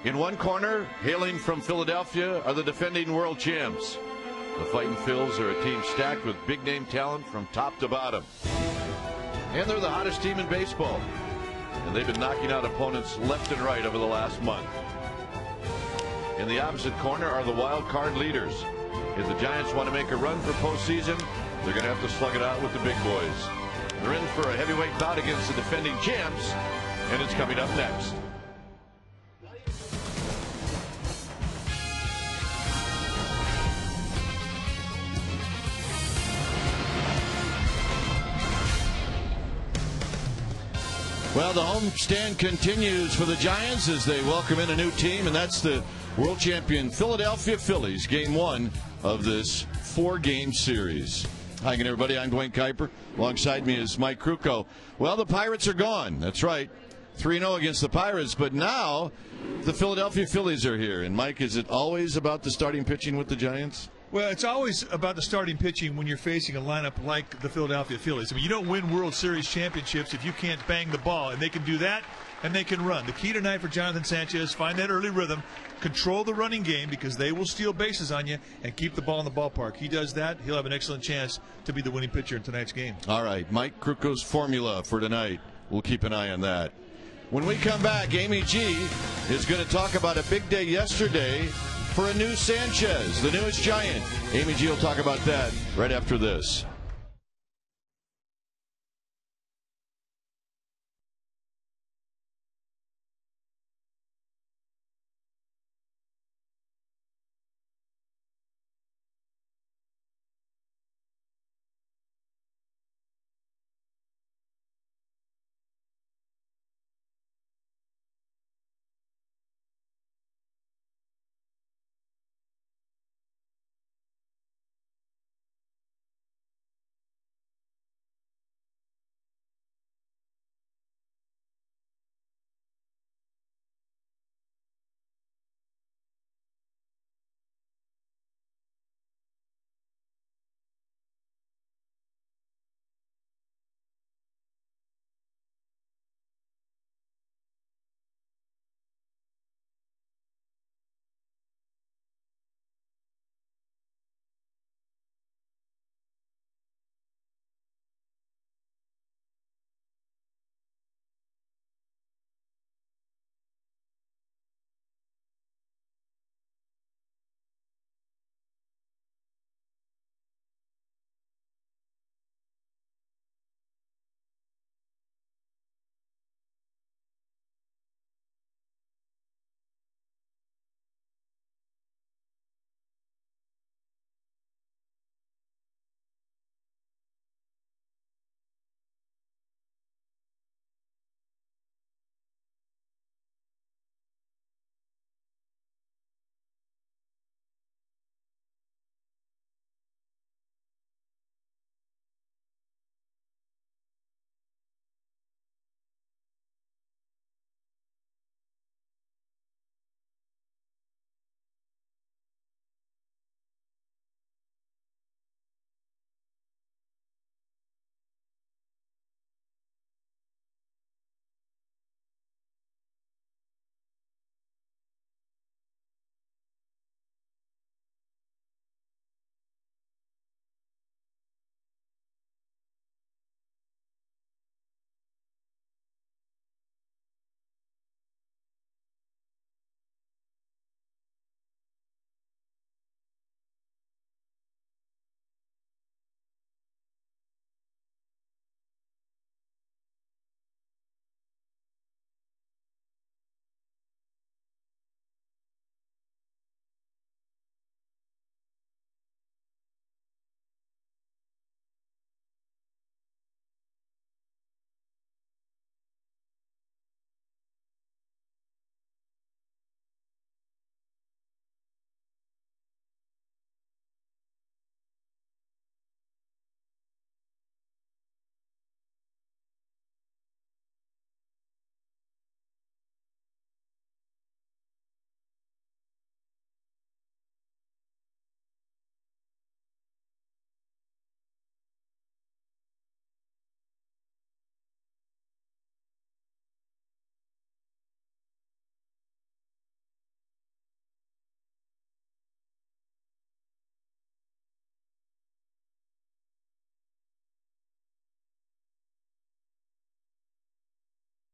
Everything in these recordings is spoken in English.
In one corner, hailing from Philadelphia, are the defending world champs. The Fightin' Phils are a team stacked with big-name talent from top to bottom. And they're the hottest team in baseball. And they've been knocking out opponents left and right over the last month. In the opposite corner are the wild card leaders. If the Giants want to make a run for postseason, they're going to have to slug it out with the big boys. They're in for a heavyweight bout against the defending champs, and it's coming up next. Well, the homestand continues for the Giants as they welcome in a new team, and that's the world champion Philadelphia Phillies, game one of this four-game series. Hi again, everybody. I'm Dwayne Kuiper. Alongside me is Mike Krukow. Well, the Pirates are gone. That's right. 3-0 against the Pirates, but now the Philadelphia Phillies are here. And, Mike, is it always about the starting pitching with the Giants? Well, it's always about the starting pitching when you're facing a lineup like the Philadelphia Phillies. I mean, you don't win World Series championships if you can't bang the ball, and they can do that, and they can run. The key tonight for Jonathan Sanchez, find that early rhythm, control the running game because they will steal bases on you, and keep the ball in the ballpark. He does that, he'll have an excellent chance to be the winning pitcher in tonight's game. All right, Mike Krukow's formula for tonight. We'll keep an eye on that. When we come back, Amy G is going to talk about a big day yesterday for a new Sanchez, the newest Giant. Amy G will talk about that right after this.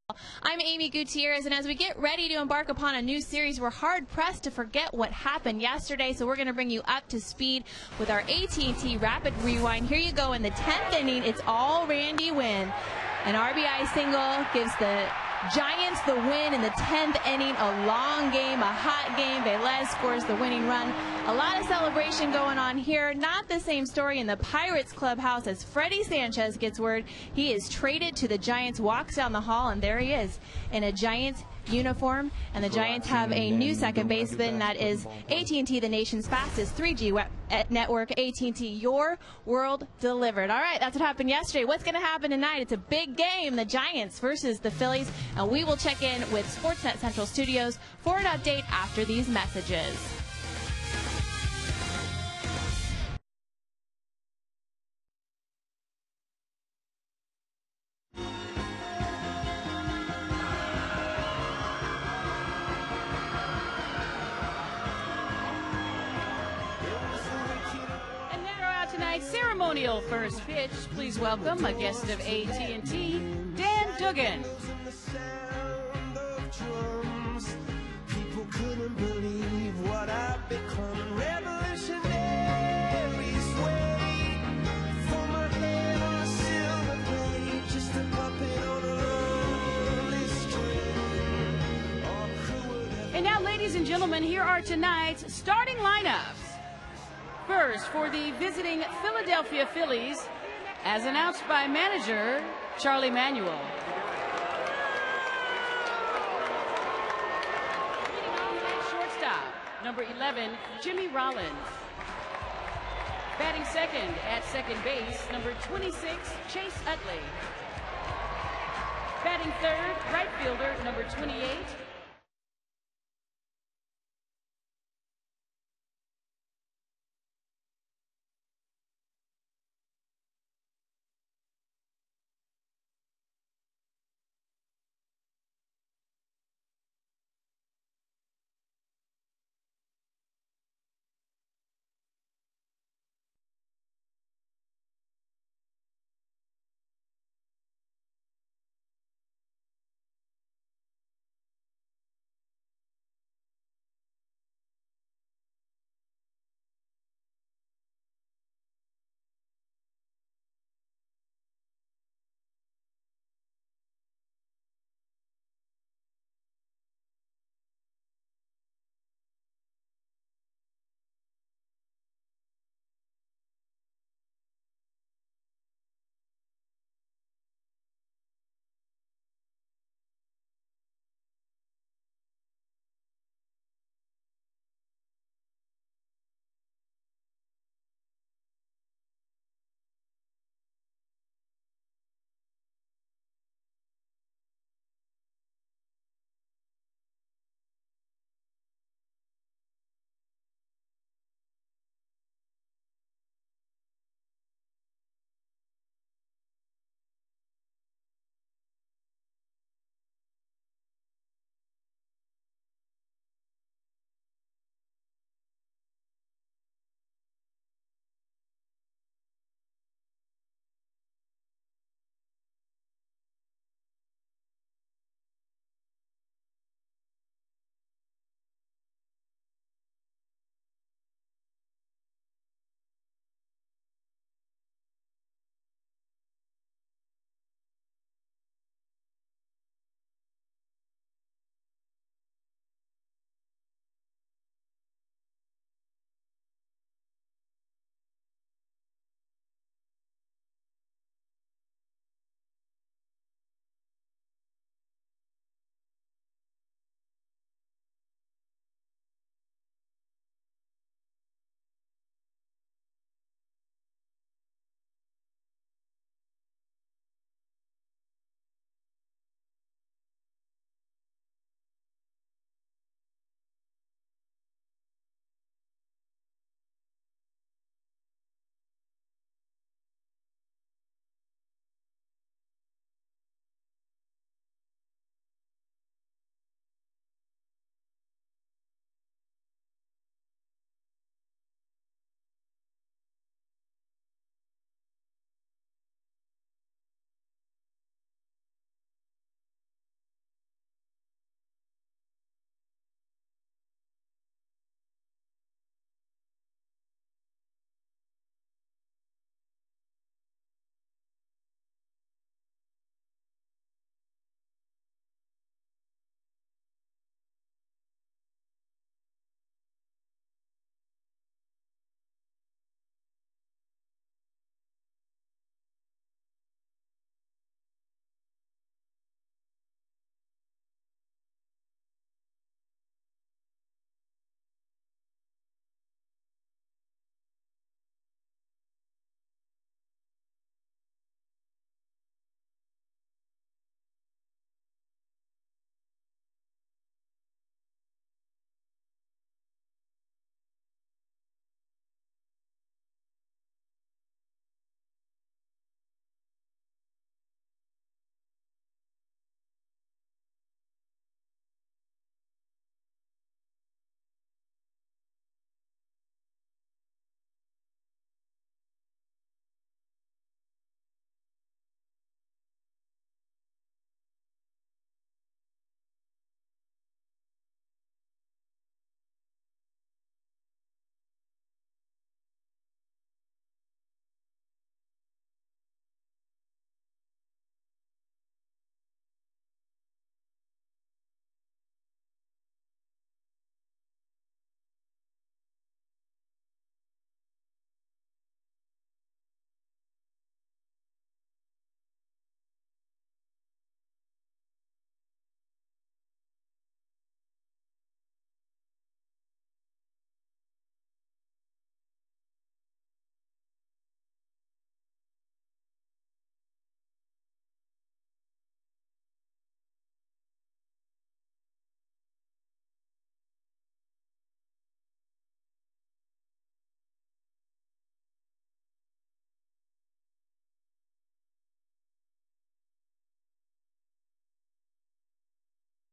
I'm Amy Gutierrez, and as we get ready to embark upon a new series, we're hard-pressed to forget what happened yesterday, so we're going to bring you up to speed with our AT&T Rapid Rewind. Here you go. In the 10th inning, it's all Randy Winn. An RBI single gives the Giants the win in the 10th inning. A long game, a hot game. Velez scores the winning run. A lot of celebration going on here. Not the same story in the Pirates clubhouse as Freddie Sanchez gets word he is traded to the Giants, walks down the hall, and there he is in a Giants uniform. And the Giants have a new second baseman. That is AT&T, the nation's fastest 3G network. AT&T, your world delivered. All right, that's what happened yesterday. What's going to happen tonight? It's a big game, the Giants versus the Phillies. And we will check in with Sportsnet Central Studios for an update after these messages. Tonight's ceremonial first pitch. Please welcome a guest of AT&T, Dan Dugan. People couldn't believe what I've become. Revolutionaries wait for my head on a silver blade, just a puppet on a lonely string. And now, ladies and gentlemen, here are tonight's starting lineups. First, for the visiting Philadelphia Phillies, as announced by manager Charlie Manuel. Shortstop, number 11, Jimmy Rollins. Batting second at second base, number 26, Chase Utley. Batting third, right fielder, number 28,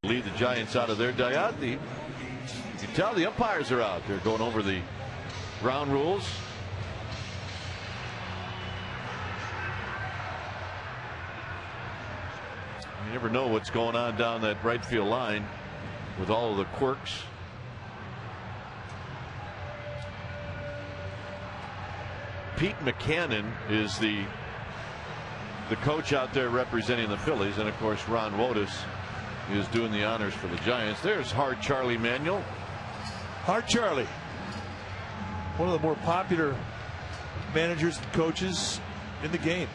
Lead the Giants out of their dugout. You can tell the umpires are out. They're going over the ground rules. You never know what's going on down that right field line with all of the quirks. Pete McCannon is the coach out there representing the Phillies, and of course Ron Wotus is doing the honors for the Giants. There's Hard Charlie Manuel. Hard Charlie, one of the more popular managers and coaches in the game,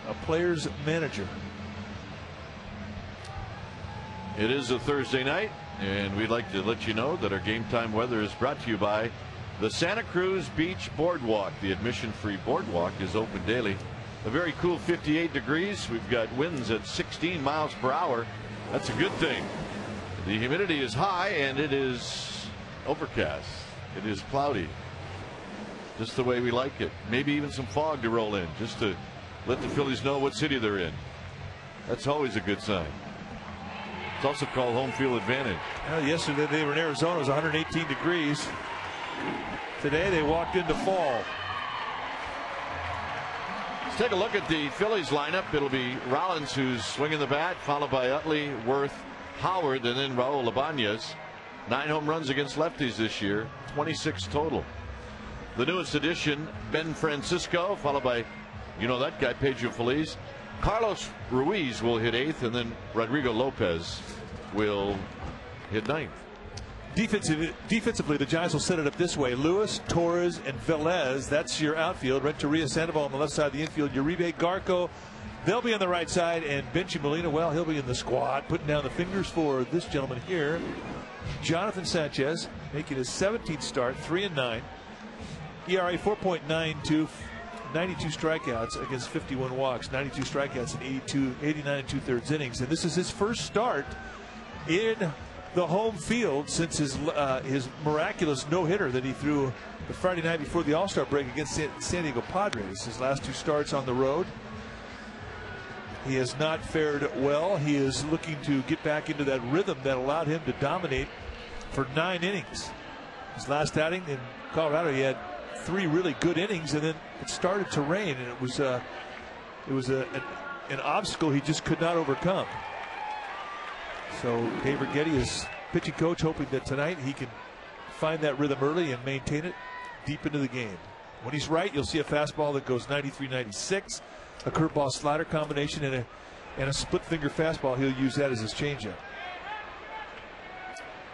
a player's manager. It is a Thursday night, and we'd like to let you know that our game time weather is brought to you by the Santa Cruz Beach Boardwalk. The admission-free boardwalk is open daily. A very cool 58 degrees. We've got winds at 16 miles per hour. That's a good thing. The humidity is high, and it is overcast. It is cloudy. Just the way we like it. Maybe even some fog to roll in, just to let the Phillies know what city they're in. That's always a good sign. It's also called home field advantage. Well, yesterday they were in Arizona. It was 118 degrees. Today they walked into fall. Let's take a look at the Phillies lineup. It'll be Rollins who's swinging the bat, followed by Utley, Worth, Howard, and then Raul Ibanez. 9 home runs against lefties this year, 26 total. The newest addition, Ben Francisco, followed by, you know that guy, Pedro Feliz. Carlos Ruiz will hit 8th, and then Rodrigo Lopez will hit 9th. Defensively, the Giants will set it up this way: Lewis, Torres, and Velez. That's your outfield. Renteria, Sandoval on the left side of the infield. Uribe, Garco, they'll be on the right side, and Benji Molina, well, he'll be in the squad, putting down the fingers for this gentleman here, Jonathan Sanchez, making his 17th start, 3-9, ERA 4.92, 92 strikeouts against 51 walks, 92 strikeouts in 89 and 2/3 innings, and this is his first start in the home field since his miraculous no-hitter that he threw the Friday night before the All-Star break against San Diego Padres. His last 2 starts on the road, he has not fared well. He is looking to get back into that rhythm that allowed him to dominate for 9 innings. His last outing in Colorado, he had 3 really good innings, and then it started to rain, and it was an obstacle he just could not overcome. So Dave Righetti is pitching coach, hoping that tonight he can find that rhythm early and maintain it deep into the game. When he's right, you'll see a fastball that goes 93-96, a curveball slider combination, and a split finger fastball. He'll use that as his changeup.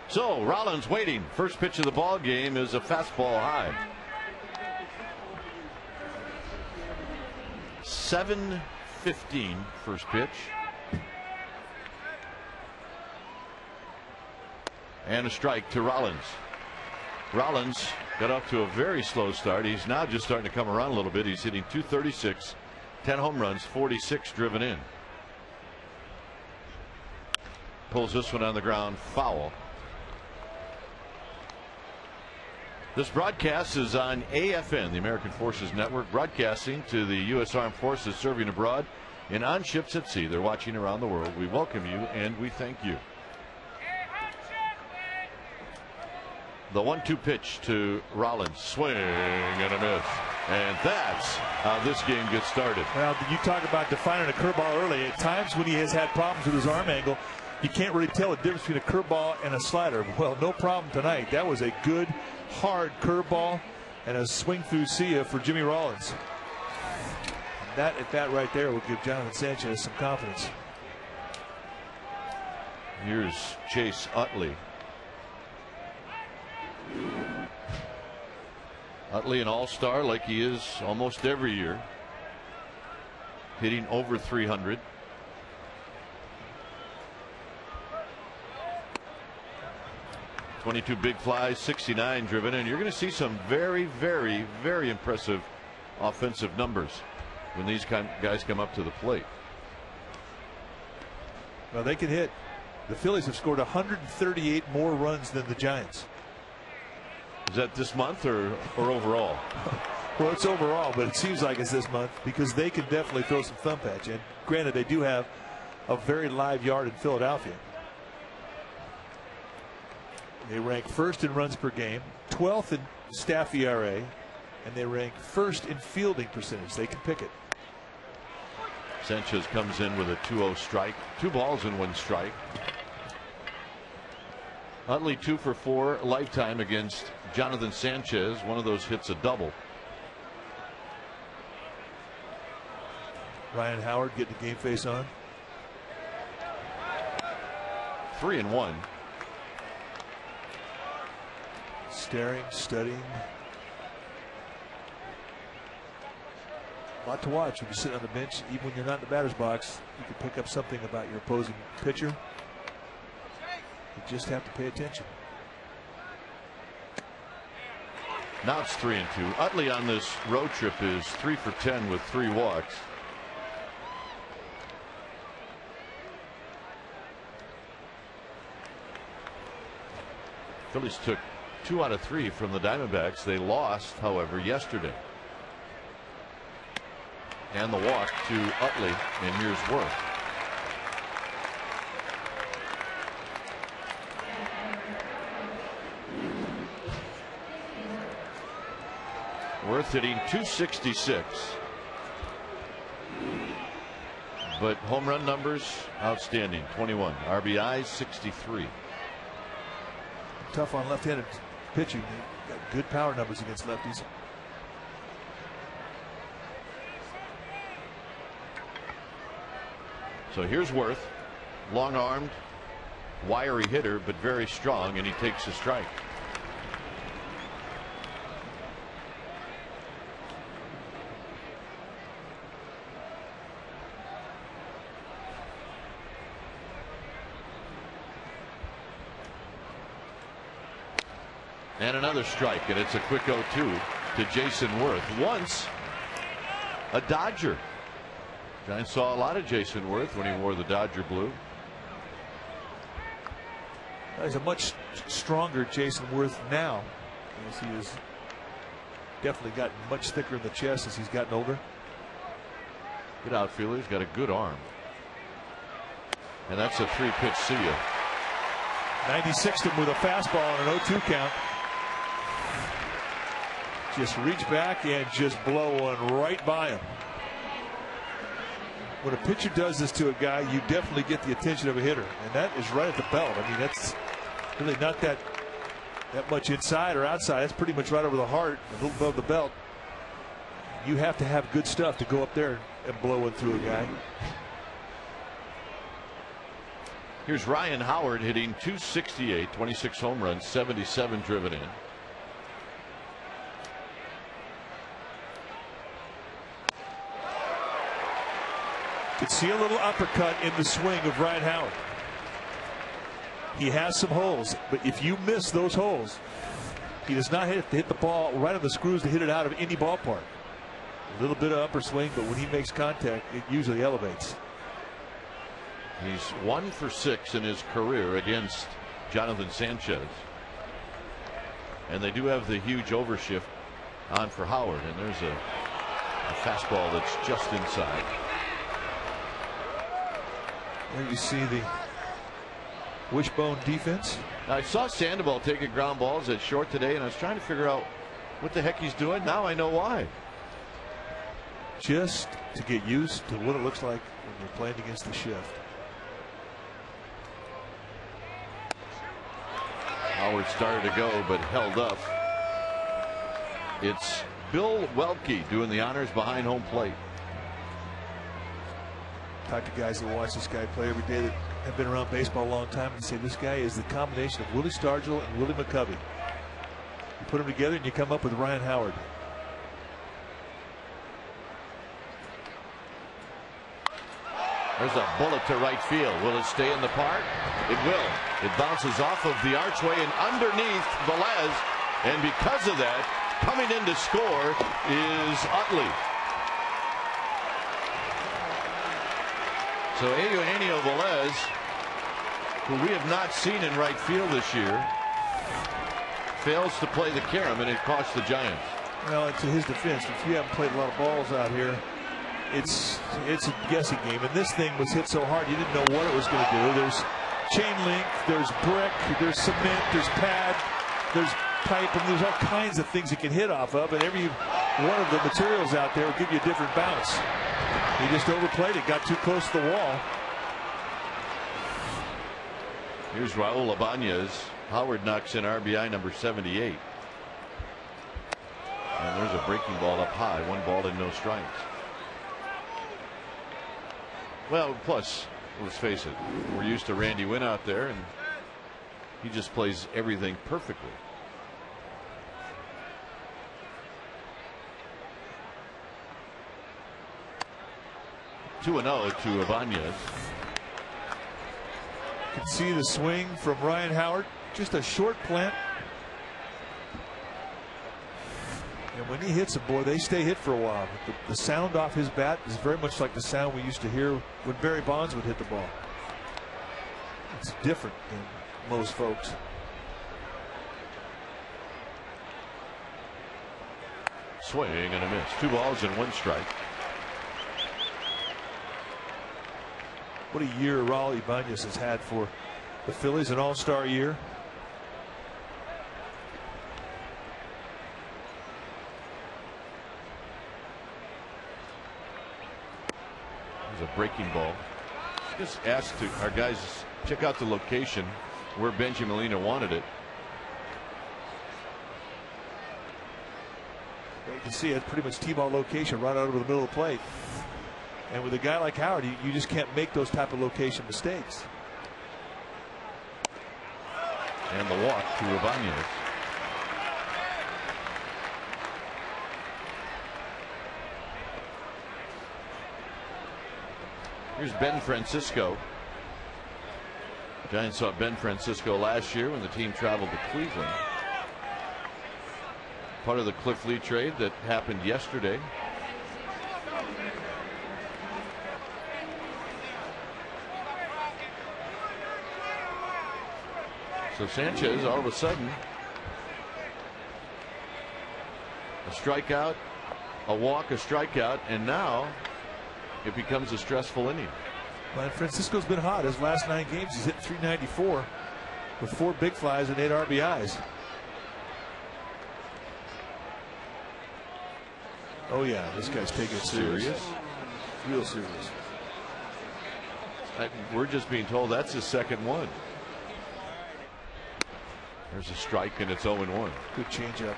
So Rollins waiting. First pitch of the ball game is a fastball high. 7:15 first pitch. And a strike to Rollins. Rollins got off to a very slow start. He's now just starting to come around a little bit. He's hitting .236, 10 home runs, 46 driven in. Pulls this one on the ground, foul. This broadcast is on AFN, the American Forces Network, broadcasting to the U.S. Armed Forces serving abroad and on ships at sea. They're watching around the world. We welcome you and we thank you. The 1-2 pitch to Rollins, swing and a miss, and that's how this game gets started. Well, you talk about defining a curveball early. At times when he has had problems with his arm angle, you can't really tell the difference between a curveball and a slider. Well, no problem tonight. That was a good, hard curveball and a swing through see ya for Jimmy Rollins. And that at bat right there will give Jonathan Sanchez some confidence. Here's Chase Utley. Utley an all-star like he is almost every year, hitting over 300. .22 big flies, 69 driven, and you're going to see some very, very, very impressive offensive numbers when these guys come up to the plate. Well, they can hit. The Phillies have scored 138 more runs than the Giants. Is that this month or overall? Well, it's overall, but it seems like it's this month because they can definitely throw some thump at you. And granted, they do have a very live yard in Philadelphia. They rank first in runs per game, 12th in staff ERA, and they rank first in fielding percentage. They can pick it. Sanchez comes in with a 2-0 strike. 2 balls and 1 strike. Utley 2 for 4 lifetime against Jonathan Sanchez. One of those hits a double. Ryan Howard getting the game face on. 3-1. Staring, studying. A lot to watch when you sit on the bench. Even when you're not in the batter's box, you can pick up something about your opposing pitcher. You just have to pay attention. Now it's 3-2. Utley on this road trip is 3 for 10 with 3 walks. Phillies took 2 out of 3 from the Diamondbacks. They lost, however, yesterday. And the walk to Utley, and here's Worth. Worth hitting .266. But home run numbers outstanding. 21 RBIs 63. Tough on left-handed pitching. They got good power numbers against lefties. So here's Worth, long-armed, wiry hitter, but very strong, and he takes a strike. And another strike, and it's a quick 0-2 to Jason Worth. Once a Dodger. Giants saw a lot of Jason Worth when he wore the Dodger blue. He's a much stronger Jason Worth now, as he has definitely gotten much thicker in the chest as he's gotten older. Good outfielder. He's got a good arm. And that's a 3-pitch see ya. 96th him with a fastball and an 0-2 count. Just reach back and just blow one right by him. When a pitcher does this to a guy, you definitely get the attention of a hitter, and that is right at the belt. I mean, that's really not that much inside or outside. That's pretty much right over the heart, a little above the belt. You have to have good stuff to go up there and blow one through a guy. Here's Ryan Howard hitting .268, 26 home runs, 77 driven in. Could see a little uppercut in the swing of Ryan Howard. He has some holes, but if you miss those holes, he does not hit the ball right on the screws to hit it out of any ballpark. A little bit of upper swing, but when he makes contact, it usually elevates. He's 1 for 6 in his career against Jonathan Sanchez. And they do have the huge overshift on for Howard, and there's a fastball that's just inside. There you see the wishbone defense. I saw Sandoval taking ground balls at short today, and I was trying to figure out what the heck he's doing. Now I know why. Just to get used to what it looks like when you're playing against the shift. Howard started to go, but held up. It's Bill Welke doing the honors behind home plate. Talk to guys that watch this guy play every day that have been around baseball a long time and say this guy is the combination of Willie Stargell and Willie McCovey. You put them together and you come up with Ryan Howard. There's a bullet to right field. Will it stay in the park? It will. It bounces off of the archway and underneath Velez, and because of that, coming in to score is Utley. So Eugenio Velez, who we have not seen in right field this year, fails to play the carom, and it costs the Giants. Well, to his defense, if you haven't played a lot of balls out here, it's a guessing game. And this thing was hit so hard you didn't know what it was going to do. There's chain link, there's brick, there's cement, there's pad, there's pipe, and there's all kinds of things it can hit off of, and every one of the materials out there will give you a different bounce. He just overplayed it, got too close to the wall. Here's Raul Ibanez. Howard knocks in RBI number 78. And there's a breaking ball up high. 1 ball and no strikes. Well, plus, let's face it, we're used to Randy Wynn out there, and he just plays everything perfectly. Two and 0 to Ibanez. You can see the swing from Ryan Howard. Just a short plant. And when he hits a boy, they stay hit for a while. But the sound off his bat is very much like the sound we used to hear when Barry Bonds would hit the ball. It's different than most folks. Swing and a miss. 2 balls and 1 strike. What a year Raul Ibanez has had for the Phillies, an all-star year. There's a breaking ball. Just asked our guys check out the location where Benji Molina wanted it. You can see it pretty much T-ball location right out over the middle of the plate. And with a guy like Howard, you just can't make those type of location mistakes. And the walk to Ibanez. Here's Ben Francisco. Giants saw Ben Francisco last year when the team traveled to Cleveland. Part of the Cliff Lee trade that happened yesterday. So Sanchez, all of a sudden, a strikeout, a walk, a strikeout, and now it becomes a stressful inning. Well, Francisco's been hot. His last 9 games, he's hit .394 with 4 big flies and 8 RBIs. Oh yeah, this guy's taking it serious. Real serious. We're just being told that's his second one. There's a strike and it's 0-1. Good changeup.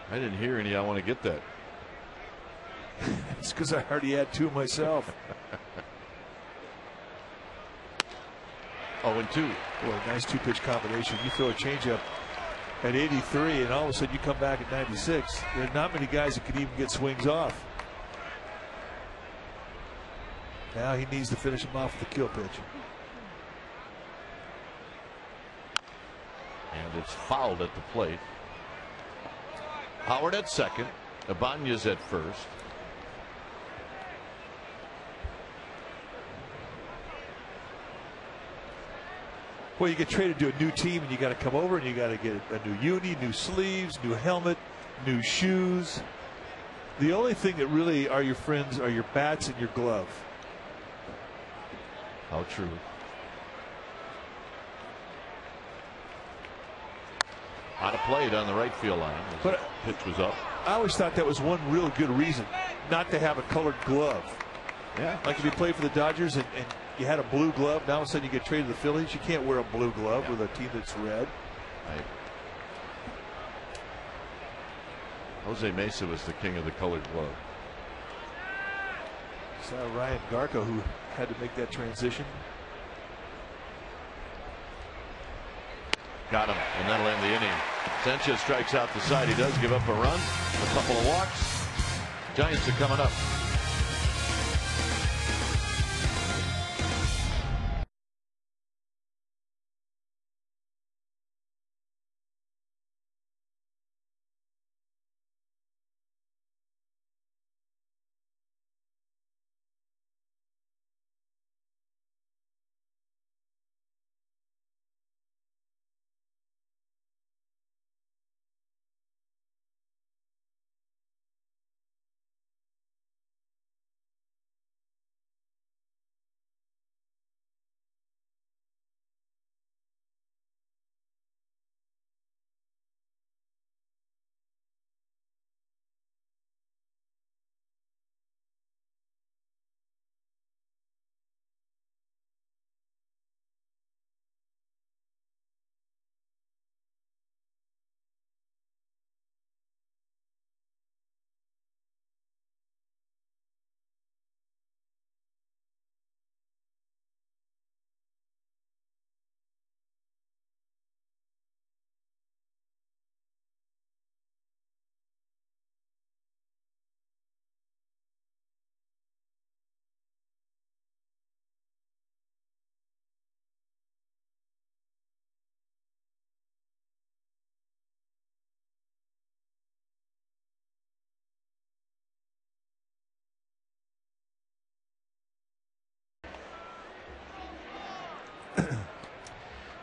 I didn't hear any. I want to get that. It's because I already had 2 myself. 0-2. Boy, nice 2-pitch combination. You throw a changeup at 83, and all of a sudden you come back at 96. There are not many guys that can even get swings off. Now he needs to finish him off with a kill pitch. And it's fouled at the plate. Howard at second. Ibanez at first. Well, you get traded to a new team and you got to come over and you got to get a new uni, new sleeves, new helmet, new shoes. The only thing that really are your friends are your bats and your glove. How true. Out of plate on the right field line. But the pitch was up. I always thought that was one real good reason not to have a colored glove. Yeah. Like if you played for the Dodgers and you had a blue glove, now all of a sudden you get traded to the Phillies. You can't wear a blue glove with a team that's red. Right. Jose Mesa was the king of the colored glove. Saw Ryan Garco, who had to make that transition. Got him, and that'll end the inning. Sanchez strikes out the side. He does give up a run, a couple of walks. Giants are coming up.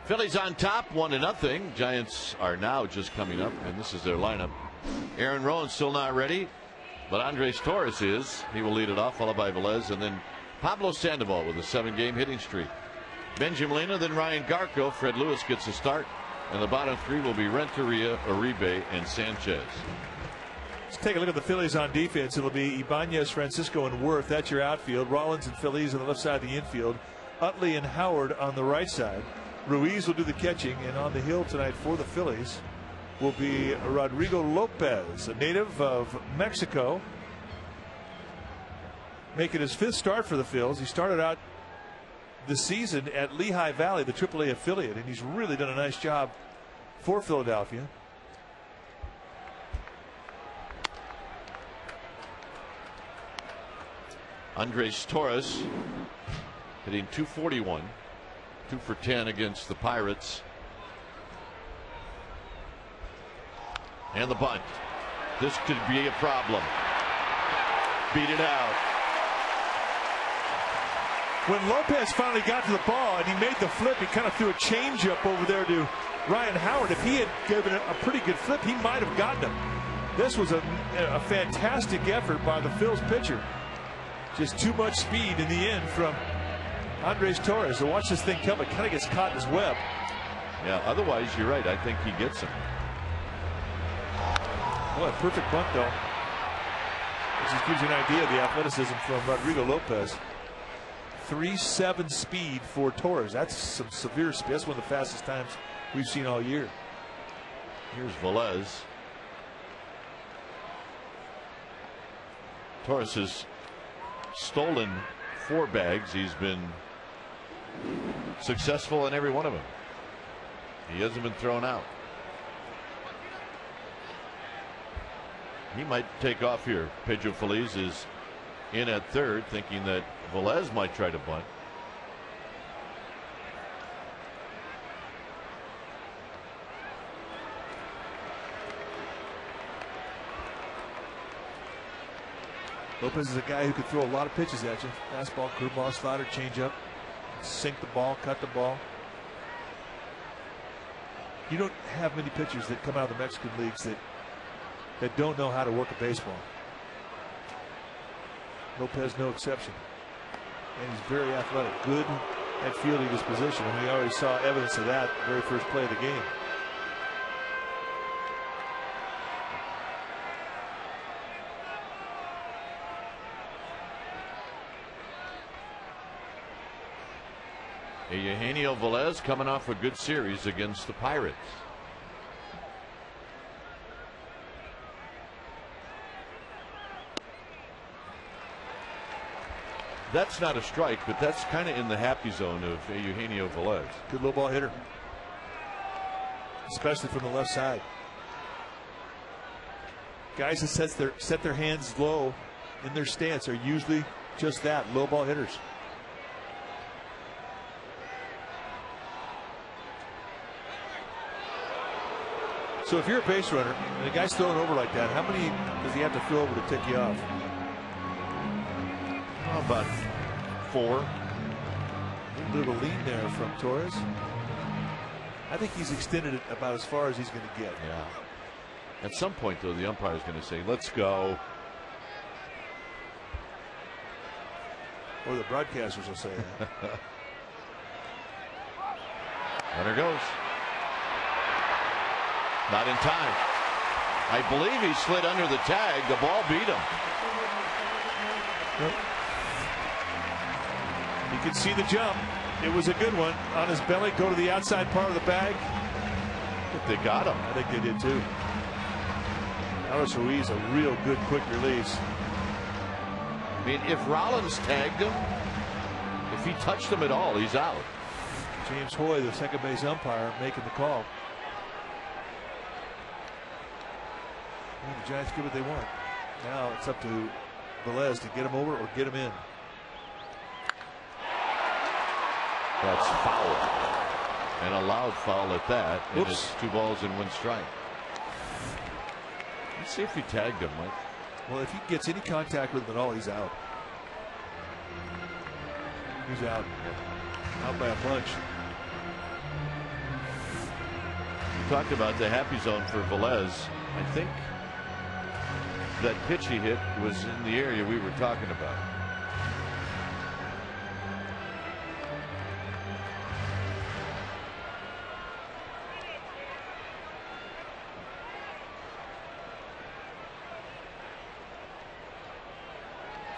Phillies on top, 1-0. Giants are now just coming up, and this is their lineup. Aaron Rowan still not ready, but Andres Torres is. He will lead it off, followed by Velez, and then Pablo Sandoval with a 7-game hitting streak. Benjamin Molina, then Ryan Garco. Fred Lewis gets a start, and the bottom three will be Renteria, Uribe, and Sanchez. Let's take a look at the Phillies on defense. It'll be Ibanez, Francisco, and Worth. That's your outfield. Rollins and Feliz on the left side of the infield. Utley and Howard on the right side. Ruiz will do the catching, and on the hill tonight for the Phillies will be Rodrigo Lopez, a native of Mexico, making his 5th start for the Phils. He started out the season at Lehigh Valley, the AAA affiliate, and he's really done a nice job for Philadelphia. Andres Torres hitting .241, 2 for 10 against the Pirates. And the bunt. This could be a problem. Beat it out. When Lopez finally got to the ball and he made the flip, he kind of threw a changeup over there to Ryan Howard. If he had given it a pretty good flip, he might have gotten him. This was a fantastic effort by the Phils pitcher. Just too much speed in the end from Andres Torres. So watch this thing come. It kind of gets caught in his web. Yeah, otherwise, you're right. I think he gets him. Well, a perfect bunt, though. This just gives you an idea of the athleticism from Rodrigo Lopez. 3.7 speed for Torres. That's some severe speed. That's one of the fastest times we've seen all year. Here's Velez. Torres has stolen 4 bags. He's been successful in every one of them. He hasn't been thrown out. He might take off here. Pedro Feliz is in at third, thinking that Velez might try to bunt. Lopez is a guy who could throw a lot of pitches at you. Fastball, curveball, slider, changeup. Sink the ball, cut the ball. You don't have many pitchers that come out of the Mexican leagues that don't know how to work a baseball. Lopez no exception. And he's very athletic, good at fielding his position, and we already saw evidence of that the very first play of the game. Eugenio Velez coming off a good series against the Pirates. That's not a strike, but that's kind of in the happy zone of Eugenio Velez. Good low ball hitter, especially from the left side. Guys that set their hands low in their stance are usually just that, low ball hitters. So if you're a base runner and a guy's throwing over like that, how many does he have to throw over to take you off? About 4. A little lean there from Torres. I think he's extended it about as far as he's going to get. Yeah. At some point, though, the umpire is going to say, let's go. Or the broadcasters will say that. Runner goes. Not in time. I believe he slid under the tag. The ball beat him. You can see the jump. It was a good one. On his belly, go to the outside part of the bag. But they got him. I think they did too. Carlos Ruiz, a real good quick release. I mean, if Rollins tagged him, if he touched him at all, he's out. James Hoy, the second base umpire, making the call. And the Giants get what they want. Now it's up to Velez to get him over or get him in. That's foul. And a loud foul at that. And it's 2 balls and 1 strike. Let's see if he tagged him, Mike. Well, if he gets any contact with him at all, he's out. He's out. Out by a bunch. talked about the happy zone for Velez. I think that pitch he hit was in the area we were talking about.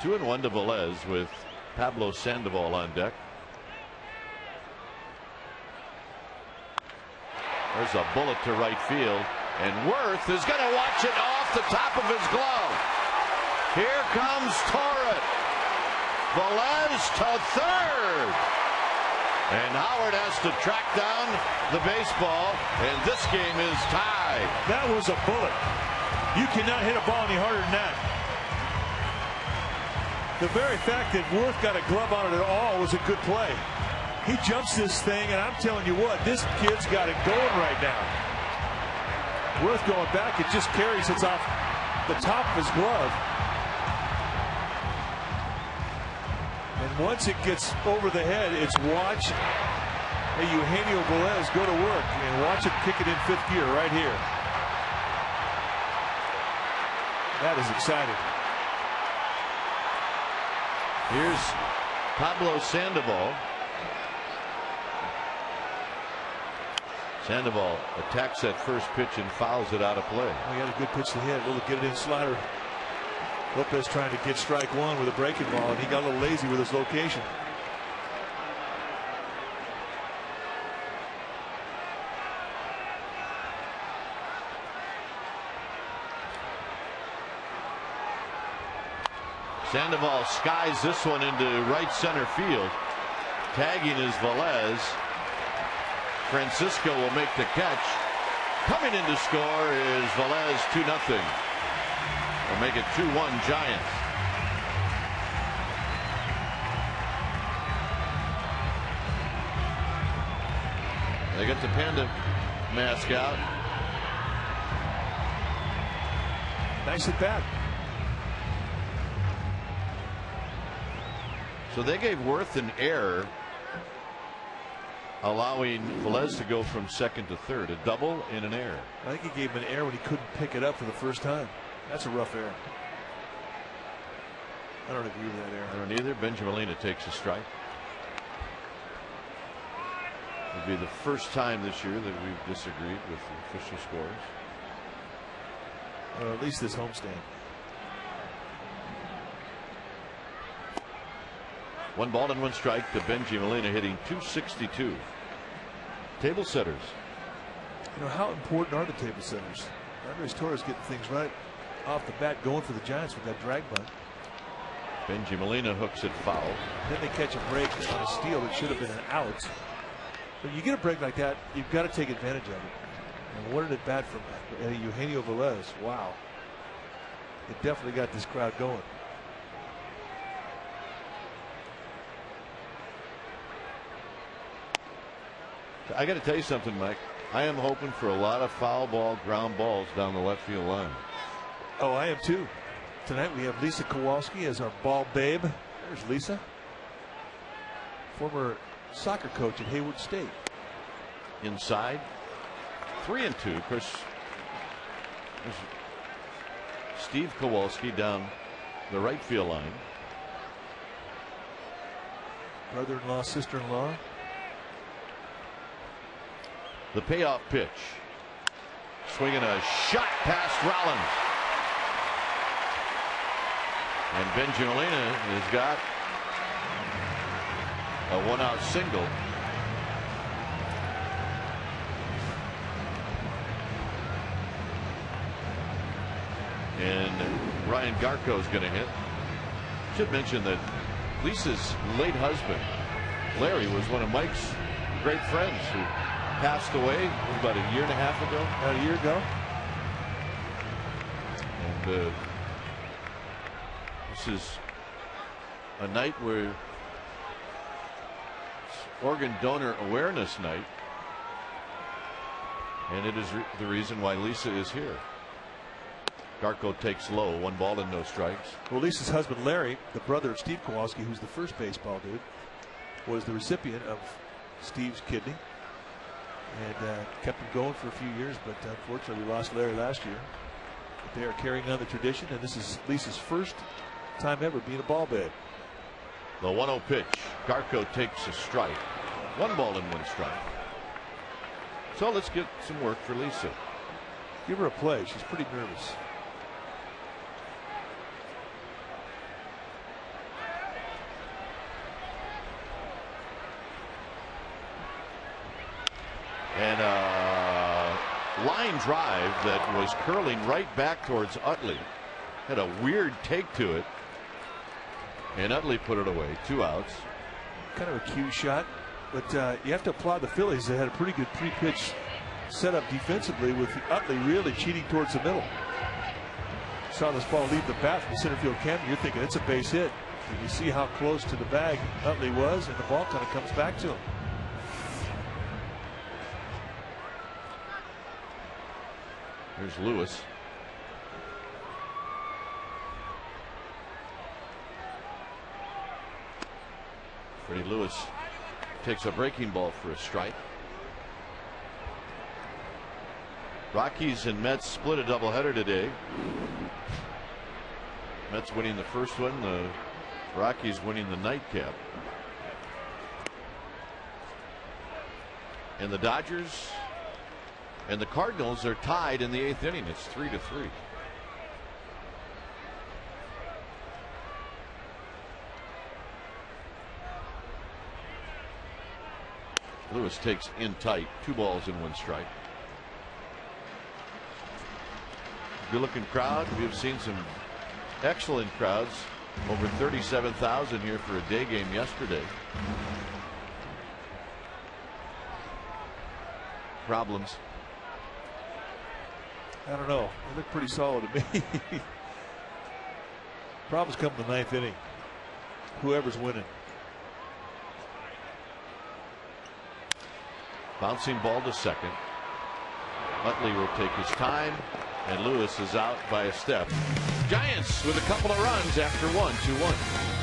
Two and one to Velez with Pablo Sandoval on deck. There's a bullet to right field, and Worth is going to watch it off the top of his glove. Here comes Torres. Velez to third. And Howard has to track down the baseball, and this game is tied. That was a bullet. You cannot hit a ball any harder than that. The very fact that Worth got a glove on it at all was a good play. He jumps this thing, and I'm telling you what, this kid's got it going right now. Worth going back, it just carries it off the top of his glove. And once it gets over the head, it's watch Eugenio Velez go to work and watch him kick it in fifth gear right here. That is exciting. Here's Pablo Sandoval. Sandoval attacks that first pitch and fouls it out of play. He had a good pitch to hit. A little get it in slider. Lopez trying to get strike one with a breaking ball, and he got a little lazy with his location. Sandoval skies this one into right center field. Tagging is Velez. Francisco will make the catch. Coming in to score is Velez. 2-0. Will make it 2-1 Giants. They get the Panda mask out. Nice at bat. So they gave Worth an error, allowing Velez to go from second to third. A double and an error. I think he gave him an error when he couldn't pick it up for the first time. That's a rough error. I don't agree with that error. I don't either. Benjamin Molina takes a strike. It'll be the first time this year that we've disagreed with the official scores. At least this homestand. 1 ball and 1 strike to Benji Molina, hitting .262. Table setters. You know, how important are the table setters? Andres Torres getting things right off the bat, going for the Giants with that drag bunt. Benji Molina hooks it foul. Then they catch a break on a steal that should have been an out. But you get a break like that, you've got to take advantage of it. And what an at bat from Eugenio Velez. Wow. It definitely got this crowd going. I got to tell you something, Mike. I am hoping for a lot of foul ball, ground balls down the left field line. Oh, I am too. Tonight we have Lisa Kowalski as our ball babe. There's Lisa, former soccer coach at Hayward State. Inside, 3-2. Of course, there's Steve Kowalski down the right field line. Brother-in-law, sister-in-law. The payoff pitch. Swinging a shot past Rollins. And Benji Molina has got a 1-out single. And Ryan Garco is going to hit. Should mention that Lisa's late husband, Larry, was one of Mike's great friends who passed away about a year and a half ago. About a year ago. And this is a night where it's Organ Donor Awareness Night. And it is the reason why Lisa is here. Garco takes low, 1 ball and no strikes. Well, Lisa's husband, Larry, the brother of Steve Kowalski, who's the first baseball dude, was the recipient of Steve's kidney. and kept him going for a few years, but unfortunately we lost Larry last year. But they are carrying on the tradition, and this is Lisa's first time ever being a ball bed. The 1-0 pitch. Garco takes a strike. 1 ball and 1 strike. So let's get some work for Lisa. Give her a play. She's pretty nervous. And a line drive that was curling right back towards Utley. Had a weird take to it. And Utley put it away. 2 outs. Kind of a cue shot. But you have to applaud the Phillies. They had a pretty good 3-pitch setup defensively with Utley really cheating towards the middle. Saw this ball leave the bat from the center field camp. You're thinking it's a base hit. And you see how close to the bag Utley was, and the ball kind of comes back to him. Here's Lewis. Freddie Lewis takes a breaking ball for a strike. Rockies and Mets split a doubleheader today. Mets winning the first one, the Rockies winning the nightcap. And the Dodgers and the Cardinals are tied in the 8th inning. It's 3-3. Lewis takes in tight. 2 balls and 1 strike. Good looking crowd. We've seen some excellent crowds. Over 37,000 here for a day game yesterday. Problems? I don't know. They look pretty solid to me. Problems come in the 9th inning. Whoever's winning. Bouncing ball to second. Utley will take his time, and Lewis is out by a step. Giants with a couple of runs after 2-1.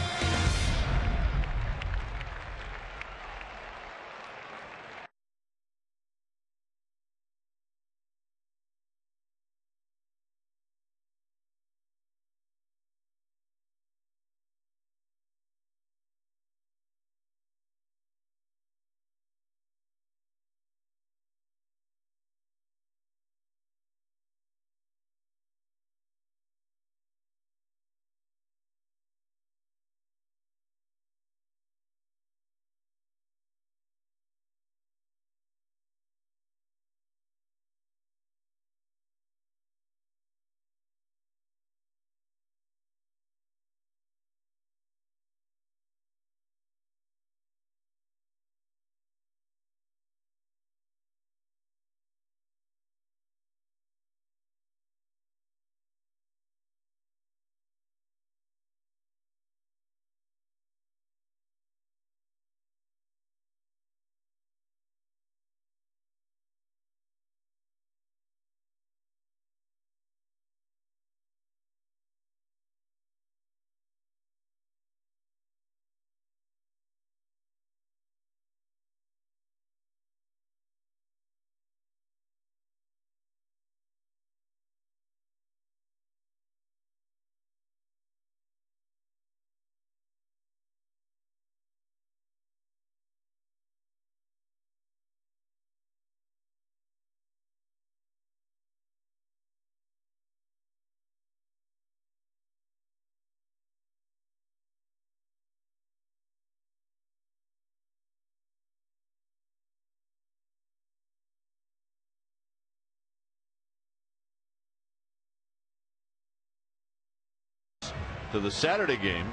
To the Saturday game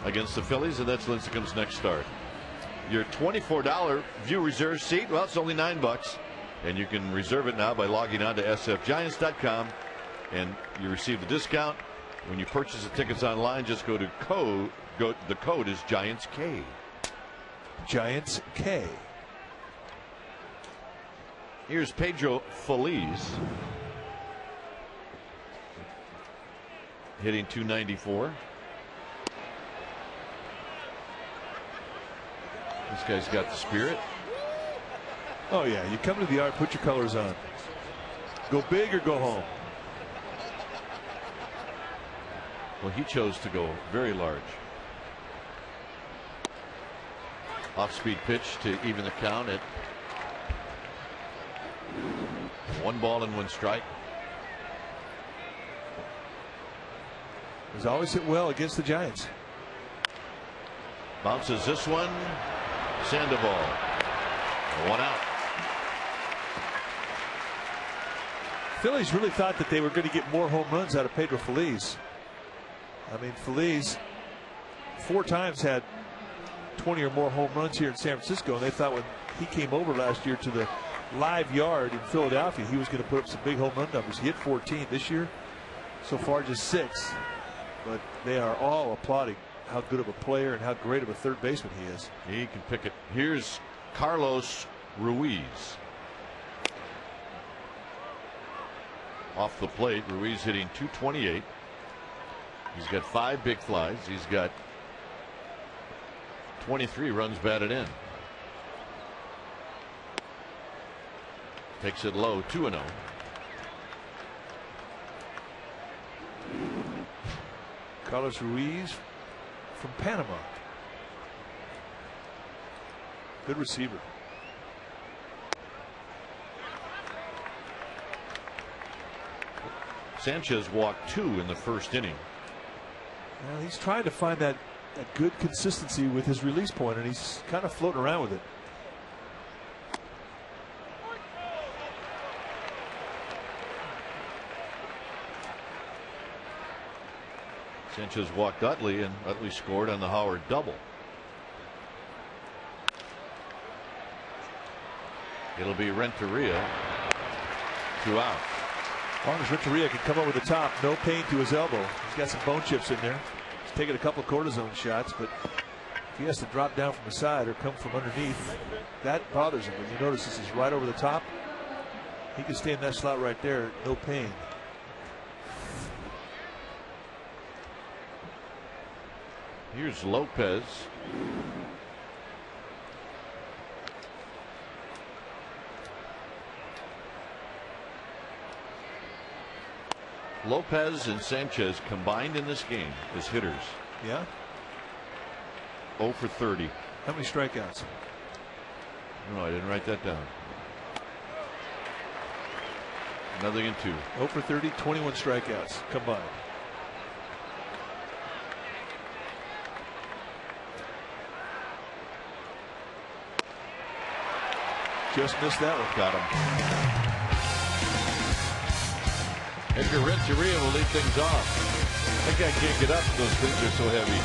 against the Phillies, and that's Lincecum's next start. Your $24 view reserve seat, well, it's only $9, and you can reserve it now by logging on to sfgiants.com, and you receive the discount when you purchase the tickets online. Just go to code. The code is Giants K. Giants K. Here's Pedro Feliz hitting .294. This guy's got the spirit. Oh, yeah. You come to the yard, put your colors on. Go big or go home. Well, he chose to go very large. Off-speed pitch to even the count at 1 ball and 1 strike. He's always hit well against the Giants. Bounces this one. Sandoval. 1 out. Phillies really thought that they were going to get more home runs out of Pedro Feliz. I mean, Feliz 4 times had 20 or more home runs here in San Francisco, and they thought when he came over last year to the live yard in Philadelphia, he was going to put up some big home run numbers. He hit 14 this year. So far, just 6. But they are all applauding how good of a player and how great of a third baseman he is. He can pick it. Here's Carlos Ruiz. Off the plate, Ruiz hitting .228. He's got 5 big flies. He's got 23 runs batted in. Takes it low, 2-0. Carlos Ruiz from Panama. Good receiver. Sanchez walked 2 in the first inning. Well, he's trying to find that good consistency with his release point, and he's kind of floating around with it. Sanchez walked Utley, and Utley scored on the Howard double. It'll be Renteria. 2 out. As long as Renteria can come over the top, no pain to his elbow. He's got some bone chips in there. He's taking a couple of cortisone shots, but if he has to drop down from the side or come from underneath, that bothers him. When you notice this is right over the top, he can stay in that slot right there, no pain. Here's Lopez. Lopez and Sanchez combined in this game as hitters. Yeah. 0 for 30. How many strikeouts? No, I didn't write that down. Nothing in 2. 0 for 30, 21 strikeouts combined. Just missed that one. Got him. Edgar Renteria will lead things off. That guy can't get up. Those things are so heavy.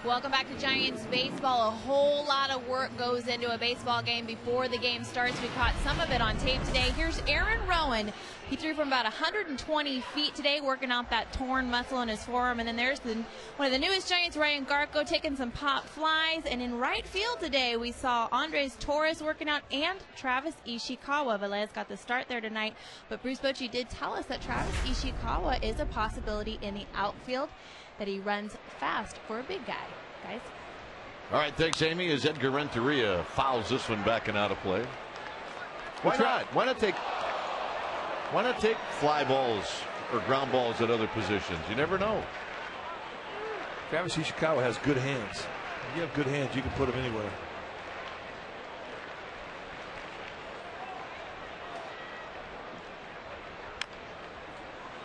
Welcome back to Giants baseball. A whole lot of work goes into a baseball game before the game starts. We caught some of it on tape today. Here's Aaron Rowan. He threw from about 120 feet today, working out that torn muscle in his forearm. And then there's one of the newest Giants, Ryan Garco, taking some pop flies. And in right field today, we saw Andres Torres working out and Travis Ishikawa. Velez got the start there tonight. But Bruce Bochy did tell us that Travis Ishikawa is a possibility in the outfield, that he runs fast for a big guy, guys. All right, thanks, Amy. As Edgar Renteria fouls this one back and out of play. Why not? Why not take fly balls or ground balls at other positions? You never know. Travis Ishikawa has good hands. If you have good hands, you can put them anywhere.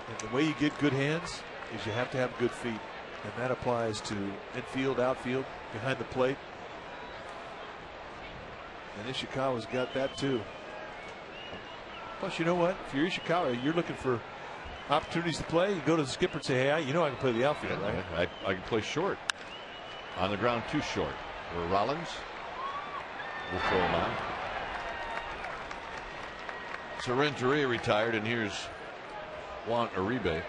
And the way you get good hands is you have to have good feet, and that applies to infield, outfield, behind the plate. And Ishikawa's got that too. Plus, you know what? If you're Ishikawa, you're looking for opportunities to play. You go to the skipper and say, "Hey, you know I can play the outfield, right?" I can play short. On the ground, too short. Or Rollins will throw him on. So Renteria retired, and here's Juan Uribe.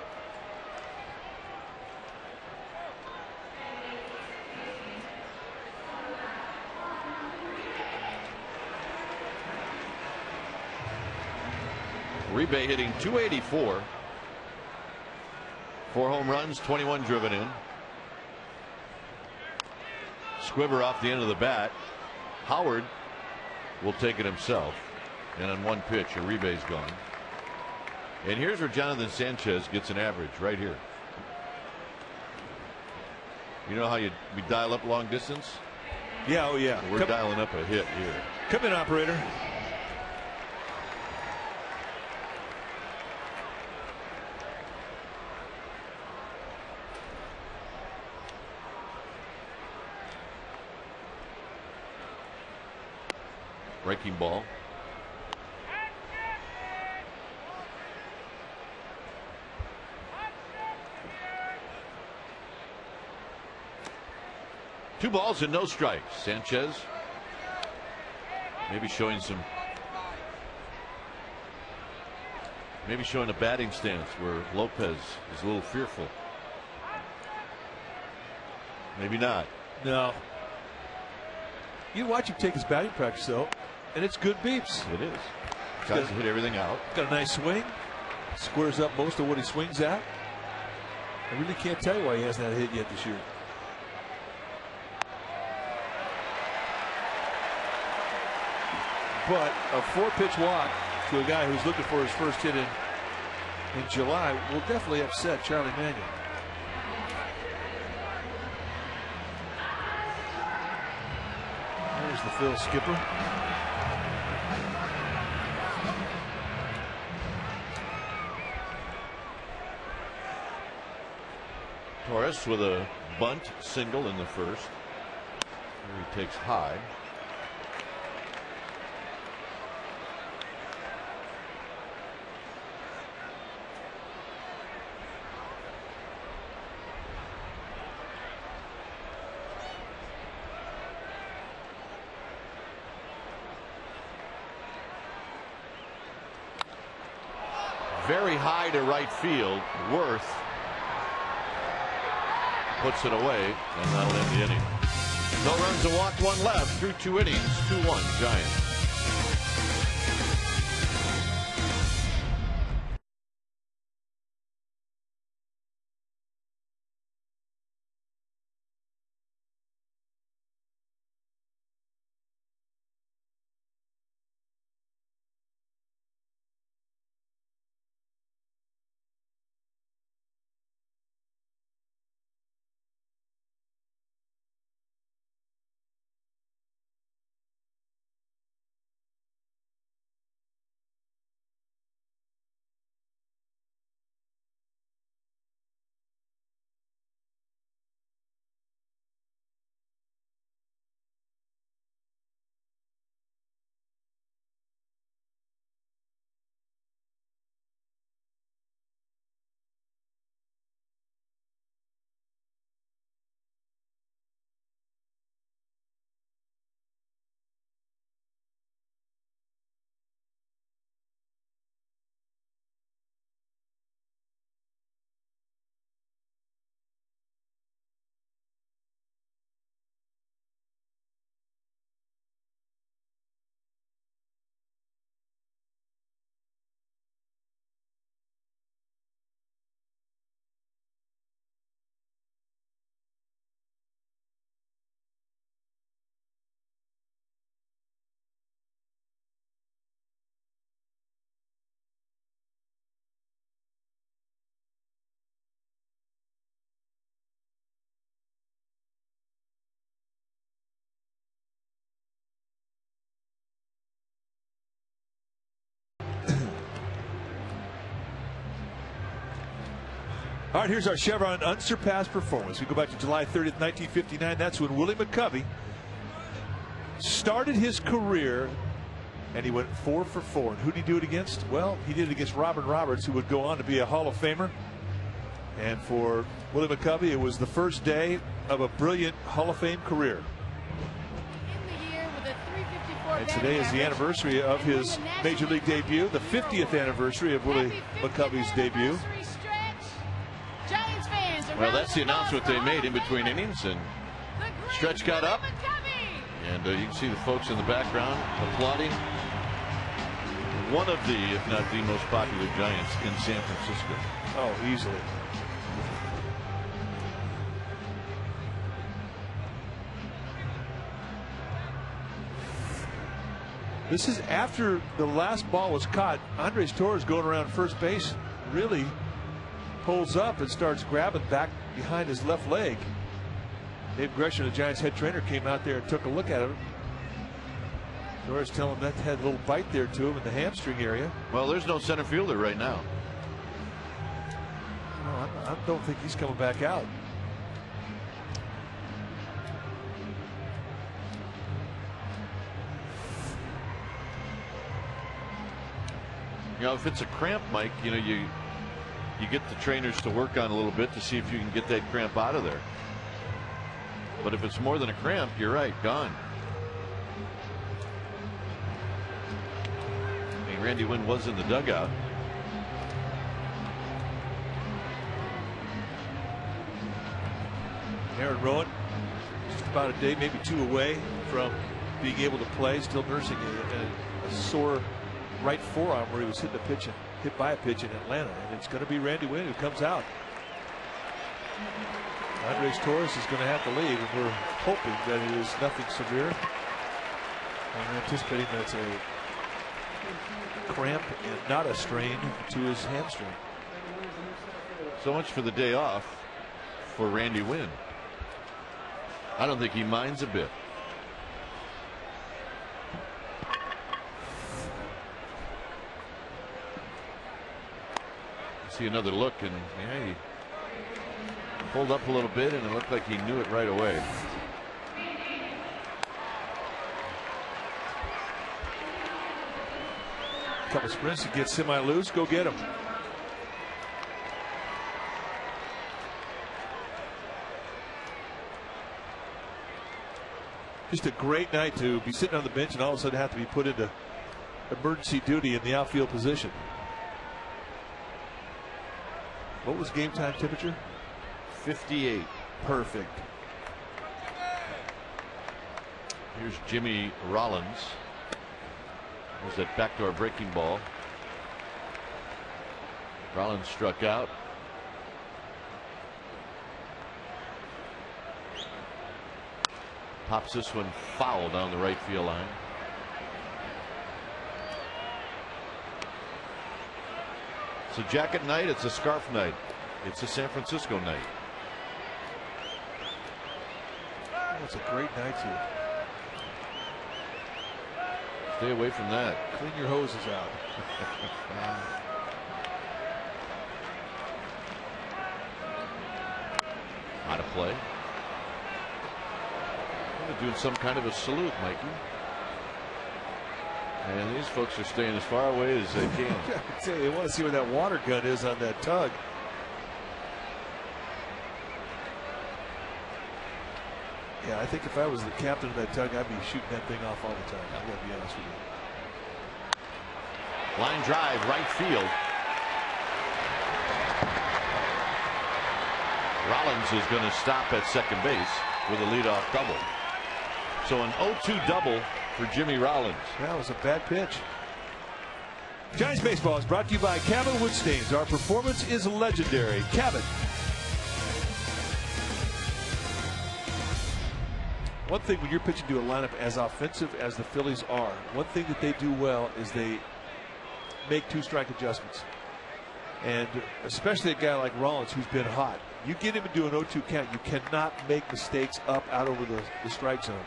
Uribe hitting .284, 4 home runs, 21 driven in. Squibber off the end of the bat. Howard will take it himself, and on one pitch, Uribe's gone. And here's where Jonathan Sanchez gets an average, right here. You know how we dial up long distance? Yeah, oh yeah. We're dialing up a hit here. Come in, operator. Breaking ball. Two balls and no strikes. Sanchez maybe showing a batting stance where Lopez is a little fearful. Maybe not. No. You watch him take his batting practice though, and it's good beeps. It is. Tries to hit everything out. Got a nice swing. Squares up most of what he swings at. I really can't tell you why he hasn't had a hit yet this year. But a 4-pitch walk to a guy who's looking for his first hit in July will definitely upset Charlie Manuel. There's the Phil skipper. Torres with a bunt single in the first. Here he takes high. Very high to right field. Worth puts it away, and that'll end the inning. No runs, a walk, 1 left through 2 innings. 2-1 Giants. All right, here's our Chevron unsurpassed performance. We go back to July 30th, 1959. That's when Willie McCovey started his career, and he went 4 for 4. And who did he do it against? Well, he did it against Robin Roberts, who would go on to be a Hall of Famer. And for Willie McCovey, it was the first day of a brilliant Hall of Fame career. In the year with a 354 And today is the anniversary of his Major League debut, the 50th anniversary of Willie McCovey's debut. Well, that's the announcement they made in between innings, and Stretch got up, and you can see the folks in the background applauding one of the, if not the most popular Giants in San Francisco. Oh, easily. This is after the last ball was caught. Andres Torres, going around first base, really pulls up and starts grabbing back behind his left leg. Dave Gresham, the Giants head trainer, came out there and took a look at him. Torres telling him that had a little bite there to him in the hamstring area. Well, there's no center fielder right now. No, I don't think he's coming back out. You know, if it's a cramp, Mike, you know, you get the trainers to work on a little bit to see if you can get that cramp out of there. But if it's more than a cramp, you're right, gone. I mean, Randy Wynn was in the dugout. Aaron Rowan, just about a day, maybe 2 away from being able to play, still nursing a sore right forearm where he was hit by a pitch in Atlanta, and it's going to be Randy Wynn who comes out. Andres Torres is going to have to leave, and we're hoping that it is nothing severe. And we're anticipating that it's a cramp and not a strain to his hamstring. So much for the day off for Randy Wynn. I don't think he minds a bit. See another look, and yeah, he pulled up a little bit, and it looked like he knew it right away. Couple sprints, he gets semi-loose, go get him. Just a great night to be sitting on the bench and all of a sudden have to be put into emergency duty in the outfield position. What was game time temperature? 58. Perfect. Here's Jimmy Rollins. There's that backdoor breaking ball. Rollins struck out. Pops this one foul down the right field line. It's a jacket night. It's a scarf night. It's a San Francisco night. It's a great night here. Stay away from that. Clean your hoses out. Out of play. They're doing some kind of a salute, Mikey. And these folks are staying as far away as they can. I tell you, they want to see where that water gun is on that tug. Yeah, I think if I was the captain of that tug, I'd be shooting that thing off all the time. I'm going to be honest with you. Line drive, right field. Rollins is going to stop at second base with a leadoff double. So an 0-2 double for Jimmy Rollins. That was a bad pitch. Giants baseball is brought to you by Cabot Wood Stains. Our performance is legendary. Cabot. One thing when you're pitching to a lineup as offensive as the Phillies are, one thing that they do well is they make 2-strike adjustments. And especially a guy like Rollins who's been hot. You get him into an 0-2 count, you cannot make mistakes up out over the strike zone.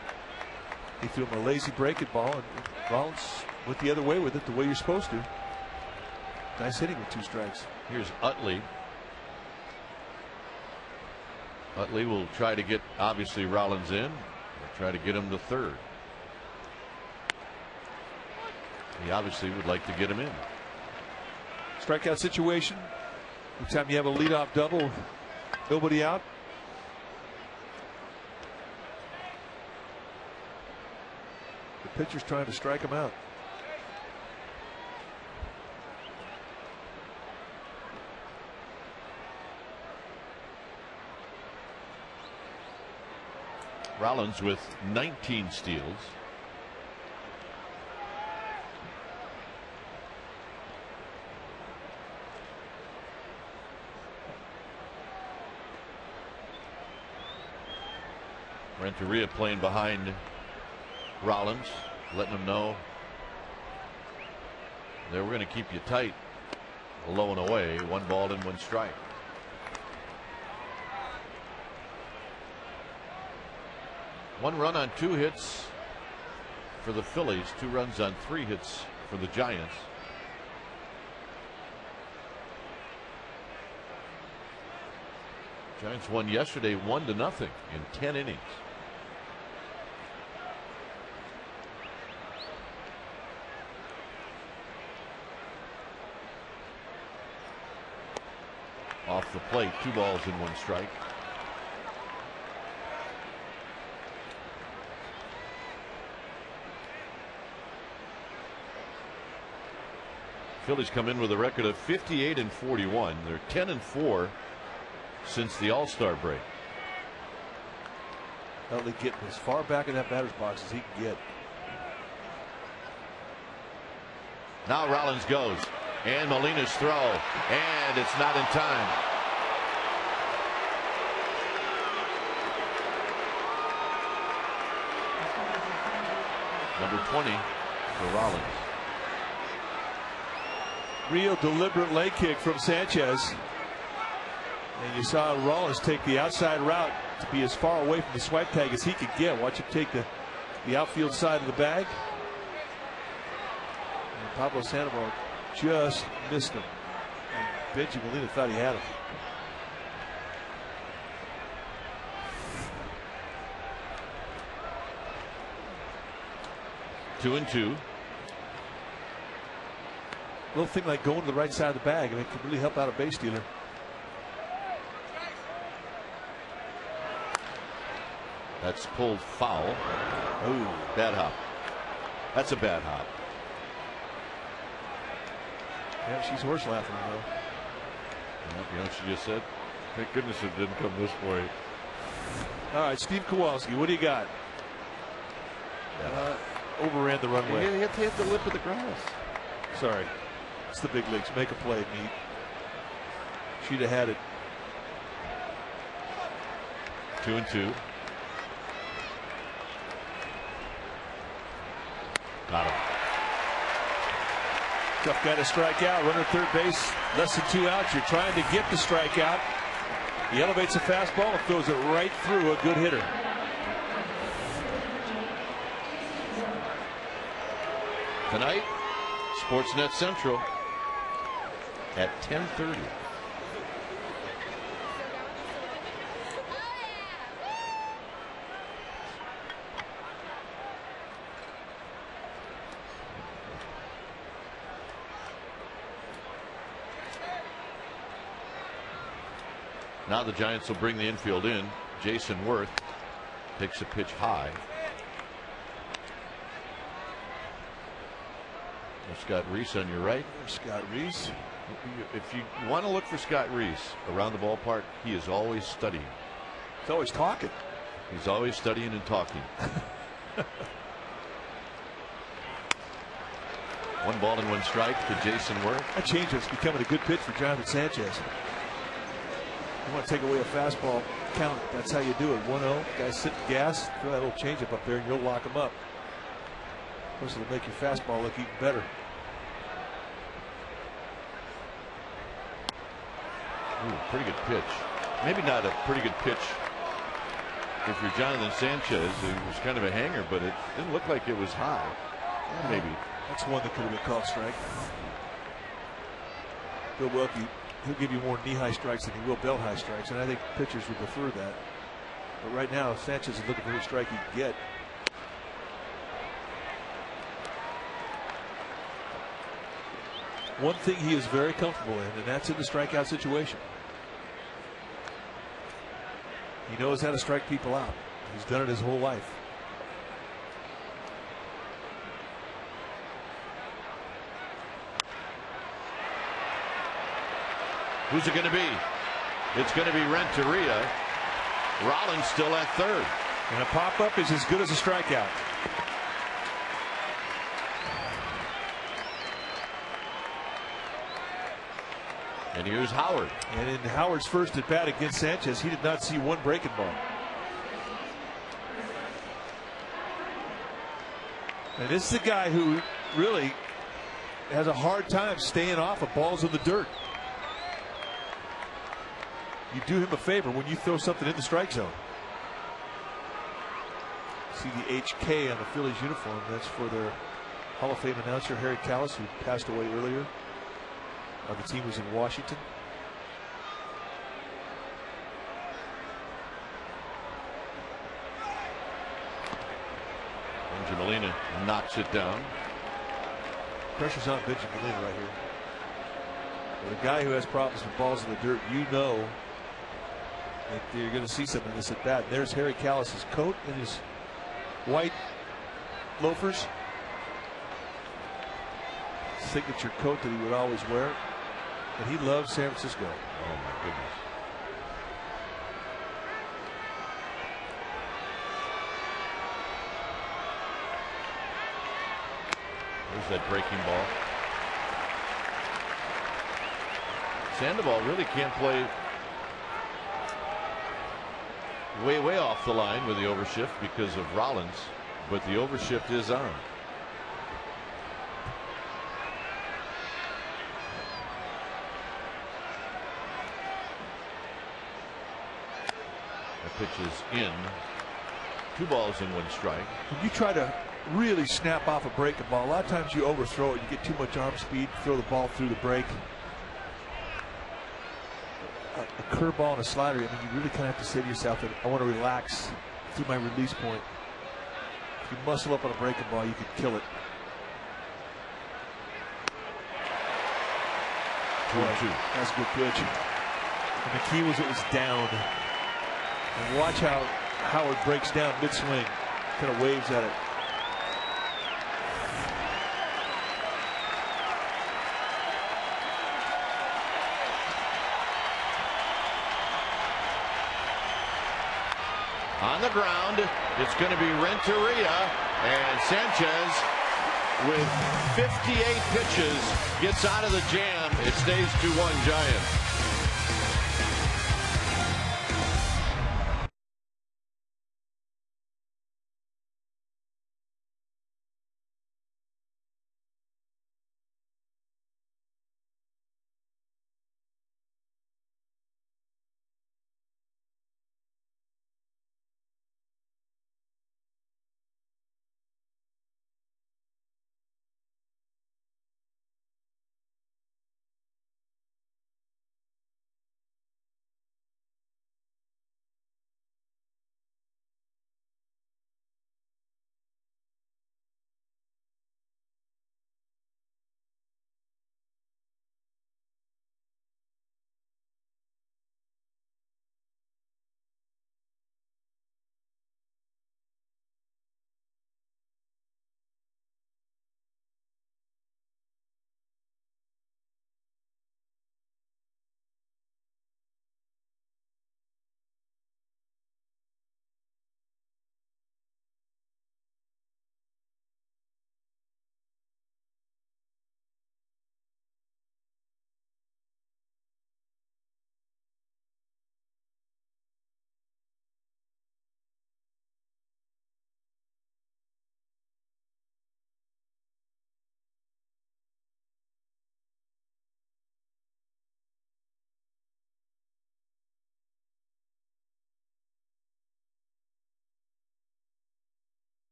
He threw him a lazy breaking ball, and Rollins went the other way with it, the way you're supposed to. Nice hitting with 2 strikes. Here's Utley. Utley will try to get, obviously, Rollins in. Try to get him to third. He obviously would like to get him in. Strikeout situation. Anytime you have a leadoff double, nobody out. The pitcher's trying to strike him out. Rollins with 19 steals. Renteria playing behind Rollins, letting him know that we're going to keep you tight, low and away, 1 ball and 1 strike. One run on 2 hits for the Phillies, 2 runs on 3 hits for the Giants. Giants won yesterday 1-0 in 10 innings. Off the plate, 2 balls and 1 strike. Phillies come in with a record of 58-41. They're 10-4 since the All-Star break. Utley getting as far back in that batter's box as he can get. Now Rollins goes, and Molina's throw, and it's not in time. Number 20 for Rollins. Real deliberate leg kick from Sanchez. And you saw Rollins take the outside route to be as far away from the swipe tag as he could get. Watch him take the outfield side of the bag. And Pablo Sandoval just missed him. And Benji Molina thought he had him. Two and two. Little thing like going to the right side of the bag, and it can really help out a base stealer. That's pulled foul. Ooh, bad hop. That's a bad hop. Yeah, she's horse laughing though. You know what she just said? Thank goodness it didn't come this way. All right, Steve Kowalski, what do you got? Overran the runway. He hit the lip of the grass. Sorry. It's the big leagues. Make a play, Meat. She'd have had it. 2 and 2. Got him. Tough guy to strike out. Runner third base. Less than 2 outs. You're trying to get the strikeout. He elevates a fastball and throws it right through a good hitter. Tonight, Sportsnet Central at 10:30. Now the Giants will bring the infield in. Jason Worth takes a pitch high. Scott Reese on your right. Scott Reese. If you want to look for Scott Reese around the ballpark, he is always studying. He's always talking. He's always studying and talking. 1 ball and 1 strike to Jason Worth. That changeup's becoming a good pitch for Jonathan Sanchez. You want to take away a fastball count. That's how you do it. 1-0. Guys sitting gas. Throw that little changeup up there and you'll lock him up. Of course, it'll make your fastball look even better. Ooh, pretty good pitch. Maybe not a pretty good pitch if you're Jonathan Sanchez, who was kind of a hanger, but it didn't look like it was high. Maybe. That's one that could have been called strike. Bill Wilkie he'll give you more knee-high strikes than he will belt-high strikes, and I think pitchers would prefer that. But right now, Sanchez is looking for any strike he can get. One thing he is very comfortable in, and that's in the strikeout situation. He knows how to strike people out. He's done it his whole life. Who's it going to be? It's going to be Renteria. Rollins still at third. And a pop-up is as good as a strikeout. And here's Howard. And in Howard's first at bat against Sanchez, he did not see one breaking ball. And this is a guy who really has a hard time staying off of balls in the dirt. You do him a favor when you throw something in the strike zone. See the HK on the Phillies uniform. That's for their Hall of Fame announcer Harry Callis, who passed away earlier. The team was in Washington. Benji Molina knocks it down. Pressure's on Benji Molina right here. With a guy who has problems with balls in the dirt, you know that you're going to see something in this at bat. There's Harry Callis's coat and his white loafers. Signature coat that he would always wear. And he loves San Francisco. Oh my goodness. There's that breaking ball. Sandoval really can't play way off the line with the overshift because of Rollins, but the overshift is on. Pitch is in. 2 balls and 1 strike. When you try to really snap off a breaking ball, a lot of times you overthrow it. You get too much arm speed, throw the ball through the break. A curveball and a slider, I mean, you really kind of have to say to yourself that I want to relax through my release point. If you muscle up on a breaking ball, you can kill it. 2-2. That's a good pitch. And the key was it was down. And watch how Howard breaks down mid-swing. Kind of waves at it. On the ground, it's going to be Renteria, and Sanchez with 58 pitches gets out of the jam. It stays 2-1 Giants.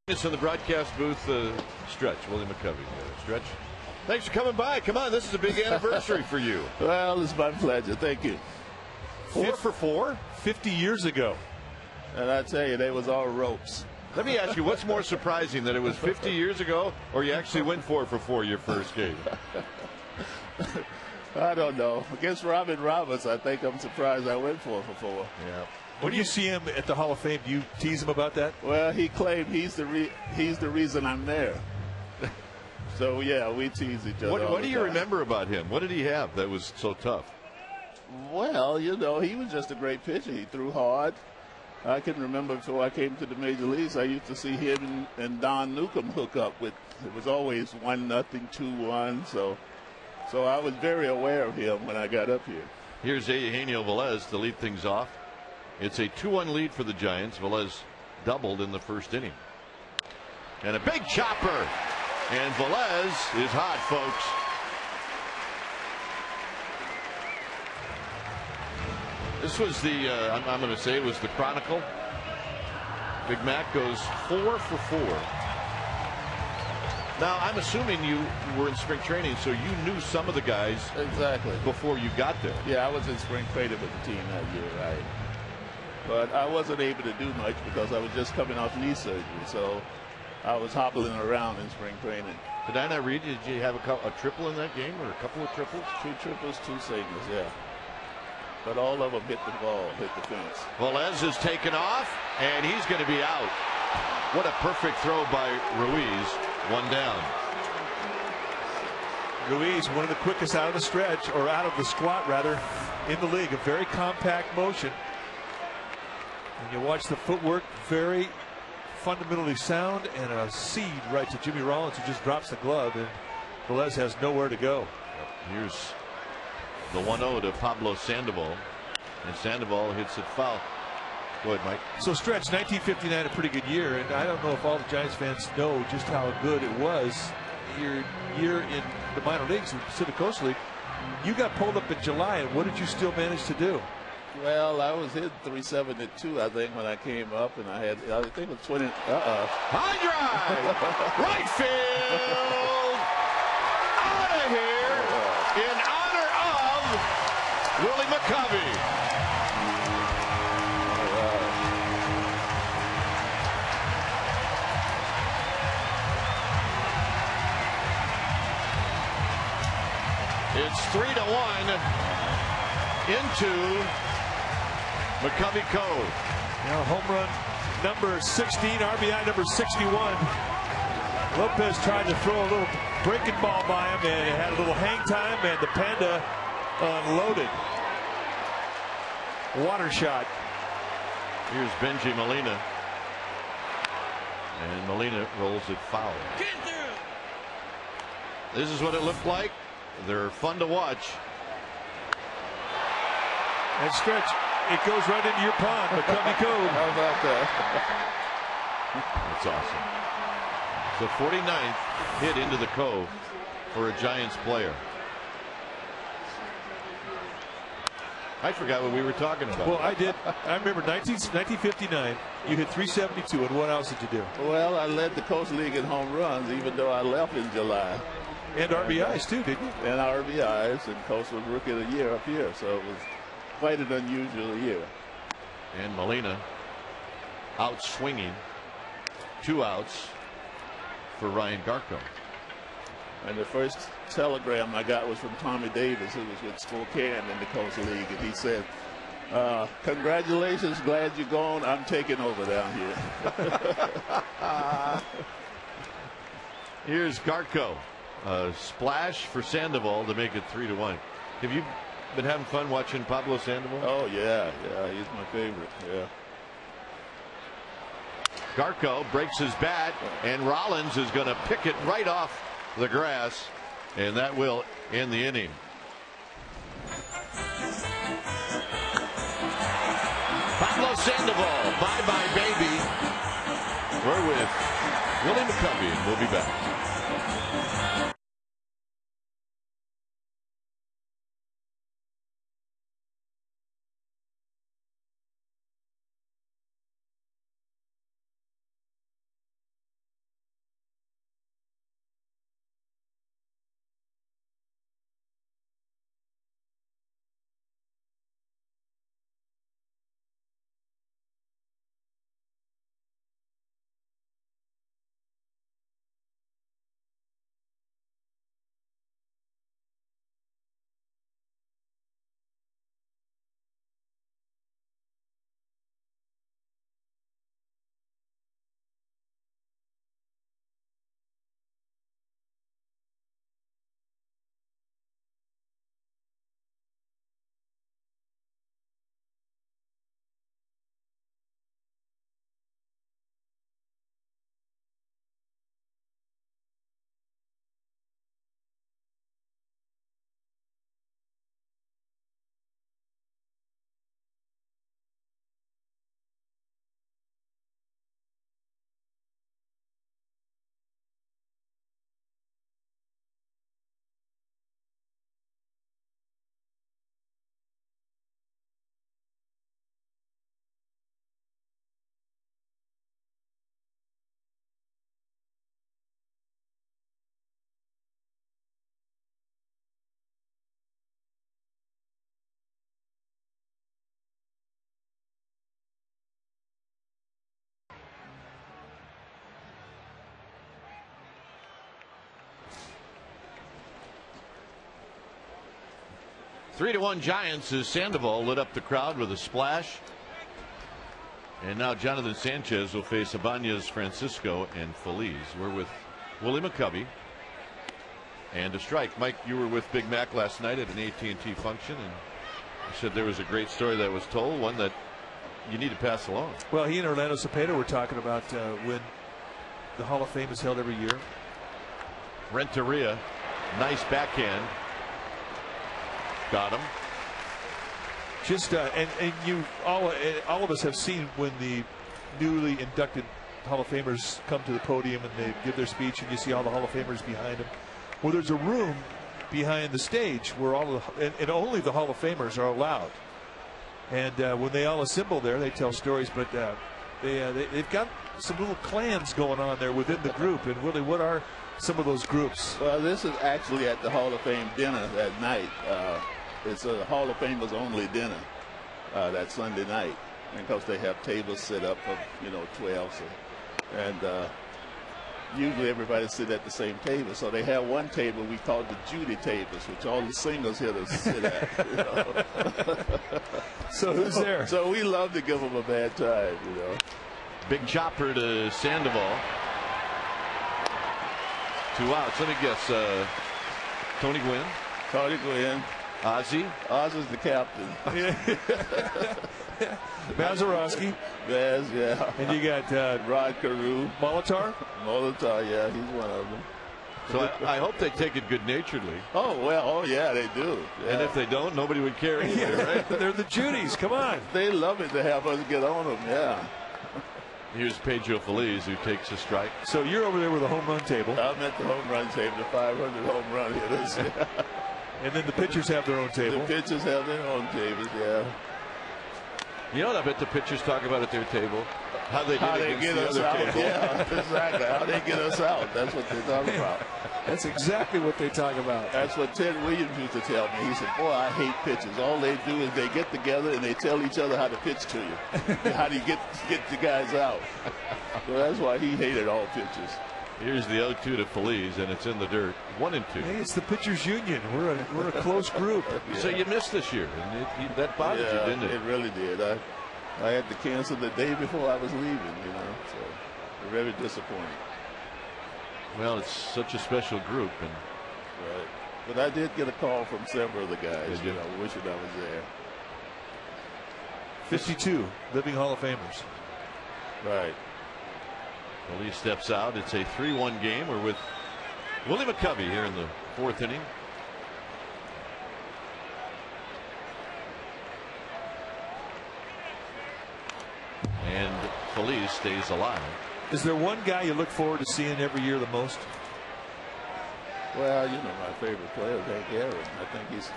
It's in the broadcast booth, Stretch, Willie McCovey. Stretch. Thanks for coming by. Come on, this is a big anniversary for you. Well, it's my pleasure. Thank you. 4 for 4? 50 years ago. And I tell you, they was all ropes. Let me ask you, what's more surprising, that it was 50 years ago, or you actually went 4 for 4 your first game? I don't know. Against Robin Roberts, I think I'm surprised I went 4 for 4. Yeah. When you see him at the Hall of Fame, do you tease him about that? Well, he claimed he's the reason I'm there. So yeah, we tease each other. What do you remember about him? What did he have that was so tough? Well, you know, he was just a great pitcher. He threw hard. I can remember before I came to the major leagues, I used to see him and Don Newcomb hook up with. It was always 1-0, 2-1. So I was very aware of him when I got up here. Here's Eugenio Velez to lead things off. It's a 2-1 lead for the Giants. Velez doubled in the first inning. And a big chopper. And Velez is hot, folks. This was the, I'm going to say it was the Chronicle. Big Mac goes 4 for 4. Now, I'm assuming you were in spring training, so you knew some of the guys Exactly. before you got there. Yeah, I was in spring training with the team that year, right? But I wasn't able to do much because I was just coming off knee surgery, so I was hobbling around in spring training. Did I not read? Did you have a triple in that game, or a couple of triples? 2 triples, 2 singles, yeah. But all of them hit the ball, hit the fence. Velez is taken off, and he's going to be out. What a perfect throw by Ruiz. 1 down. Ruiz, one of the quickest out of the stretch, or out of the squat rather, in the league. A very compact motion. And you watch the footwork, very fundamentally sound, and a seed right to Jimmy Rollins, who just drops the glove, and Velez has nowhere to go. Here's the 1-0 to Pablo Sandoval, and Sandoval hits it foul. Go ahead, Mike. So stretch 1959, a pretty good year, and I don't know if all the Giants fans know just how good it was. Your year in the minor leagues, the Pacific Coast League, you got pulled up in July, and what did you still manage to do? Well, I was hitting 372, I think, when I came up, and I think it was 20. High drive, right field, out of here in honor of Willie McCovey. It's 3-1 into McCovey Cove. Now home run number 16, RBI number 61. Lopez tried to throw a little breaking ball by him, and it had a little hang time, and the Panda unloaded. Water shot. Here's Benji Molina. And Molina rolls it foul. This is what it looked like. They're fun to watch. And stretch, it goes right into your pond, McCovey Cove. How about that? That's awesome. So 49th hit into the Cove for a Giants player. I forgot what we were talking about. Well, I did. I remember 1959. You hit 372, and what else did you do? Well, I led the Coast League in home runs, even though I left in July. And RBIs too, didn't you? And RBIs, and Coast was Rookie of the Year up here, so it was quite an unusual year. And Molina out swinging. 2 outs for Ryan Garco. And the first telegram I got was from Tommy Davis, who was with Spokane in the Coast League, and he said, congratulations, glad you're gone. I'm taking over down here. Here's Garco. Splash for Sandoval to make it 3-1. Have you been having fun watching Pablo Sandoval? Oh, yeah, he's my favorite, yeah. Garco breaks his bat, and Rollins is going to pick it right off the grass, and that will end the inning. Pablo Sandoval, bye-bye, baby. We're with Willie McCovey, and we'll be back. 3-1 Giants as Sandoval lit up the crowd with a splash. And now Jonathan Sanchez will face Ibanez, Francisco, and Feliz. We're with Willie McCovey. And a strike. Mike, you were with Big Mac last night at an AT&T function, and you said there was a great story that was told, one that you need to pass along. Well, he and Orlando Cepeda were talking about when the Hall of Fame is held every year. Renteria, nice backhand. Got him. Just and you all of us have seen when the newly inducted Hall of Famers come to the podium and they give their speech, and you see all the Hall of Famers behind them. Well, there's a room behind the stage where all of and only the Hall of Famers are allowed. And when they all assemble there, they tell stories. But they've got some little clans going on there within the group. And Willie, what are some of those groups? Well, this is actually at the Hall of Fame dinner that night. It's a Hall of Famers only dinner that Sunday night, because they have tables set up for 12. So, and usually everybody sit at the same table. So they have one table we call the Judy tables, which all the singers here to sit at. So who's there? So we love to give them a bad time. Big chopper to Sandoval. 2 outs. Let me guess. Tony Gwynn. Tony Gwynn. Ozzie. Ozzy's the captain. Mazeroski. Baz, yeah. And you got Rod Carew. Molitor. Molitor, yeah, he's one of them. So I hope they take it good-naturedly. Oh yeah, they do. Yeah. And if they don't, nobody would care either, right? They're the Judys. Come on. They love it to have us get on them, yeah. Here's Pedro Feliz, who takes a strike. So you're over there with a home run table. I'm at the home run table, the 500 home run hitters. And then the pitchers have their own table. The pitchers have their own tables, yeah. You know what I bet the pitchers talk about at their table? How they get us the out. table. Yeah, exactly. How they get us out. That's what they talk about. That's exactly what they talk about. That's what Ted Williams used to tell me. He said, boy, I hate pitchers. All they do is they get together and they tell each other how to pitch to you. How do you get the guys out? So that's why he hated all pitchers. Here's the 0-2 to Feliz, and it's in the dirt. 1-2. Hey, it's the pitchers union. We're a close group. Yeah. So you missed this year, and that bothered you, didn't it? It really did. I had to cancel the day before I was leaving, so very disappointing. Well, it's such a special group, and right. But I did get a call from several of the guys, wishing I was there. 52 living Hall of Famers. Right. Feliz steps out. It's a 3-1 game. We're with Willie McCovey here in the 4th inning. And Feliz stays alive. Is there one guy you look forward to seeing every year the most? Well, my favorite player is Hank Aaron. I think he's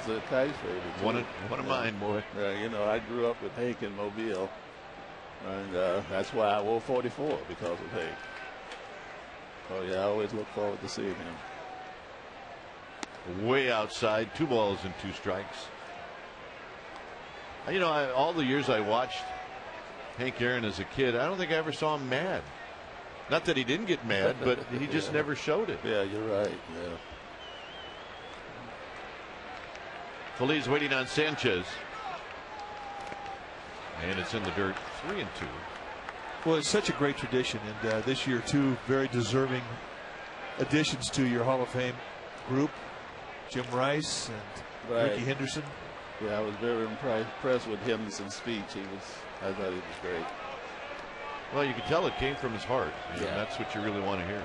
a Kite's favorite. One of mine, boy. I grew up with Hank in Mobile. And that's why I wore 44, because of Hank. Oh, yeah, I always look forward to seeing him. Way outside, 2 balls and 2 strikes. All the years I watched Hank Aaron as a kid, I don't think I ever saw him mad. Not that he didn't get mad, but he just never showed it. Yeah, you're right, yeah. Feliz waiting on Sanchez. And it's in the dirt, 3-2. Well, it's such a great tradition, and this year 2 very deserving additions to your Hall of Fame group, Jim Rice and Ricky Henderson. Yeah, I was very impressed with Henderson's speech. I thought he was great. Well, you could tell it came from his heart. That's what you really want to hear.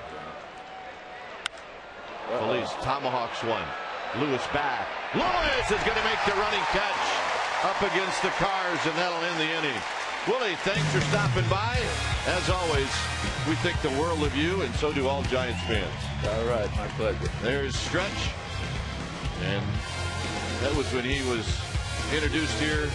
Feliz tomahawks one. Lewis back. Lewis is going to make the running catch up against the Cars, and that'll end the inning. Willie, thanks for stopping by. As always, we think the world of you, and so do all Giants fans. All right, my pleasure. There's Stretch, and that was when he was introduced here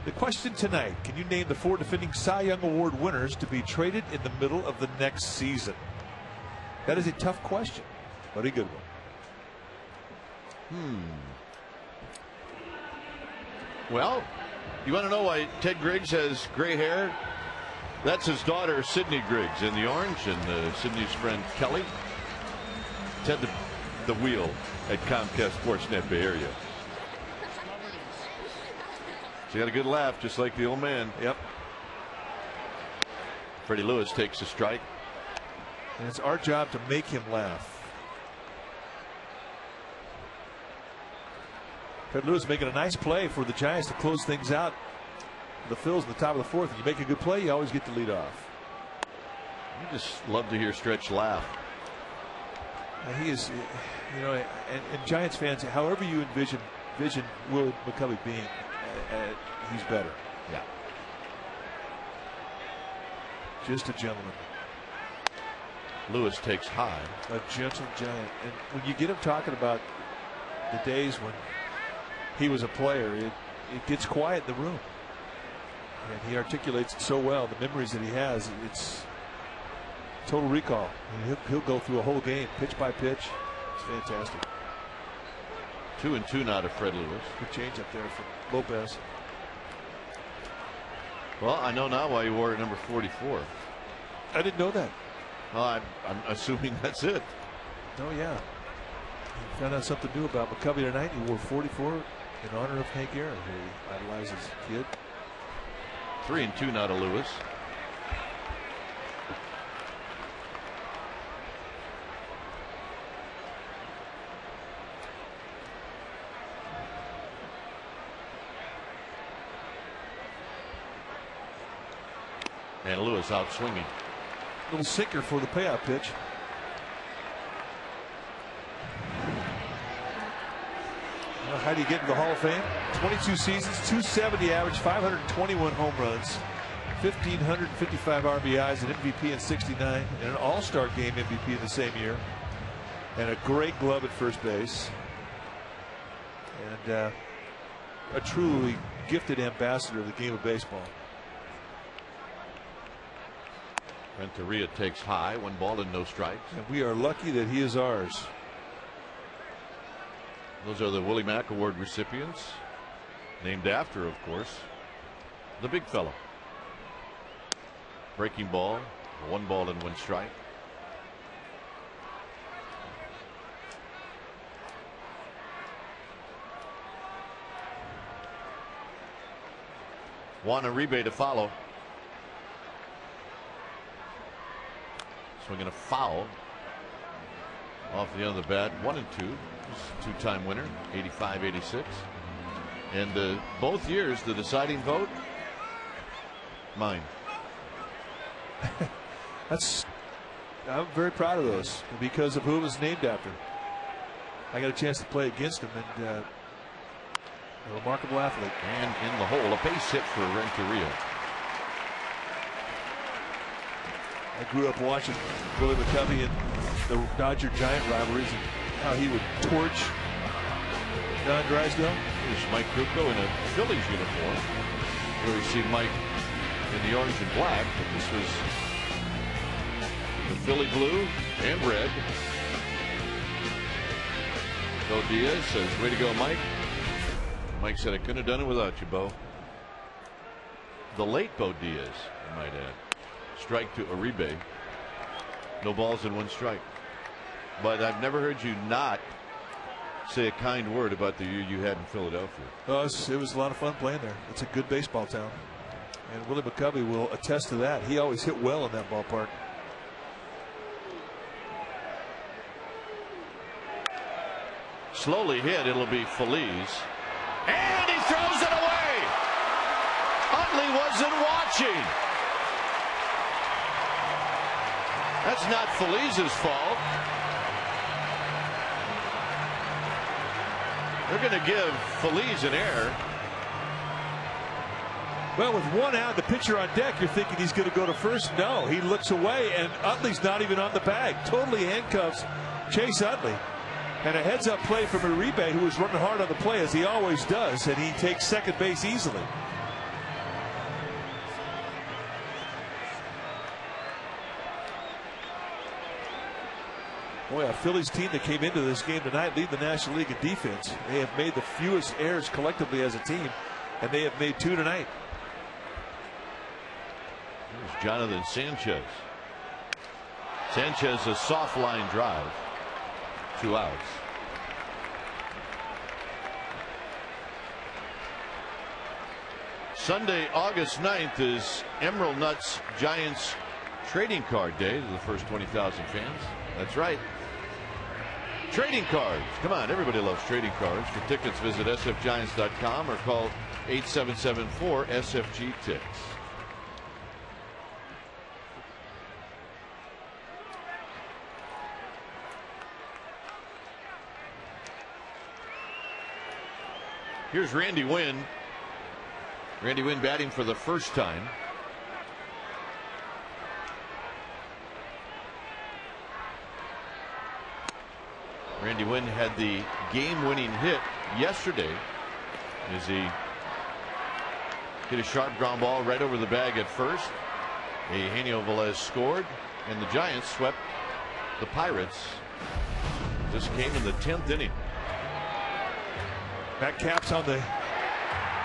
The question tonight, can you name the 4 defending Cy Young Award winners to be traded in the middle of the next season? That is a tough question, but a good one. Well, you want to know why Ted Griggs has gray hair? That's his daughter, Sydney Griggs, in the orange, and Sydney's friend, Kelly. Ted the wheel at Comcast Sportsnet Bay Area. She got a good laugh, just like the old man. Yep. Freddie Lewis takes a strike. And it's our job to make him laugh. Freddie Lewis making a nice play for the Giants to close things out. The Phils in the top of the 4th. If you make a good play, you always get the lead off. I just love to hear Stretch laugh. He is, you know, and Giants fans, however you envision Willie McCovey being, he's better. Yeah. Just a gentleman. Lewis takes high. A gentle giant. And when you get him talking about the days when he was a player, it gets quiet in the room. And he articulates it so well. The memories that he has, it's total recall. I mean, he'll go through a whole game, pitch by pitch. It's fantastic. 2-2 now to Fred Lewis. Good change up there from Lopez. Well, I know now why he wore number 44. I didn't know that. Well, I'm assuming that's it. Oh, yeah. He found out something new about McCovey tonight. He wore 44 in honor of Hank Aaron, who he idolizes as a kid. 3-2 now to Lewis. And Lewis out swinging. Little sinker for the payout pitch. Well, how do you get into the Hall of Fame? 22 seasons, 270 average, 521 home runs, 1,555 RBIs, an MVP in '69, and an All-Star Game MVP in the same year, and a great glove at first base, and a truly gifted ambassador of the game of baseball. Renteria takes high, 1 ball and no strikes. And we are lucky that he is ours. Those are the Willie Mack Award recipients, named after, of course, the big fellow. Breaking ball, 1 ball and 1 strike. Juan Uribe to follow. Swinging a foul off the end of the bat. 1-2. 2-time winner, 85-86. And both years, the deciding vote, mine. I'm very proud of those because of who it was named after. I got a chance to play against him, and a remarkable athlete. And in the hole, a base hit for Renteria. I grew up watching Willie McCovey and the Dodger-Giant rivalries and how he would torch Don Drysdale. Here's Mike Krukow in a Phillies uniform. Here we see Mike in the orange and black, but this was the Philly blue and red. Bo Diaz says, way to go, Mike. Mike said, I couldn't have done it without you, Bo. The late Bo Diaz, I might add. Strike to Uribe. No balls and 1 strike. But I've never heard you not say a kind word about the year you had in Philadelphia. Oh, it was a lot of fun playing there. It's a good baseball town. And Willie McCovey will attest to that. He always hit well in that ballpark. Slowly hit. It'll be Feliz. And he throws it away. Utley wasn't watching. That's not Feliz's fault. They're going to give Feliz an error. Well, with 1 out, the pitcher on deck, you're thinking he's going to go to first. No, he looks away, and Utley's not even on the bag. Totally handcuffs Chase Utley. And a heads-up play from Uribe, who was running hard on the play, as he always does, and he takes second base easily. Boy, a Phillies team that came into this game tonight lead the National League in defense. They have made the fewest errors collectively as a team, and they have made 2 tonight. Here's Jonathan Sanchez. Sanchez, a soft line drive. 2 outs. Sunday, August 9th is Emerald Nuts Giants Trading Card Day to the first 20,000 fans. That's right. Trading cards. Come on, everybody loves trading cards. For tickets, visit sfgiants.com or call 877-4-SFG-TICKS. Here's Randy Wynn. Randy Wynn batting for the first time. Randy Wynn had the game-winning hit yesterday as he hit a sharp ground ball right over the bag at first. Eugenio Velez scored, and the Giants swept the Pirates. This came in the 10th inning. Matt Capps on the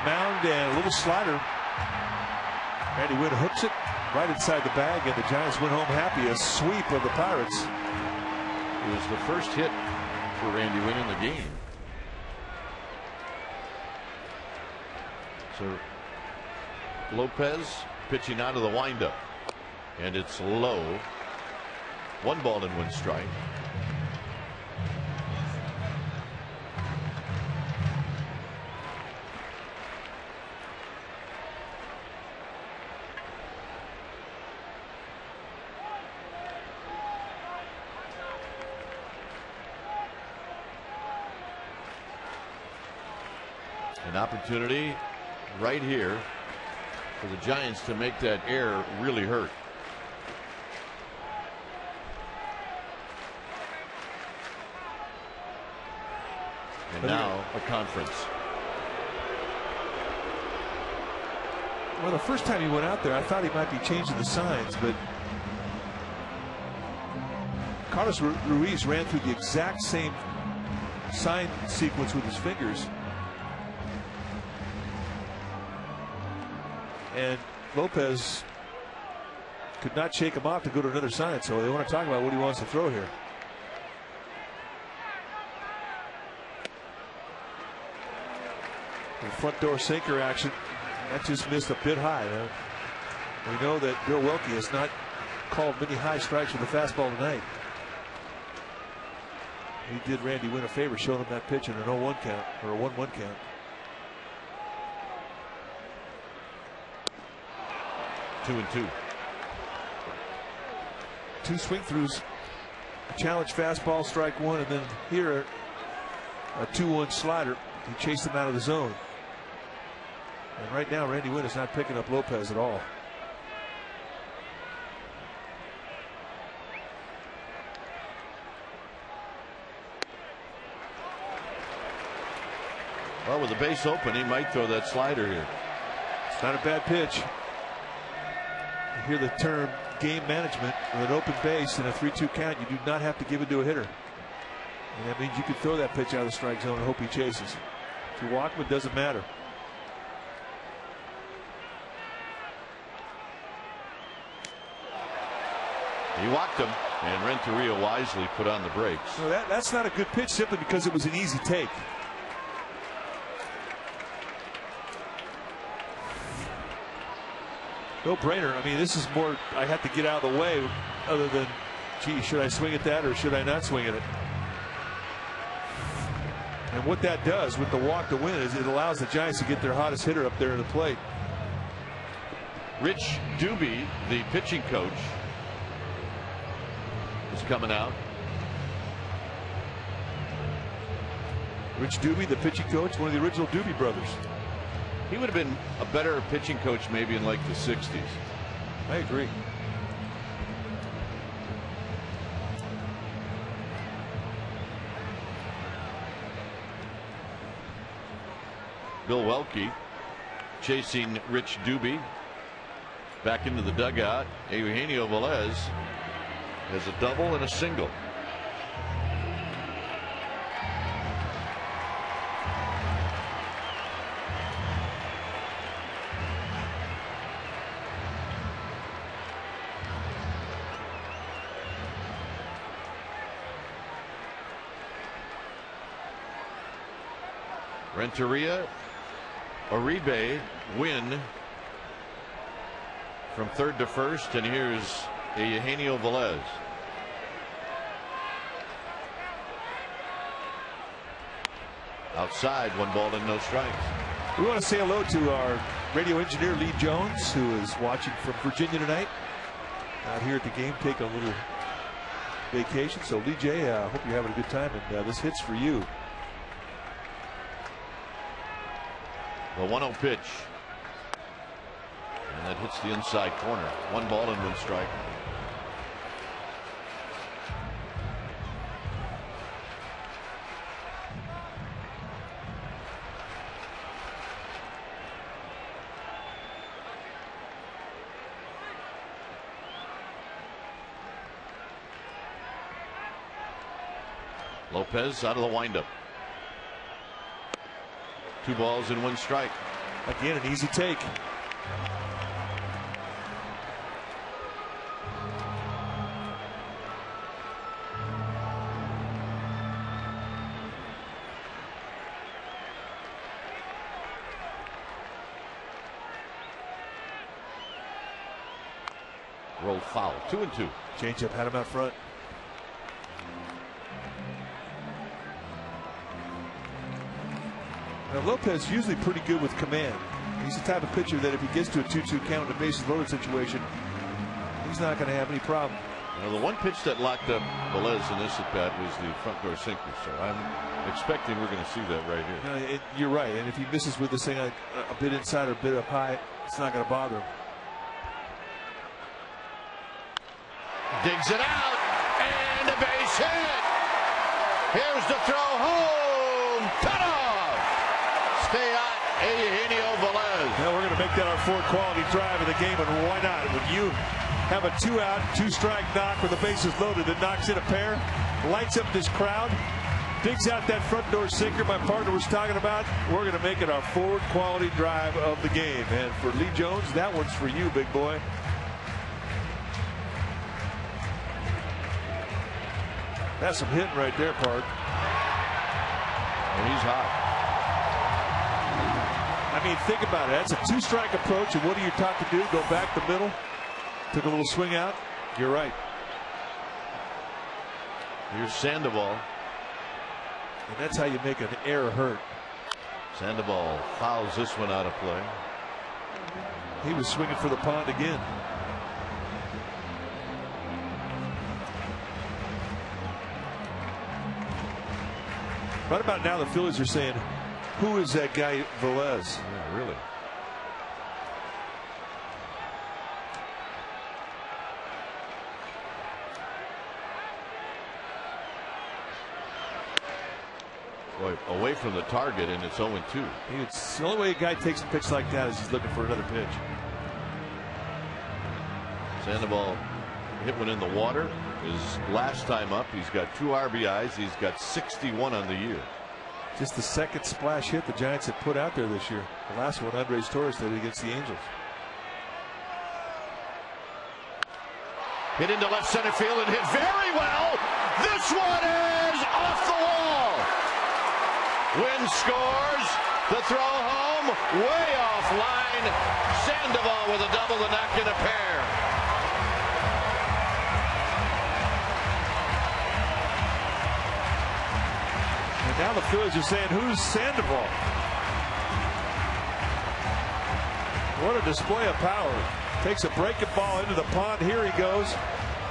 mound and a little slider. Randy Wynn hooks it right inside the bag, and the Giants went home happy. A sweep of the Pirates. It was the first hit for Randy Wynn in the game. So Lopez pitching out of the windup, and it's low. 1 ball and 1 strike. An opportunity right here for the Giants to make that error really hurt. And now a conference. Well, the first time he went out there, I thought he might be changing the signs, but Carlos Ruiz ran through the exact same sign sequence with his fingers. And Lopez could not shake him off to go to another sign, so they want to talk about what he wants to throw here. The front door sinker action, that just missed a bit high. We know that Bill Welke has not called many high strikes with the fastball tonight. He did Randy Wynn a favor, showing him that pitch in an 0-1 count, or a 1-1 count. 2-2. 2 swing throughs, a challenge fastball, strike 1, and then here a 2-1 slider. He chased him out of the zone. And right now, Randy Wynn is not picking up Lopez at all. Well, with the base open, he might throw that slider here. It's not a bad pitch. You hear the term game management. With an open base and a 3-2 count, you do not have to give it to a hitter. And that means you can throw that pitch out of the strike zone and hope he chases. If you walk him, it doesn't matter. He walked him, and Renteria wisely put on the brakes. No, that's not a good pitch simply because it was an easy take. No brainer. I mean, this is more, I have to get out of the way, other than, gee, should I swing at that or should I not swing at it? And what that does with the walk to win is it allows the Giants to get their hottest hitter up there in the plate. Rich Doobie, the pitching coach, is coming out. Rich Doobie, the pitching coach, one of the original Doobie brothers. He would have been a better pitching coach maybe in like the 60s. I agree. Bill Welke chasing Rich Doobie back into the dugout. Eugenio Velez has a double and a single. Renteria, Uribe win from third to first, and here's Eugenio Velez. Outside, 1 ball and no strikes. We want to say hello to our radio engineer Lee Jones, who is watching from Virginia tonight. Out here at the game, taking a little vacation. So Lee J, I hope you're having a good time, and this hit's for you. The 1-0 pitch. And that hits the inside corner. 1 ball and 1 strike. Lopez out of the windup. 2 balls and 1 strike. Again, an easy take. Rolled foul. 2-2. Changeup had him out front. Now Lopez is usually pretty good with command. He's the type of pitcher that if he gets to a 2-2 count in a bases loaded situation, he's not going to have any problem. Now, the one pitch that locked up Velez in this at bat was the front door sinker, so I'm expecting we're going to see that right here. No, you're right, and if he misses with this thing a bit inside or a bit up high, it's not going to bother him. Digs it out, and a base hit. Here's the throw home. Cut off. Stay out, Eugenio Velez. Now we're going to make that our 4th quality drive of the game, and why not? When you have a 2-out, 2-strike knock with the bases loaded that knocks in a pair, lights up this crowd, digs out that front door sinker my partner was talking about, we're going to make it our 4th quality drive of the game. And for Lee Jones, that one's for you, big boy. That's some hitting right there, Park. And he's hot. I mean, think about it. That's a 2-strike approach, and what are you taught to do? Go back the middle. Took a little swing out. You're right. Here's Sandoval. And that's how you make an error hurt. Sandoval fouls this one out of play. He was swinging for the pond again. Right about now, the Phillies are saying, who is that guy Velez? Yeah, really. Boy, away from the target, and it's 0-2. It's the only way a guy takes a pitch like that is he's looking for another pitch. Sandoval hit one in the water. His last time up, he's got 2 RBIs. He's got 61 on the year. Just the 2nd splash hit the Giants had put out there this year. The last one, Andres Torres did against the Angels. Hit into left center field and hit very well. This one is off the wall. Wynn scores. The throw home, way off line. Sandoval with a double to knock in a pair. And now the Phillies are saying, who's Sandoval? What a display of power. Takes a breaking ball into the pond. Here he goes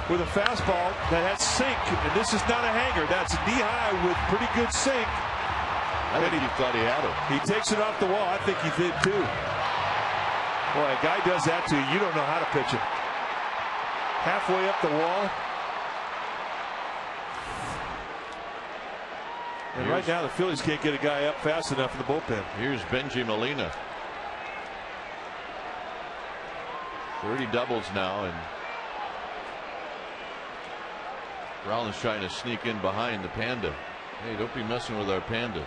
with a fastball that has sink. And this is not a hanger. That's knee high with pretty good sink. I think he thought he had it. He takes it off the wall. I think he did too. Boy, a guy does that to you, you don't know how to pitch it. Halfway up the wall. And right now the Phillies can't get a guy up fast enough in the bullpen. Here's Benji Molina. 30 doubles now, and Rollins trying to sneak in behind the Panda. Hey, don't be messing with our Panda.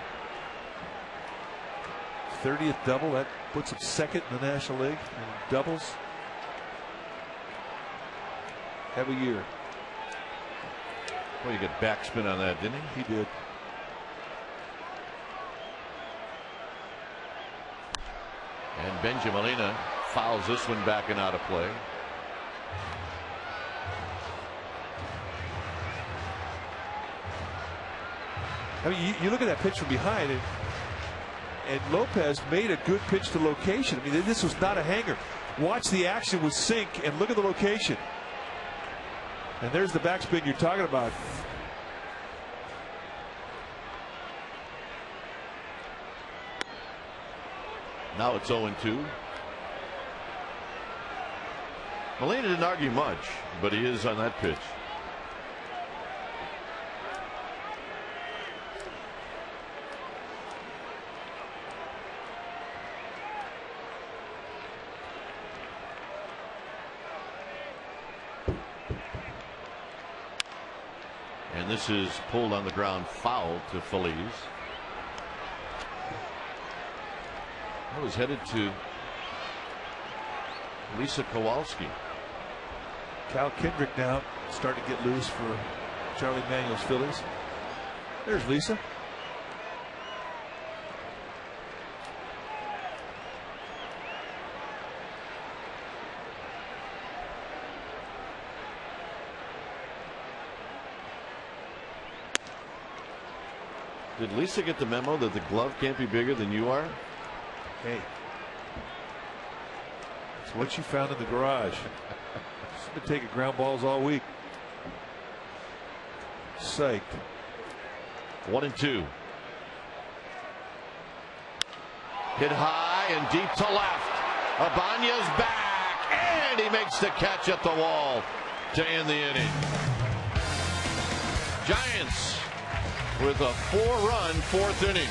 30th double, that puts him 2nd in the National League in doubles. Have a year. Well, you got backspin on that, didn't he? He did. Benjamin fouls this one back and out of play. I mean, you look at that pitch from behind, and Lopez made a good pitch to location. I mean, this was not a hanger. Watch the action with Sink and look at the location. And there's the backspin you're talking about. Now it's 0-2. Molina didn't argue much, but he is on that pitch. And this is pulled on the ground, foul to Feliz. That was headed to Lisa Kowalski. Cal Kendrick now starting to get loose for Charlie Manuel's Phillies. There's Lisa. Did Lisa get the memo that the glove can't be bigger than you are? Hey, it's what you found in the garage. She's been taking ground balls all week. Psyched. 1-2. Hit high and deep to left. Abanya's back, and he makes the catch at the wall to end the inning. Giants with a 4-run fourth inning.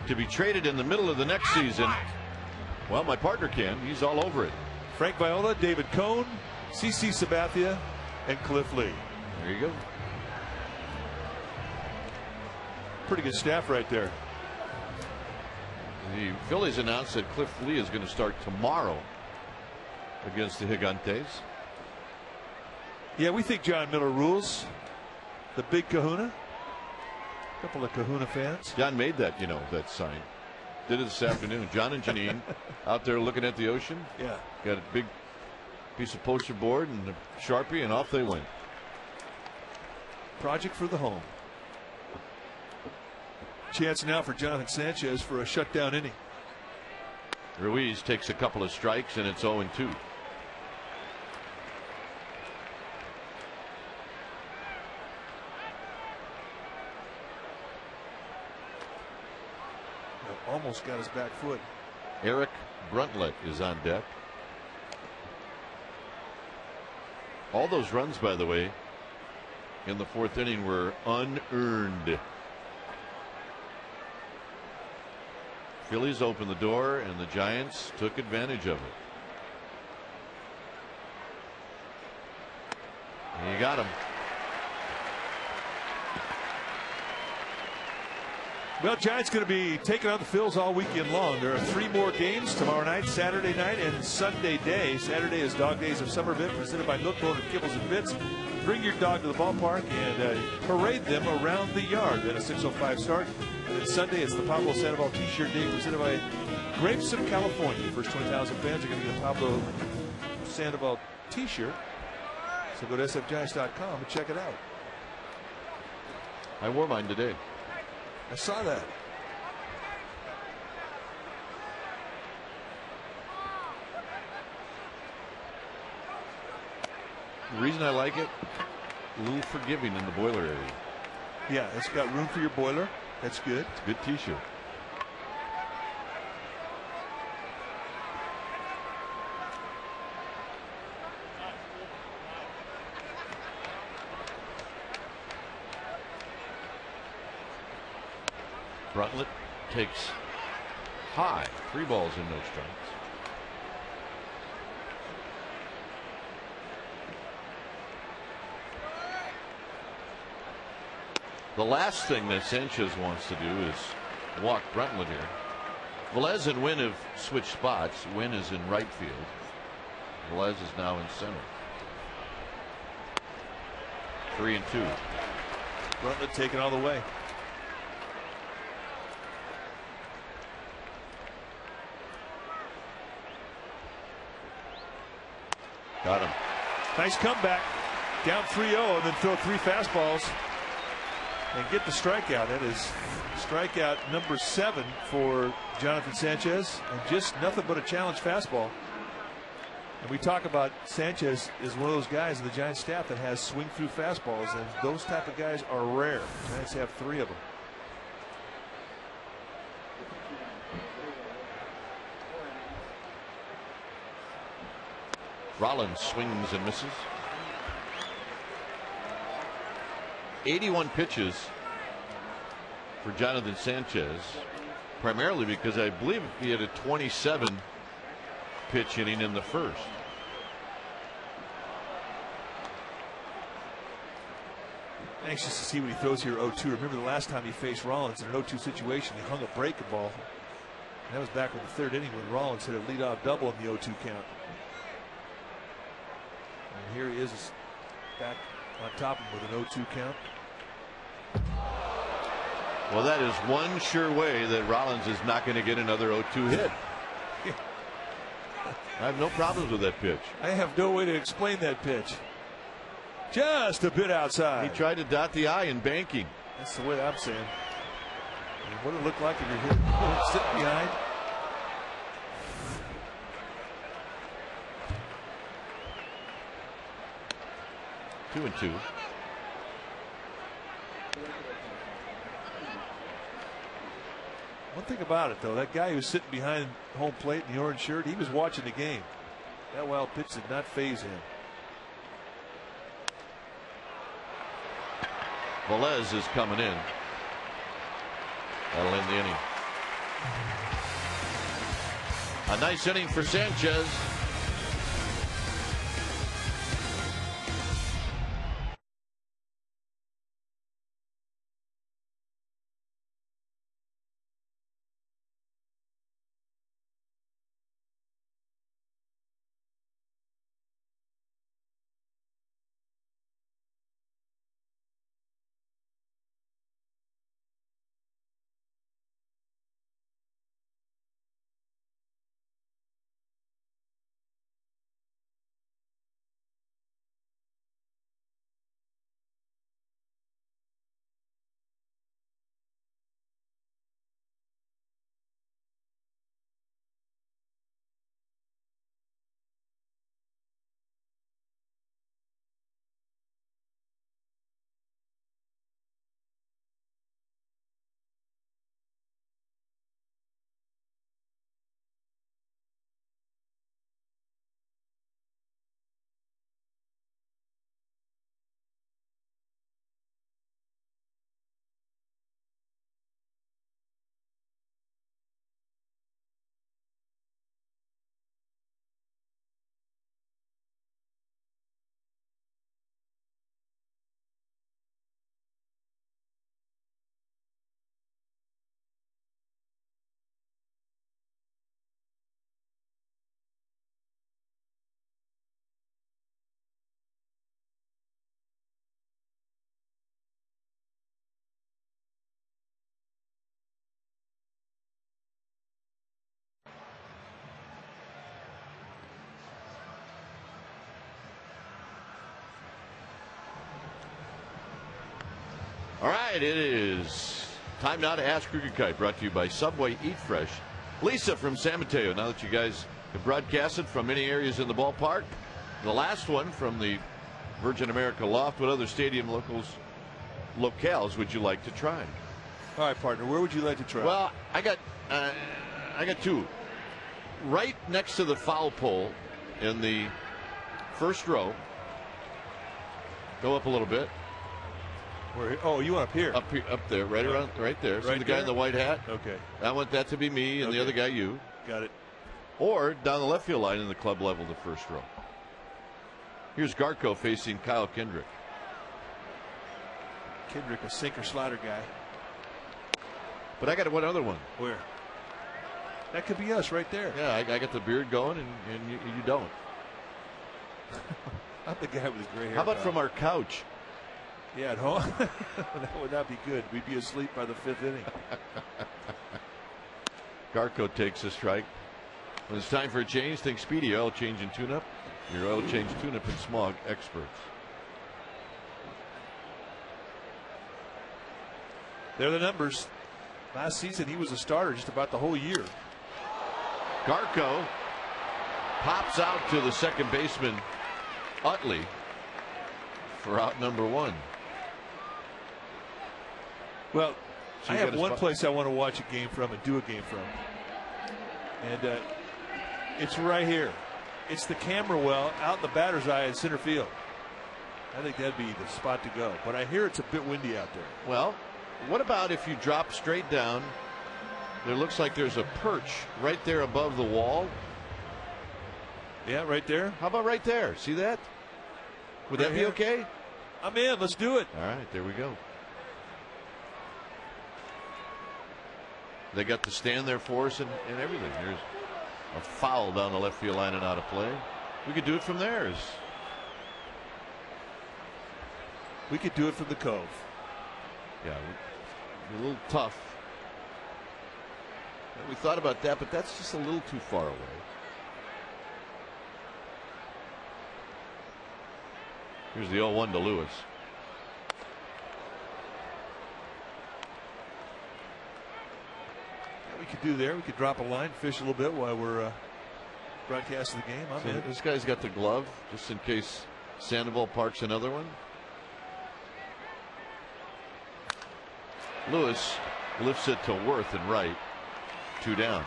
To be traded in the middle of the next season. Well, my partner can. He's all over it. Frank Viola, David Cohn, CC Sabathia, and Cliff Lee. There you go. Pretty good staff right there. The Phillies announced that Cliff Lee is going to start tomorrow against the Gigantes. Yeah, we think John Miller rules. The big kahuna. Couple of kahuna fans. John made that, that sign. Did it this afternoon. John and Janine out there looking at the ocean. Yeah. Got a big piece of poster board and a Sharpie, and off they went. Project for the home. Chance now for Jonathan Sanchez for a shutdown inning. Ruiz takes a couple of strikes, and it's 0-2. Almost got his back foot. Eric Bruntlett is on deck. All those runs, by the way, in the fourth inning were unearned. Phillies opened the door, and the Giants took advantage of it. And you got him. Well, Giants going to be taking on the Phils all weekend long. There are 3 more games tomorrow night, Saturday night, and Sunday day. Saturday is Dog Days of Somerville, presented by Milk-Bone and Kibbles and Bits. Bring your dog to the ballpark and parade them around the yard. Then a 6:05 start. And then Sunday, it's the Pablo Sandoval T-shirt day, presented by Grapes of California. First 20,000 fans are going to get a Pablo Sandoval T-shirt. So go to sfgiants.com and check it out. I wore mine today. I saw that. The reason I like it, a little forgiving in the boiler area. Yeah, it's got room for your boiler. That's good. It's a good T-shirt. Bruntlett takes high. 3 balls and no strikes. The last thing that Sanchez wants to do is walk Bruntlett here. Velez and Wynn have switched spots. Wynn is in right field. Velez is now in center. 3-2. Bruntlett taking all the way. Got him. Nice comeback. Down 3-0 and then throw 3 fastballs and get the strikeout. That is strikeout number 7 for Jonathan Sanchez, and just nothing but a challenge fastball. And we talk about Sanchez is one of those guys in the Giants staff that has swing through fastballs, and those type of guys are rare. The Giants have 3 of them. Rollins swings and misses. 81 pitches for Jonathan Sanchez, primarily because I believe he had a 27 pitch inning in the first. Anxious to see what he throws here 0-2. Remember the last time he faced Rollins in an 0-2 situation, he hung a breaking ball. And that was back in the 3rd inning when Rollins hit a leadoff double in the 0-2 count. And here he is back on top of him with an 0-2 count. Well, that is one sure way that Rollins is not going to get another 0-2 hit. I have no problems with that pitch. I have no way to explain that pitch. Just a bit outside. He tried to dot the I in banking. That's the way I'm saying. And what it looked like if you're sitting behind. Two and 2. One thing about it, though, that guy who was sitting behind home plate in the orange shirt, he was watching the game. That wild pitch did not faze him. Velez is coming in. That'll end the inning. A nice inning for Sanchez. All right, it is time now to Ask Cricket Kite, brought to you by Subway Eat Fresh. Lisa from San Mateo, now that you guys have broadcasted from many areas in the ballpark, the last one from the Virgin America Loft, what other stadium locales would you like to try? All right, partner, where would you like to try? Well, I got two. Right next to the foul pole in the first row. Go up a little bit. Where? Oh, you want up here? Up there, right around, right there. See Right the guy in the white hat? Okay. I want that to be me, and the other guy you. Got it. Or down the left field line in the club level, the first row. Here's Garco facing Kyle Kendrick. Kendrick, a sinker slider guy. But I got one other one. Where? That could be us right there. Yeah, I got the beard going, and you don't. I'm the guy with the gray hair. How about from our couch? Yeah, at home? That would not be good. We'd be asleep by the 5th inning. Garco takes a strike. When it's time for a change, think Speedy Oil Change and Tune-Up. Your oil change, tune-up, and smog experts. They're the numbers. Last season, he was a starter just about the whole year. Garco pops out to the second baseman, Utley, for out number one. Well, So I you have got his one place I want to watch a game from and do a game from. And it's right here. It's the camera well out in the batter's eye in center field. I think that'd be the spot to go. But I hear it's a bit windy out there. Well, what about if you drop straight down? There looks like there's a perch right there above the wall. Yeah, right there. How about right there? See that? Would that be okay? I'm in. Let's do it. All right, there we go. They got the stand there for us and everything. There's a foul down the left field line and out of play. We could do it from there. We could do it from the Cove. Yeah, a little tough. We thought about that, but that's just a little too far away. Here's the 0-1 to Lewis. Yeah, we could do there. We could drop a line, fish a little bit while we're broadcasting the game. I'm in. This guy's got the glove just in case Sandoval parks another one. Lewis lifts it to Worth and right. 2 down.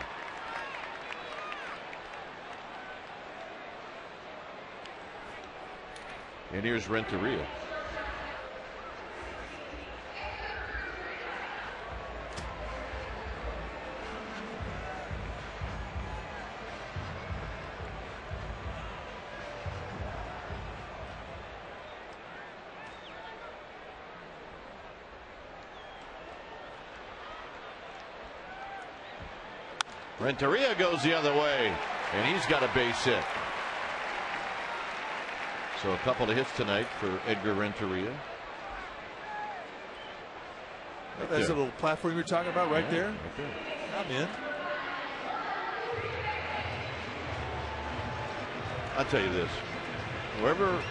And here's Renteria. Renteria goes the other way, and he's got a base hit. So a couple of hits tonight for Edgar Renteria. That's a little platform you were talking about right there. Right there. I'm in. I'll tell you this. Wherever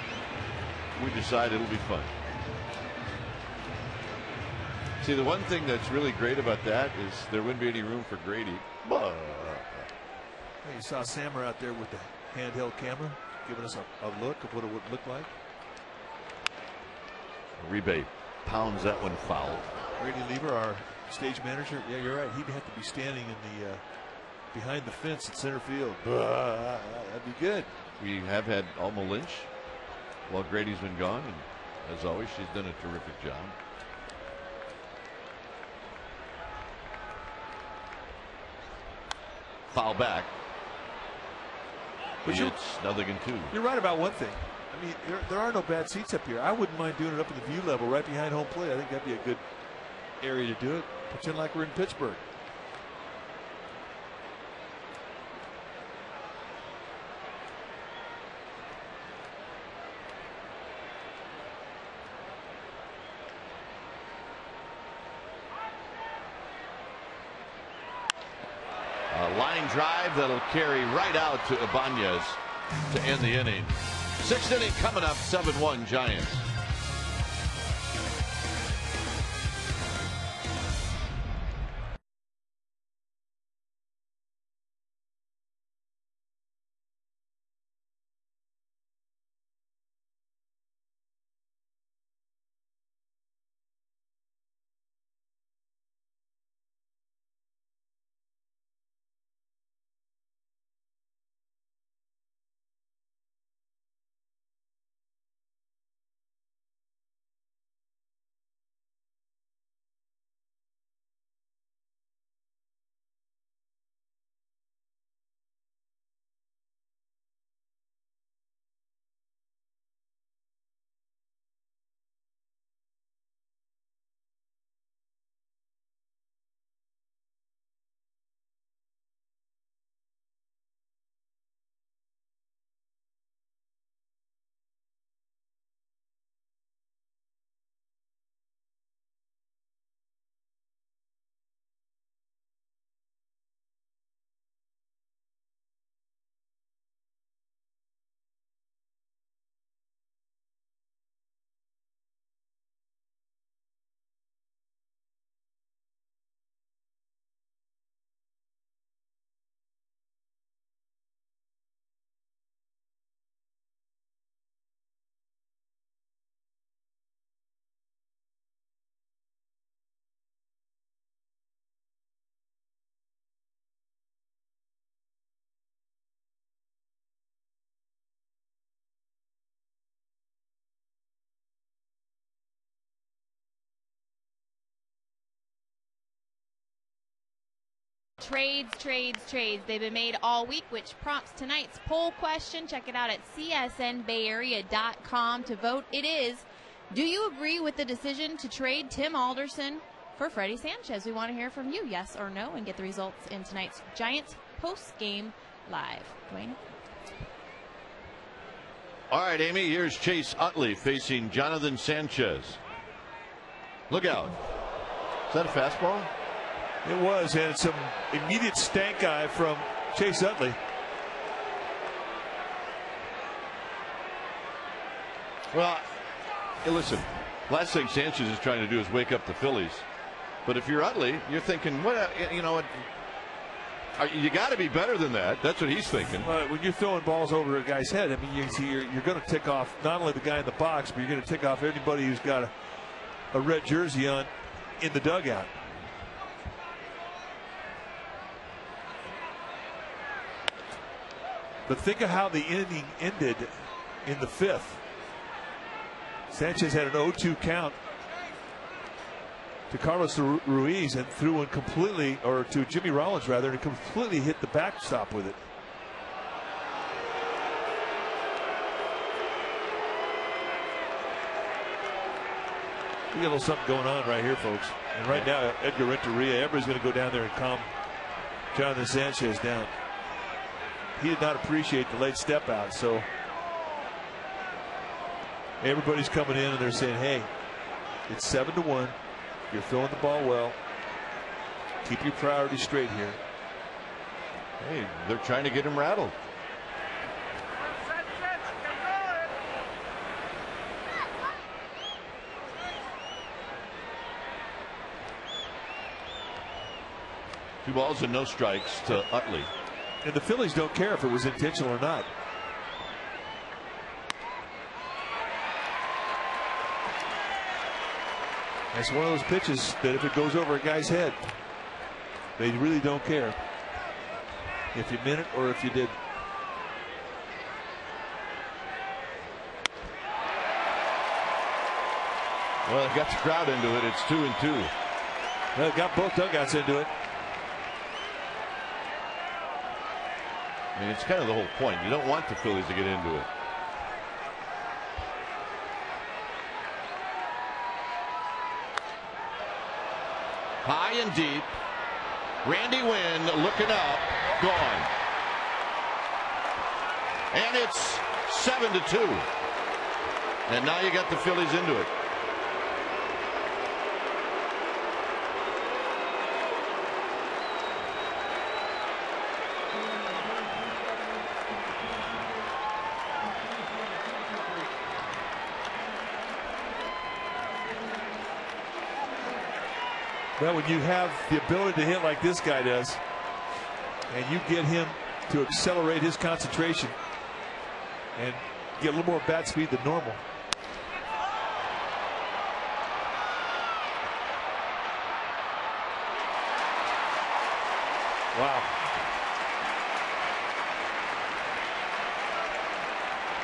we decide, it'll be fun. See, the one thing that's really great about that is there wouldn't be any room for Grady. You saw Sammer out there with the handheld camera giving us a look of what it would look like. Rebate pounds that one foul. Grady Lieber, our stage manager. Yeah, you're right. He'd have to be standing in the behind the fence at center field. That'd be good. We have had Alma Lynch while Grady's been gone, and as always, she's done a terrific job. Foul back. But it's 0-2. You're right about one thing. I mean, there are no bad seats up here. I wouldn't mind doing it up in the view level right behind home plate. I think that'd be a good area to do it. Pretend like we're in Pittsburgh. A line drive that'll carry right out to Ibanez to end the inning. 6th inning coming up, 7-1 Giants. Trades. They've been made all week, which prompts tonight's poll question. Check it out at csnbayarea.com to vote. It is, do you agree with the decision to trade Tim Alderson for Freddie Sanchez? We want to hear from you, yes or no, and get the results in tonight's Giants post-game live. Dwayne? All right, Amy, here's Chase Utley facing Jonathan Sanchez. Look out. Is that a fastball? It was, and some immediate stank eye from Chase Utley. Well, hey, listen, last thing Sanchez is trying to do is wake up the Phillies. But if you're Utley, you're thinking, what, you know what? You got to be better than that. That's what he's thinking. When you're throwing balls over a guy's head, I mean, you're going to tick off not only the guy in the box, but you're going to tick off anybody who's got a red jersey on in the dugout. But think of how the inning ended in the fifth. Sanchez had an 0-2 count to Carlos Ruiz and threw one completely, or to Jimmy Rollins rather, and completely hit the backstop with it. We got a little something going on right here, folks. And right now, Edgar Renteria, everybody's going to go down there and calm Jonathan Sanchez down. He did not appreciate the late step out, so everybody's coming in and they're saying, hey, it's 7-1. You're throwing the ball well. Keep your priorities straight here. Hey, they're trying to get him rattled. Two balls and no strikes to Utley. And the Phillies don't care if it was intentional or not. That's one of those pitches that if it goes over a guy's head, they really don't care if you meant it or if you did. Well, it got the crowd into it. It's 2-2. Well, it got both dugouts into it. I mean, it's kind of the whole point. You don't want the Phillies to get into it. High and deep. Randy Wynn looking up. Gone. And it's 7-2. And now you got the Phillies into it. Well, when you have the ability to hit like this guy does, and you get him to accelerate his concentration and get a little more bat speed than normal. Wow.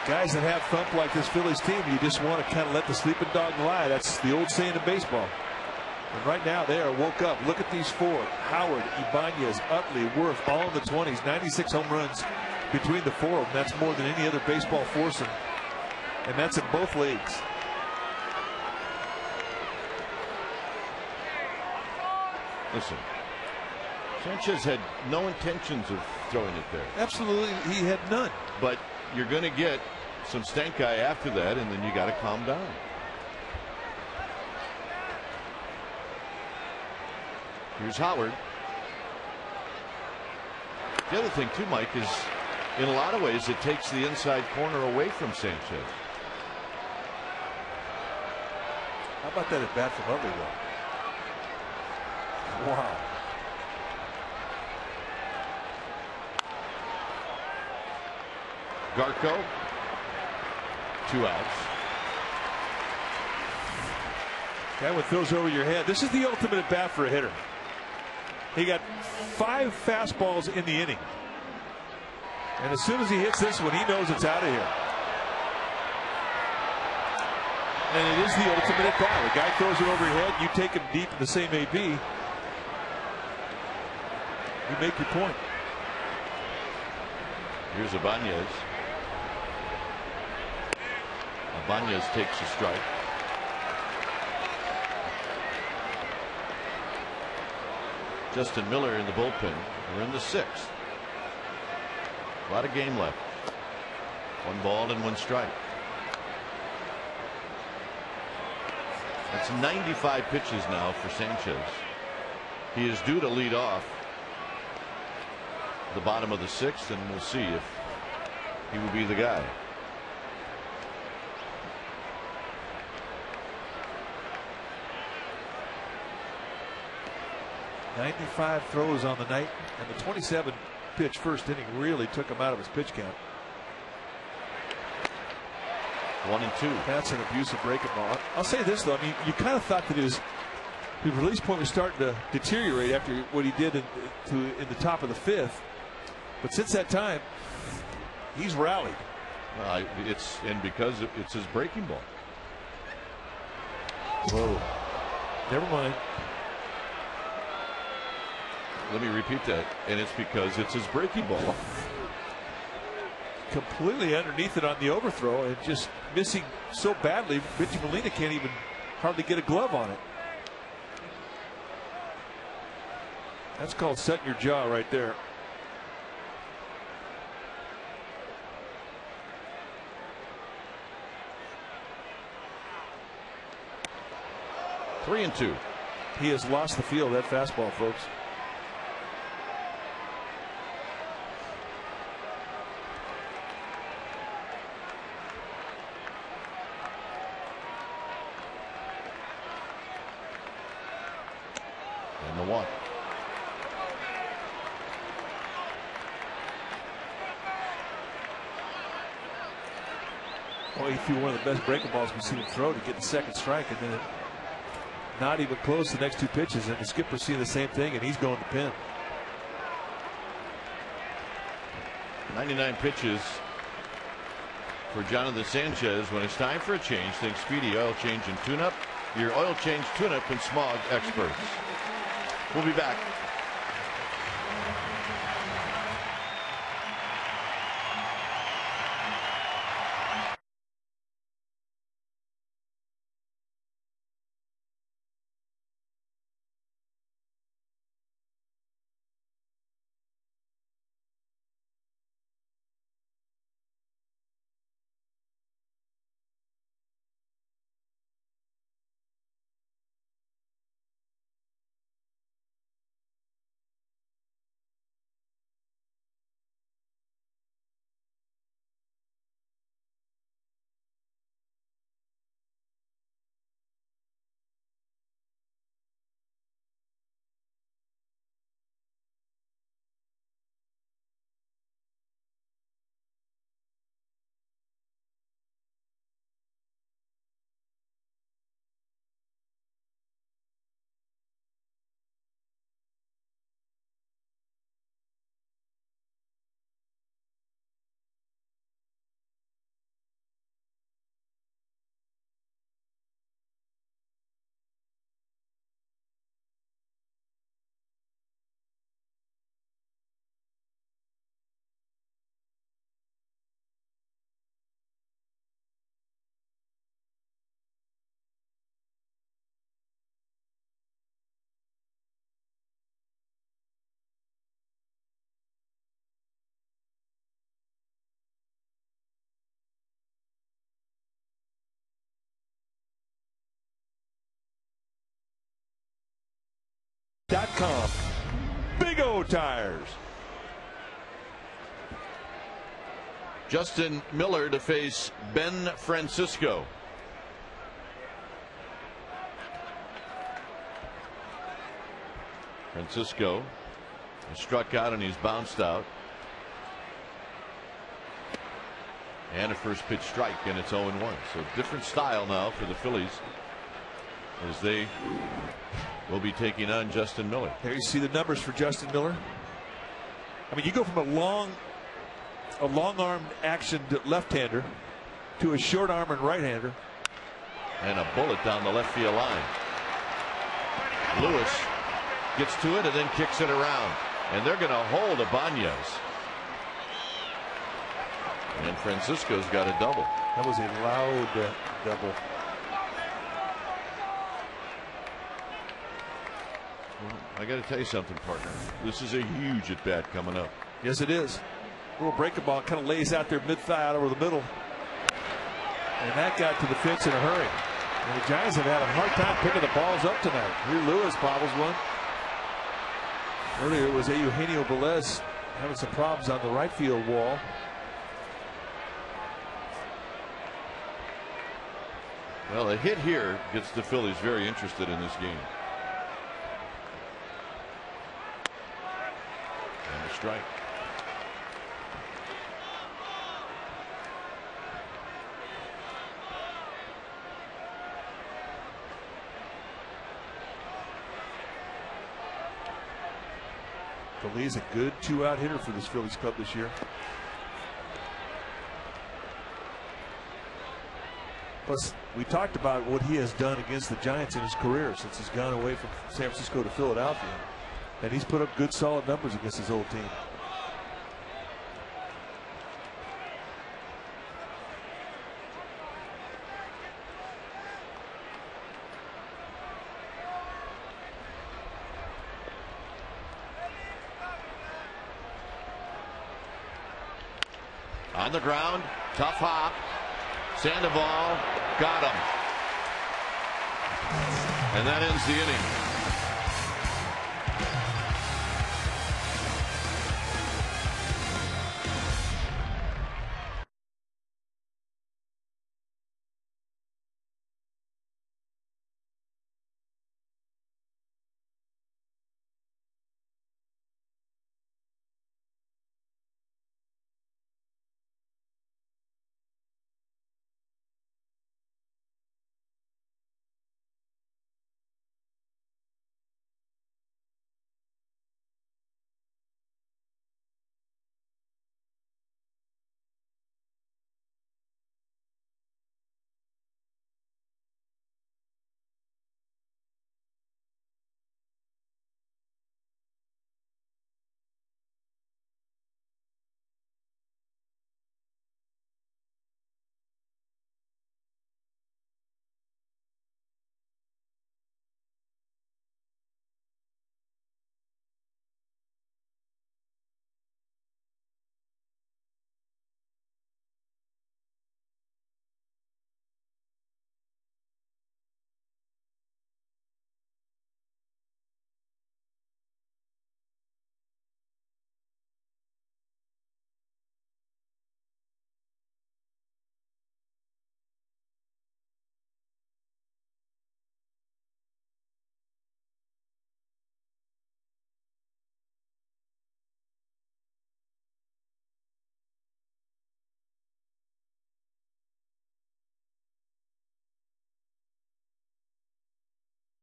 Guys that have thump like this Phillies team, you just want to kind of let the sleeping dog lie. That's the old saying in baseball. And right now they are woke up. Look at these four: Howard, Ibanez, Utley, Worth, all in the 20s. 96 home runs between the four of them. That's more than any other baseball foursome, and that's in both leagues. Listen, Sanchez had no intentions of throwing it there. Absolutely, he had none. But you're going to get some stank eye after that, and then you got to calm down. Here's Howard. The other thing too, Mike, is in a lot of ways it takes the inside corner away from Sanchez. How about that at bat from Utley, though? Wow. Garco, 2 outs. That one throws over your head. This is the ultimate at bat for a hitter. He got 5 fastballs in the inning. And as soon as he hits this one, he knows it's out of here. And it is the ultimate at bat. The guy throws it over your head, you take him deep in the same AB. You make your point. Here's Ibanez. Ibanez takes a strike. Justin Miller in the bullpen. We're in the 6th. A lot of game left. 1 ball and 1 strike. That's 95 pitches now for Sanchez. He is due to lead off the bottom of the 6th, and we'll see if he will be the guy. .95 throws on the night, and the 27 pitch first inning really took him out of his pitch count. 1 and 2. That's an abusive breaking ball. I'll say this though, I mean, you kind of thought that his release point was starting to deteriorate after what he did in the top of the 5th, but since that time, he's rallied. Because it's his breaking ball. Whoa! Never mind. Let me repeat that. And it's because it's his breaking ball. Completely underneath it on the overthrow and just missing so badly, Richie Molina can't even hardly get a glove on it. That's called setting your jaw right there. Three and 2. He has lost the feel of that fastball, folks. And the 1. Well, he threw one of the best breaking balls we've seen him throw to get the second strike, and then not even close the next 2 pitches, and the skipper's seeing the same thing, and he's going to pin. 99 pitches for Jonathan Sanchez. When it's time for a change, think Speedy Oil Change and Tune-Up, your oil change, tune-up, and smog experts. We'll be back. .com. Big O Tires. Justin Miller to face Ben Francisco. Francisco has struck out and he's bounced out. And a first pitch strike, and it's 0-1. So different style now for the Phillies as they will be taking on Justin Miller. There you see the numbers for Justin Miller. I mean, you go from a long-armed actioned left-hander to a short-armed right-hander. And a bullet down the left field line. Lewis gets to it and then kicks it around. And they're going to hold Ibanez. And Francisco's got a double. That was a loud double. Well, I got to tell you something, partner. This is a huge at bat coming up. Yes, it is. A little breaking ball kind of lays out their mid-thigh out over the middle. And that got to the fence in a hurry. And the Giants have had a hard time picking the balls up tonight. Here Lewis bobbles one. Earlier it was Eugenio Velez having some problems on the right field wall. Well, a hit here gets the Phillies very interested in this game. And a strike. Philly's a good 2-out hitter for this Phillies club this year. Plus, we talked about what he has done against the Giants in his career since he's gone away from San Francisco to Philadelphia. And he's put up good, solid numbers against his old team. On the ground, tough hop. Sandoval got him. And that ends the inning.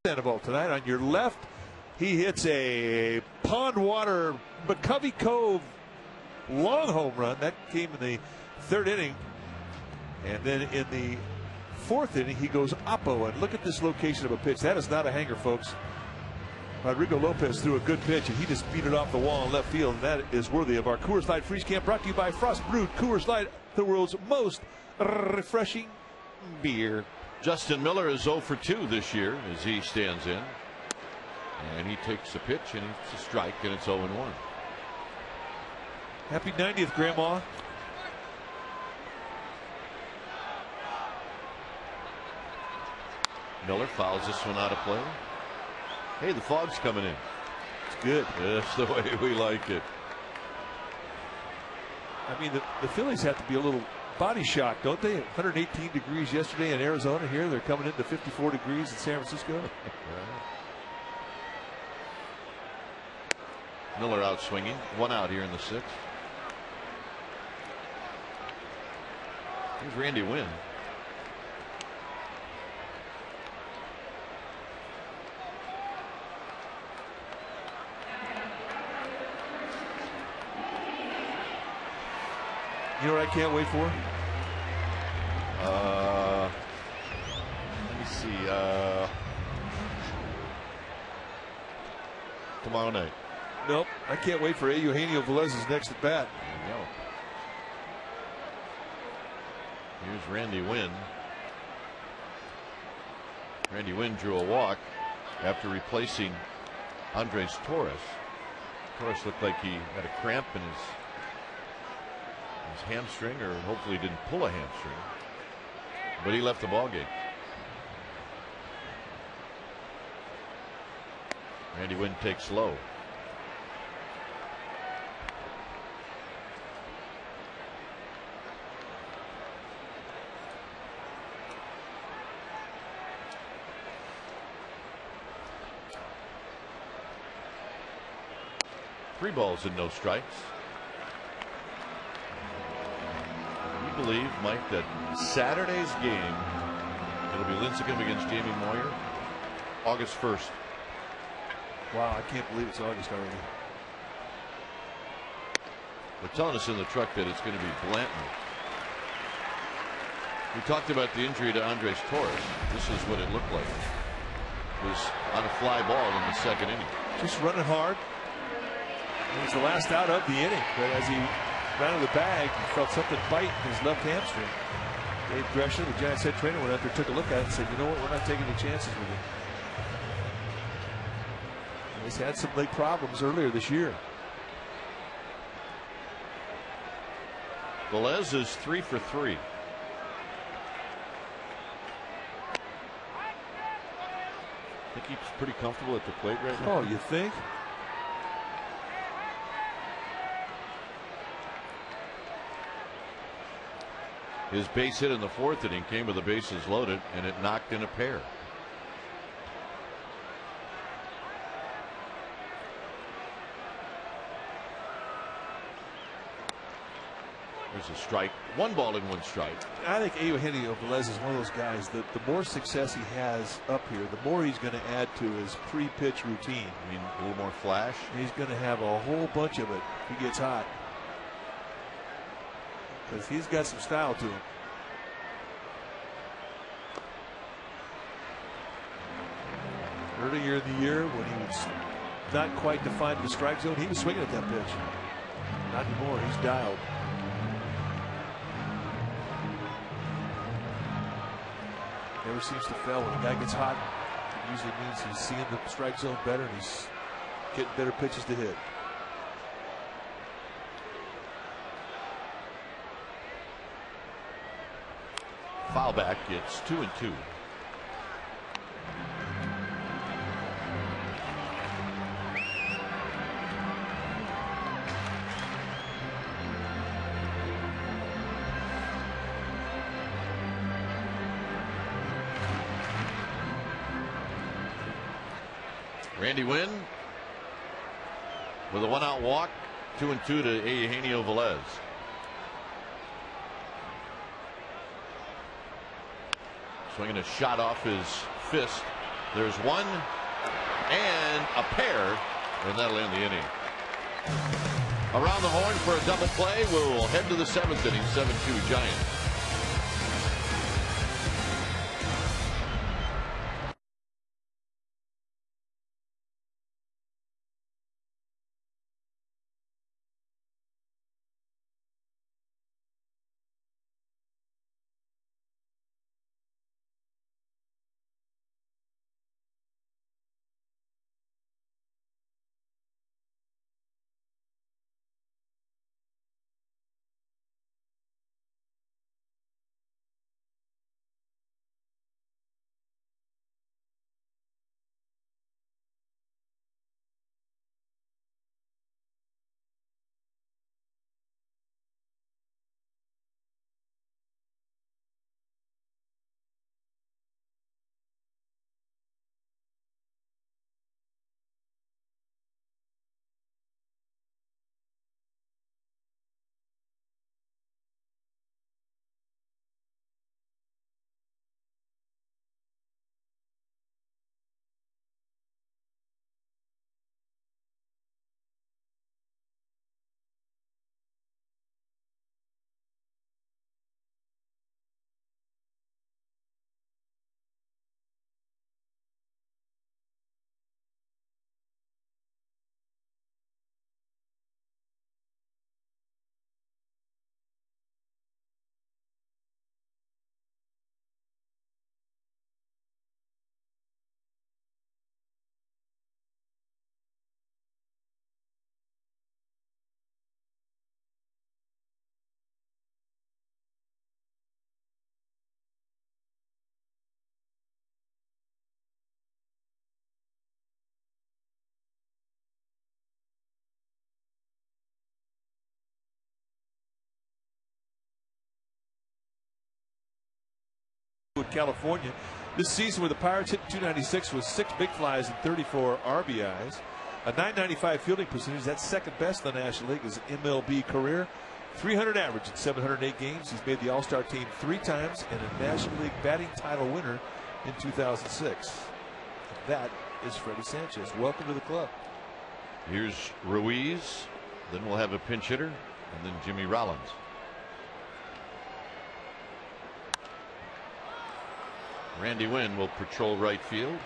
Sandoval tonight. On your left, he hits a pond water McCovey Cove long home run. That came in the third inning. And then in the fourth inning, he goes oppo. And look at this location of a pitch. That is not a hanger, folks. Rodrigo Lopez threw a good pitch, and he just beat it off the wall in left field. And that is worthy of our Coors Light Freeze Camp, brought to you by Frost Brewed Coors Light, the world's most refreshing beer. Justin Miller is 0 for 2 this year as he stands in. And he takes a pitch, and it's a strike, and it's 0-1. Happy 90th, Grandma. Miller fouls this one out of play. Hey, the fog's coming in. It's good. That's the way we like it. I mean, the Phillies have to be a little body shocked, don't they? 118 degrees yesterday in Arizona. Here they're coming into 54 degrees in San Francisco. Miller out swinging. 1 out here in the 6th. Here's Randy Wynn. You know what I can't wait for? Let me see. Tomorrow night. Nope. I can't wait for Eugenio Velez's next at bat. There you go. Here's Randy Wynn. Randy Wynn drew a walk after replacing Andres Torres. Torres looked like he had a cramp in his hamstring, or hopefully didn't pull a hamstring, but he left the ball game. Randy Wynn takes low. Three balls and no strikes. You believe, Mike, that Saturday's game, it'll be Lincecum against Jamie Moyer, August 1st. Wow, I can't believe it's August already. They're telling us in the truck that it's going to be Blanton. We talked about the injury to Andres Torres. This is what it looked like. It was on a fly ball in the second inning. Just running hard. It was the last out of the inning, but as he ran to the bag, he felt something bite in his left hamstring. Dave Gresham, the Giants head trainer, went out there, took a look at it, and said, "You know what? We're not taking any chances with him." And he's had some leg problems earlier this year. Velez is 3 for 3. I think he's pretty comfortable at the plate right now. Oh, you think? His base hit in the fourth inning came with the bases loaded, and it knocked in a pair. There's a strike. 1 ball and 1 strike. I think Eugenio Velez is one of those guys that the more success he has up here, the more he's going to add to his pre-pitch routine. I mean, a little more flash. He's going to have a whole bunch of it if he gets hot. Because he's got some style to him. Earlier in the year, when he was not quite defined the strike zone, he was swinging at that pitch. Not anymore. He's dialed. Never seems to fail. When a guy gets hot, it usually means he's seeing the strike zone better and he's getting better pitches to hit. Foul back. It's 2-2. Randy Wynn with a 1-out walk. 2-2 to Eugenio Velez. Swinging a shot off his fist. There's one and a pair, and that'll end the inning. Around the horn for a double play. We'll head to the 7th inning. 7-2 Giants. with California. This season where the Pirates hit 296 with 6 big flies and 34 RBIs. A 995 fielding percentage, that's second best in the National League, his MLB career. 300 average in 708 games. He's made the All-Star team 3 times and a National League batting title winner in 2006. That is Freddie Sanchez. Welcome to the club. Here's Ruiz. Then we'll have a pinch hitter, and then Jimmy Rollins. Randy Wynn will patrol right field.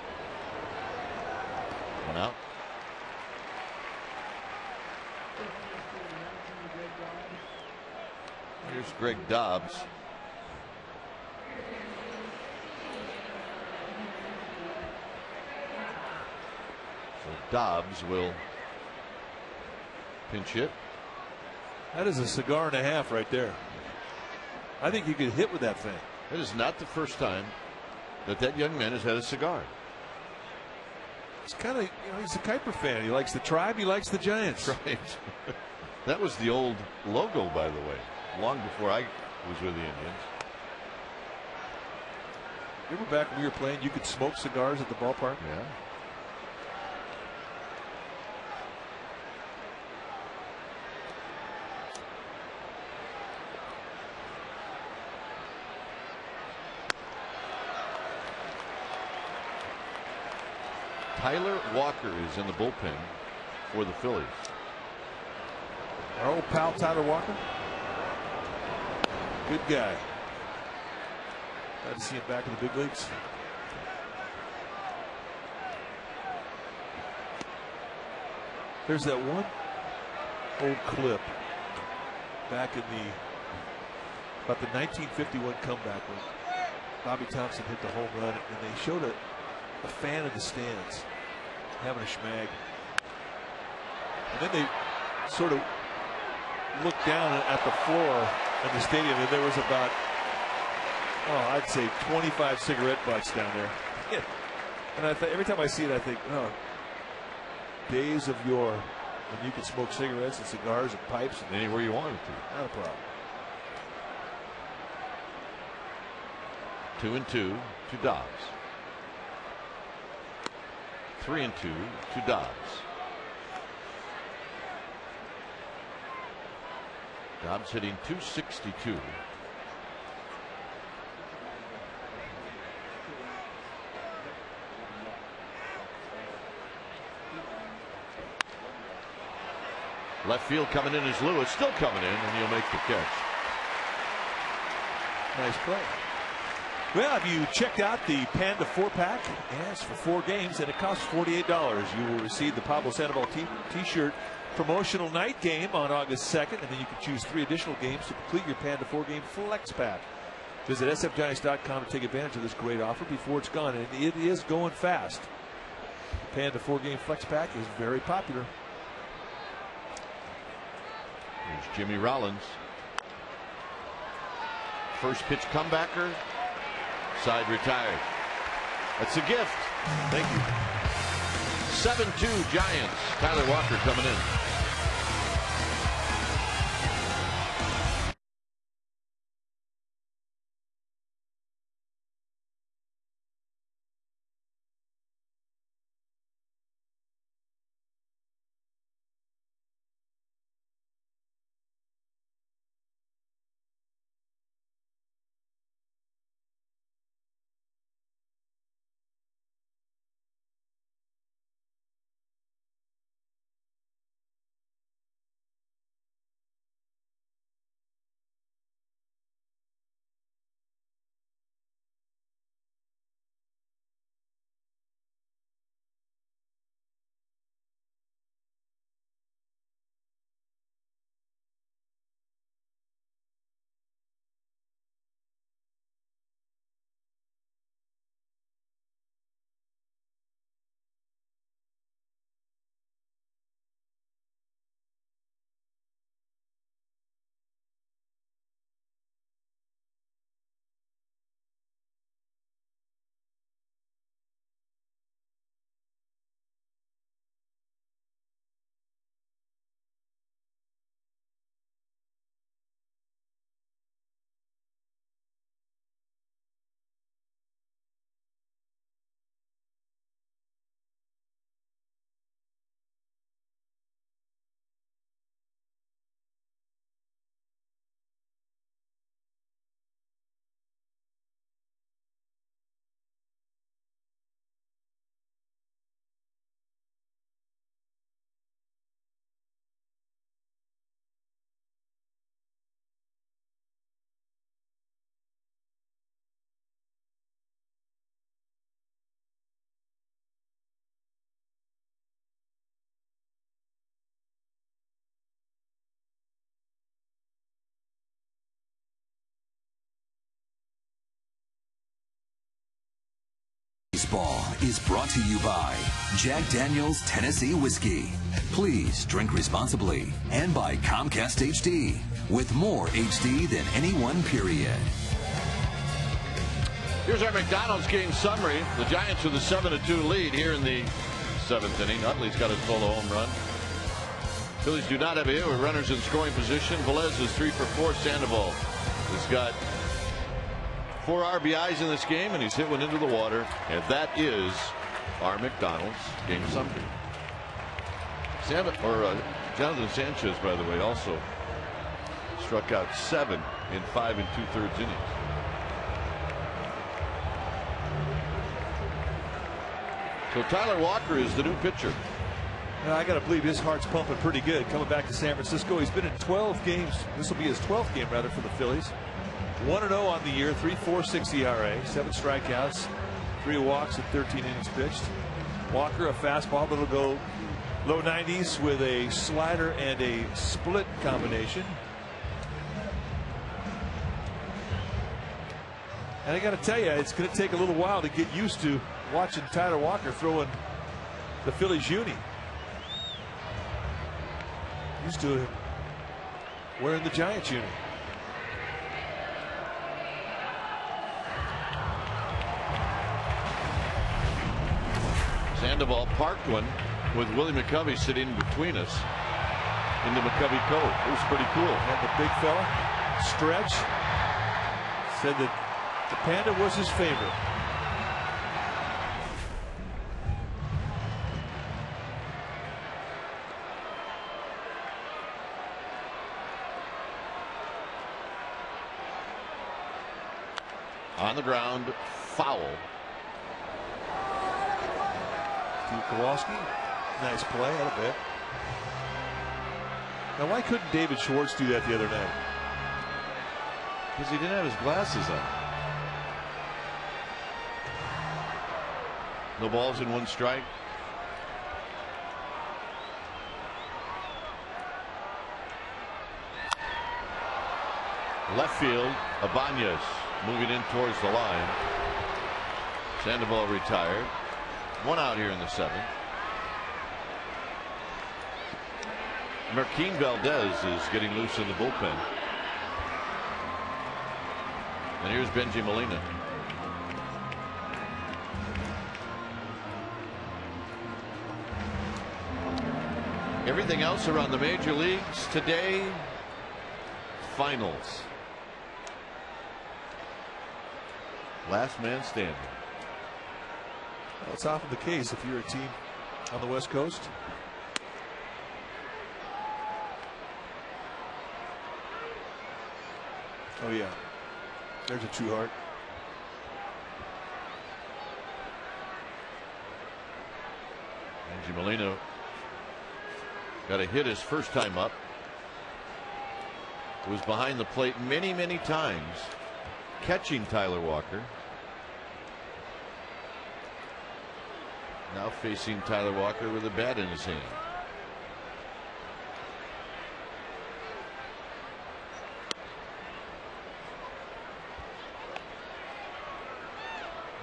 One out. Here's Greg Dobbs. So Dobbs will pinch hit. That is a cigar and a half right there. I think you could hit with that thing. It is not the first time that young man has had a cigar. It's kind of, he's a Kuiper fan. He likes the Tribe. He likes the Giants. Right. That was the old logo, by the way, long before I was with the Indians. Remember back when we were playing, you could smoke cigars at the ballpark? Yeah. Tyler Walker is in the bullpen for the Phillies. Our old pal Tyler Walker. Good guy. Glad to see him back in the big leagues. There's that one old clip back in about the 1951 comeback when Bobby Thompson hit the home run, and they showed a fan in the stands having a schmag. And then they sort of looked down at the floor in the stadium, and there was about, I'd say 25 cigarette butts down there. And I every time I see it, I think, days of yore when you could smoke cigarettes and cigars and pipes and anywhere you wanted to. Not a problem. 2-2 to Dobbs. 3-2 to Dobbs. Dobbs hitting .262. Left field coming in is Lewis, still coming in, and he'll make the catch. Nice play. Well, have you checked out the Panda 4-pack? Yes, for 4 games, and it costs $48. You will receive the Pablo Sandoval t-shirt promotional night game on August 2nd, and then you can choose 3 additional games to complete your Panda 4-game flex pack. Visit sfgiants.com to take advantage of this great offer before it's gone, and it is going fast. The Panda 4-game flex pack is very popular. Here's Jimmy Rollins. First pitch comebacker. Side retired. That's a gift. Thank you. 7-2 Giants. Tyler Walker coming in. Baseball is brought to you by Jack Daniel's Tennessee Whiskey. Please drink responsibly. And by Comcast HD, with more HD than any one period. Here's our McDonald's game summary. The Giants with a 7-2 lead here in the 7th inning. Utley's got a solo home run. Phillies do not have a hit with runners in scoring position. Velez is 3 for 4. Sandoval has got 4 RBIs in this game, and he's hit one into the water. And that is our McDonald's game summary. Jonathan Sanchez, by the way, also struck out 7 in 5 2/3 innings. So Tyler Walker is the new pitcher. I got to believe his heart's pumping pretty good coming back to San Francisco. He's been in 12 games. This will be his 12th game, rather, for the Phillies. 1-0 on the year, 3.46 ERA, 7 strikeouts, 3 walks, and 13 innings pitched. Walker, a fastball that'll go low 90s with a slider and a split combination. And I got to tell you, it's going to take a little while to get used to watching Tyler Walker throwing the Phillies uni. Used to him wearing the Giants uni. Sandoval parked one with Willie McCovey sitting between us into McCovey Cove. It was pretty cool. And the big fella, Stretch, said that the Panda was his favorite. On the ground, foul. Steve Kowalski, nice play out of it. Now, why couldn't David Schwartz do that the other night? Because he didn't have his glasses on. No balls in 1 strike. Left field, Ibanez moving in towards the line. Sandoval retired. 1 out here in the 7th. Marquín Valdez is getting loose in the bullpen. And here's Benji Molina. Everything else around the major leagues today, finals. Last man standing. Well, it's often the case if you're a team on the West Coast. Oh yeah, there's a true heart. Benji Molina got a hit his first time up. Was behind the plate many, many times, catching Tyler Walker. Now facing Tyler Walker with a bat in his hand.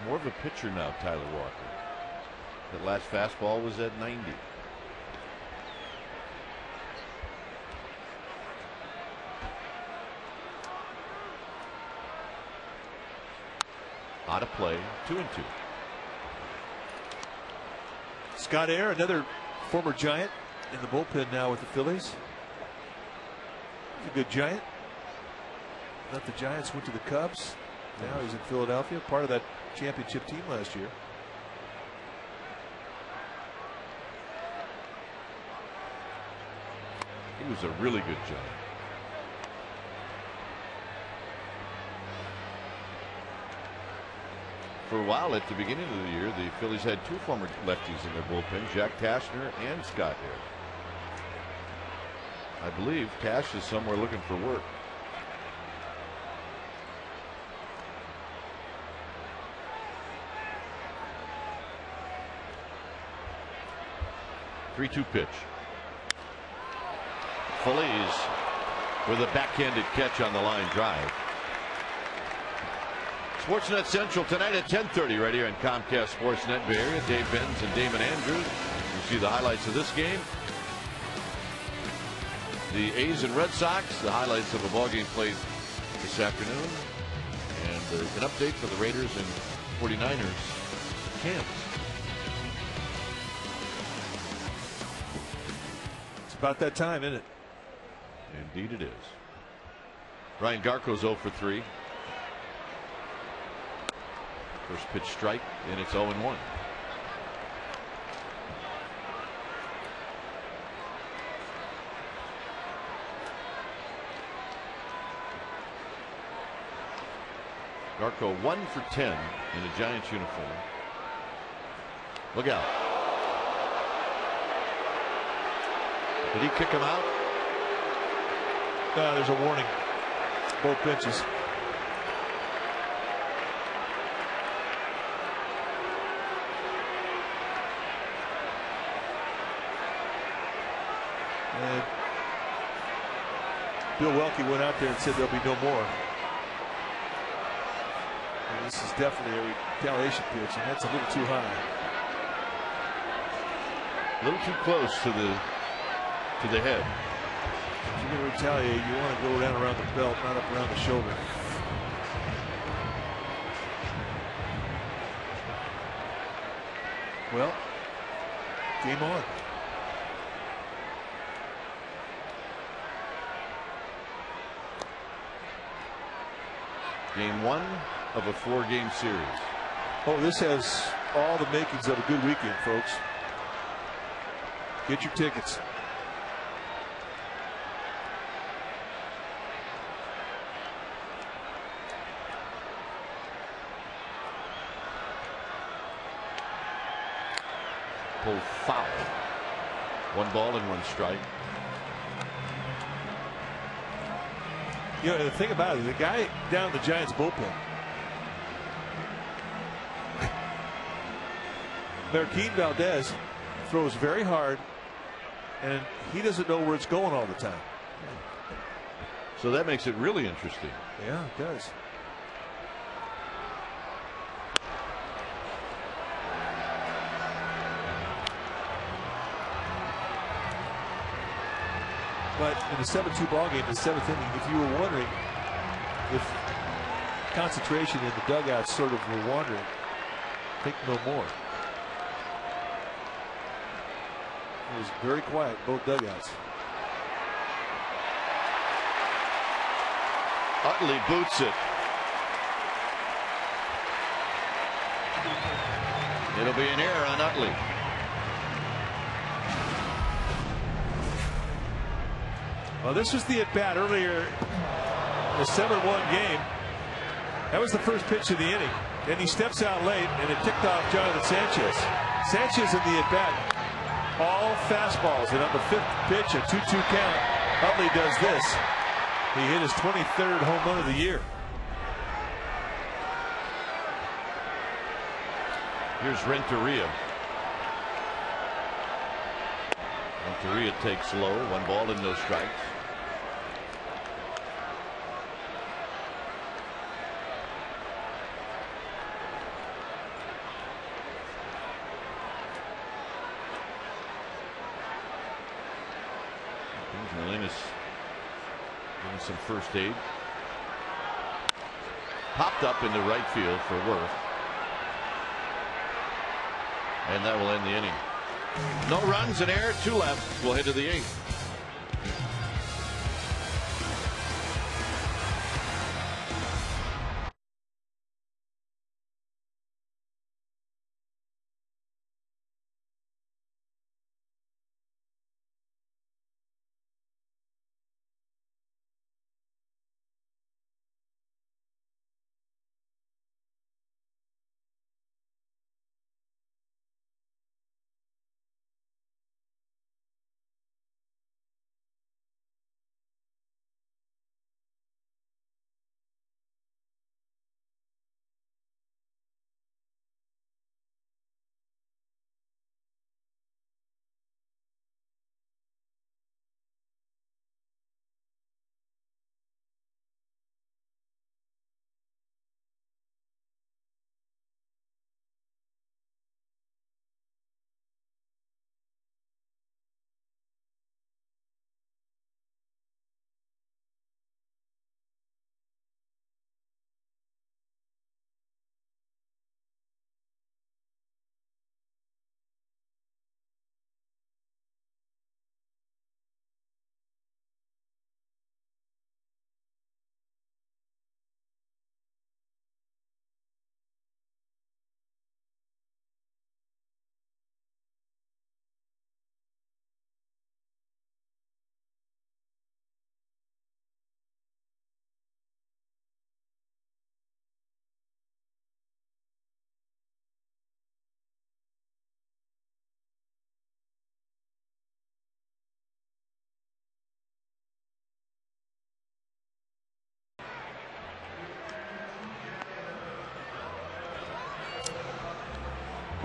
More of a pitcher now, Tyler Walker. That last fastball was at 90. Out of play, 2-2. Scott Air, another former Giant, in the bullpen now with the Phillies. He's a good Giant. Left the Giants, went to the Cubs. Now he's in Philadelphia, part of that championship team last year. He was a really good Giant. For a while at the beginning of the year, the Phillies had 2 former lefties in their bullpen, Jack Tashner and Scott Air. I believe Tash is somewhere looking for work. Three-two pitch. Phillies with a backhanded catch on the line drive. Sportsnet Central tonight at 10:30 right here on Comcast Sportsnet Bay Area. Dave Benz and Damon Andrews. You see the highlights of this game. The A's and Red Sox, the highlights of a ball game played this afternoon, and an update for the Raiders and 49ers camps. It's about that time, isn't it? Indeed it is. Ryan Garco's 0 for 3. First pitch strike, and it's 0-1. Garco 1 for 10 in a Giants uniform. Look out. Did he kick him out? No, there's a warning. Both pitches. And Bill Welke went out there and said there'll be no more. And this is definitely a retaliation pitch, and that's a little too high. A little too close to the head. If you're going to retaliate, you want to go down around the belt, not up around the shoulder. Well, game on. Game 1 of a 4-game series. Oh, this has all the makings of a good weekend, folks. Get your tickets. Pulled foul. 1 ball and 1 strike. You know, the thing about it, the guy down the Giants bullpen, Marquín Valdez, throws very hard, and he doesn't know where it's going all the time. So that makes it really interesting. Yeah, it does. But in a 7-2 ball game, the 7th inning, if you were wondering if concentration in the dugouts sort of were wandering, think no more. It was very quiet, both dugouts. Utley boots it. It'll be an error on Utley. Well, this was the at-bat earlier in the 7-1 game. That was the first pitch of the inning. Then he steps out late, and it ticked off Jonathan Sanchez. Sanchez in the at-bat, all fastballs. And on the 5th pitch, a 2-2 count, Utley does this. He hit his 23rd home run of the year. Here's Renteria. Renteria takes low, 1 ball and no strikes. Molina's giving some first aid. Popped up into right field for Worth. And that will end the inning. No runs, an error, 2 left. We'll head to the 8th.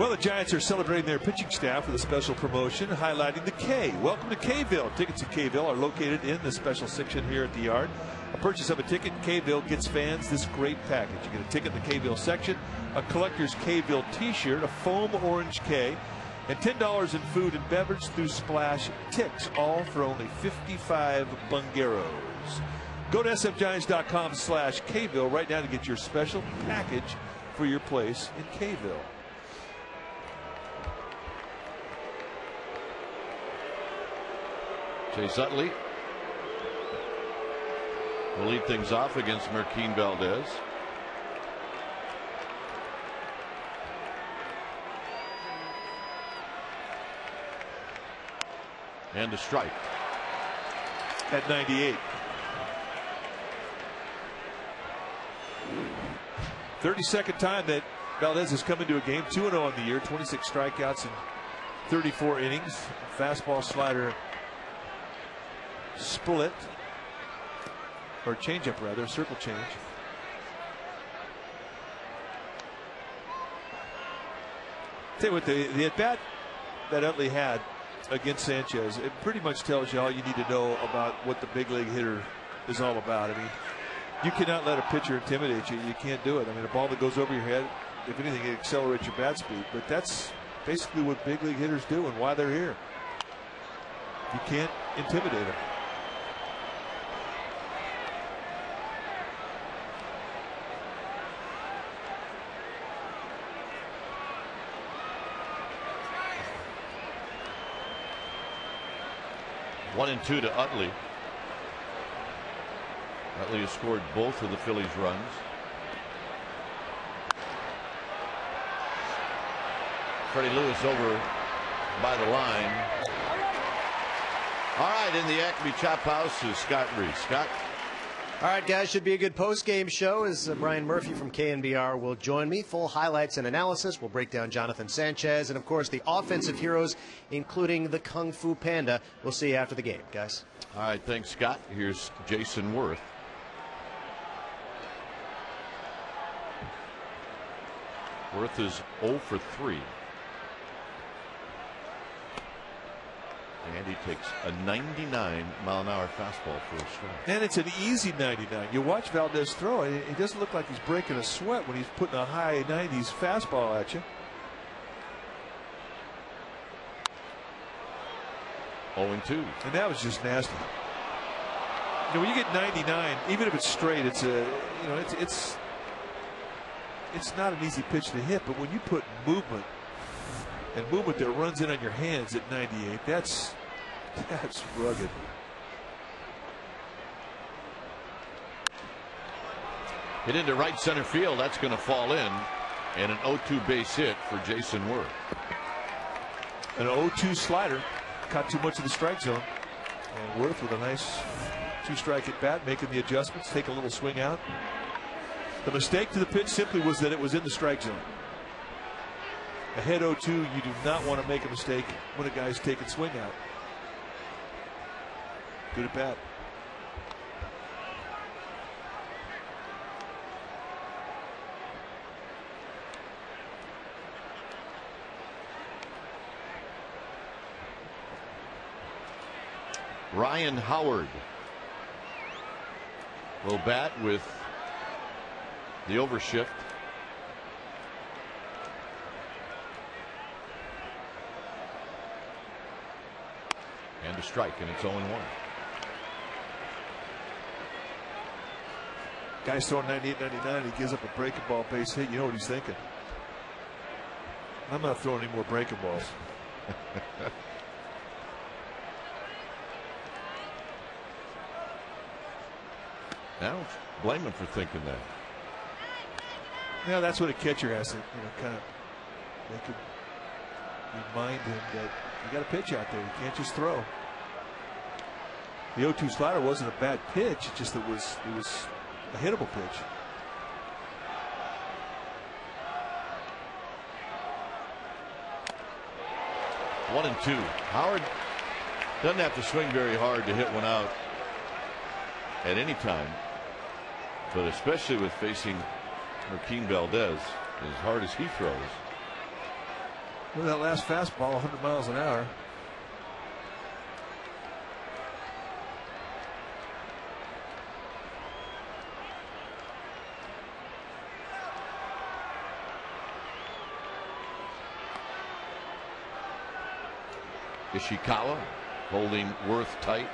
Well, the Giants are celebrating their pitching staff with a special promotion highlighting the K. Welcome to K-ville. Tickets at K-ville are located in the special section here at the Yard. A purchase of a ticket in K-ville gets fans this great package. You get a ticket in the K-ville section, a collector's K-ville t-shirt, a foam orange K, and $10 in food and beverage through Splash Ticks, all for only 55 bungeros. Go to sfgiants.com/Kville right now to get your special package for your place in Kville. Chase Utley will lead things off against Marquin Valdez. And a strike. At 98. 32nd time that Valdez has come into a game. 2-0 on the year. 26 strikeouts in 34 innings. Fastball slider split. Or changeup rather. Circle change. Tell you what, the at-bat that Utley had against Sanchez, it pretty much tells you all you need to know about what the big league hitter is all about. I mean, you cannot let a pitcher intimidate you. You can't do it. I mean, a ball that goes over your head, if anything, it accelerates your bat speed. But that's basically what big league hitters do and why they're here. You can't intimidate them. One and two to Utley. Utley has scored both of the Phillies' runs. Freddie Lewis over by the line. All right, in the Acme Chop House is Scott Reese. Scott. All right, guys, should be a good post-game show as Brian Murphy from KNBR will join me. Full highlights and analysis. We'll break down Jonathan Sanchez and, of course, the offensive heroes, including the Kung Fu Panda. We'll see you after the game, guys. All right, thanks, Scott. Here's Jason Worth. Worth is 0 for 3. And he takes a 99-mile-an-hour fastball for a strike. And it's an easy 99. You watch Valdez throw it. It doesn't look like he's breaking a sweat when he's putting a high 90s fastball at you. 0-2. And that was just nasty. You know, when you get 99, even if it's straight, it's a, you know, it's not an easy pitch to hit. But when you put movement and movement that runs in on your hands at 98, that's rugged. Hit into right center field. That's going to fall in. And an 0-2 base hit for Jason Worth. An 0-2 slider. Caught too much of the strike zone. And Worth with a nice 2-strike at bat, making the adjustments, take a little swing out. The mistake to the pitch simply was that it was in the strike zone. Ahead 0-2, you do not want to make a mistake when a guy's taking swing out. Good at bat. Ryan Howard will bat with the overshift. And a strike, and it's 0-1. Guy's throwing 98, 99. He gives up a breaking ball base hit. You know what he's thinking. I'm not throwing any more breaking balls. I don't blame him for thinking that. Yeah, that's what a catcher has to, kind of make him remind him that you got a pitch out there. You can't just throw. The 0-2 slider wasn't a bad pitch. It's just it was a hittable pitch. One and two. Howard doesn't have to swing very hard to hit one out at any time, but especially with facing Marquin Valdez, as hard as he throws, With that last fastball, 100 miles an hour. Ishikawa holding Worth tight.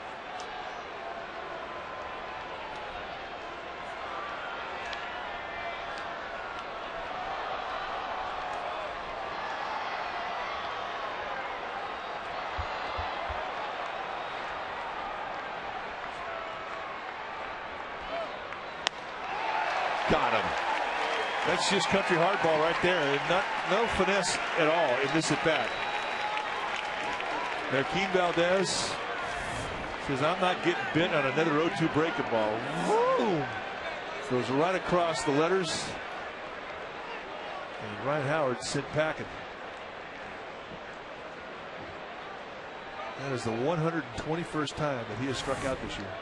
Got him. That's just country hardball right there. No finesse at all in this at bat. Marquin Valdez says, I'm not getting bent on another 0-2 breaking ball. Boom! Goes right across the letters. And Ryan Howard sent packing. That is the 121st time that he has struck out this year.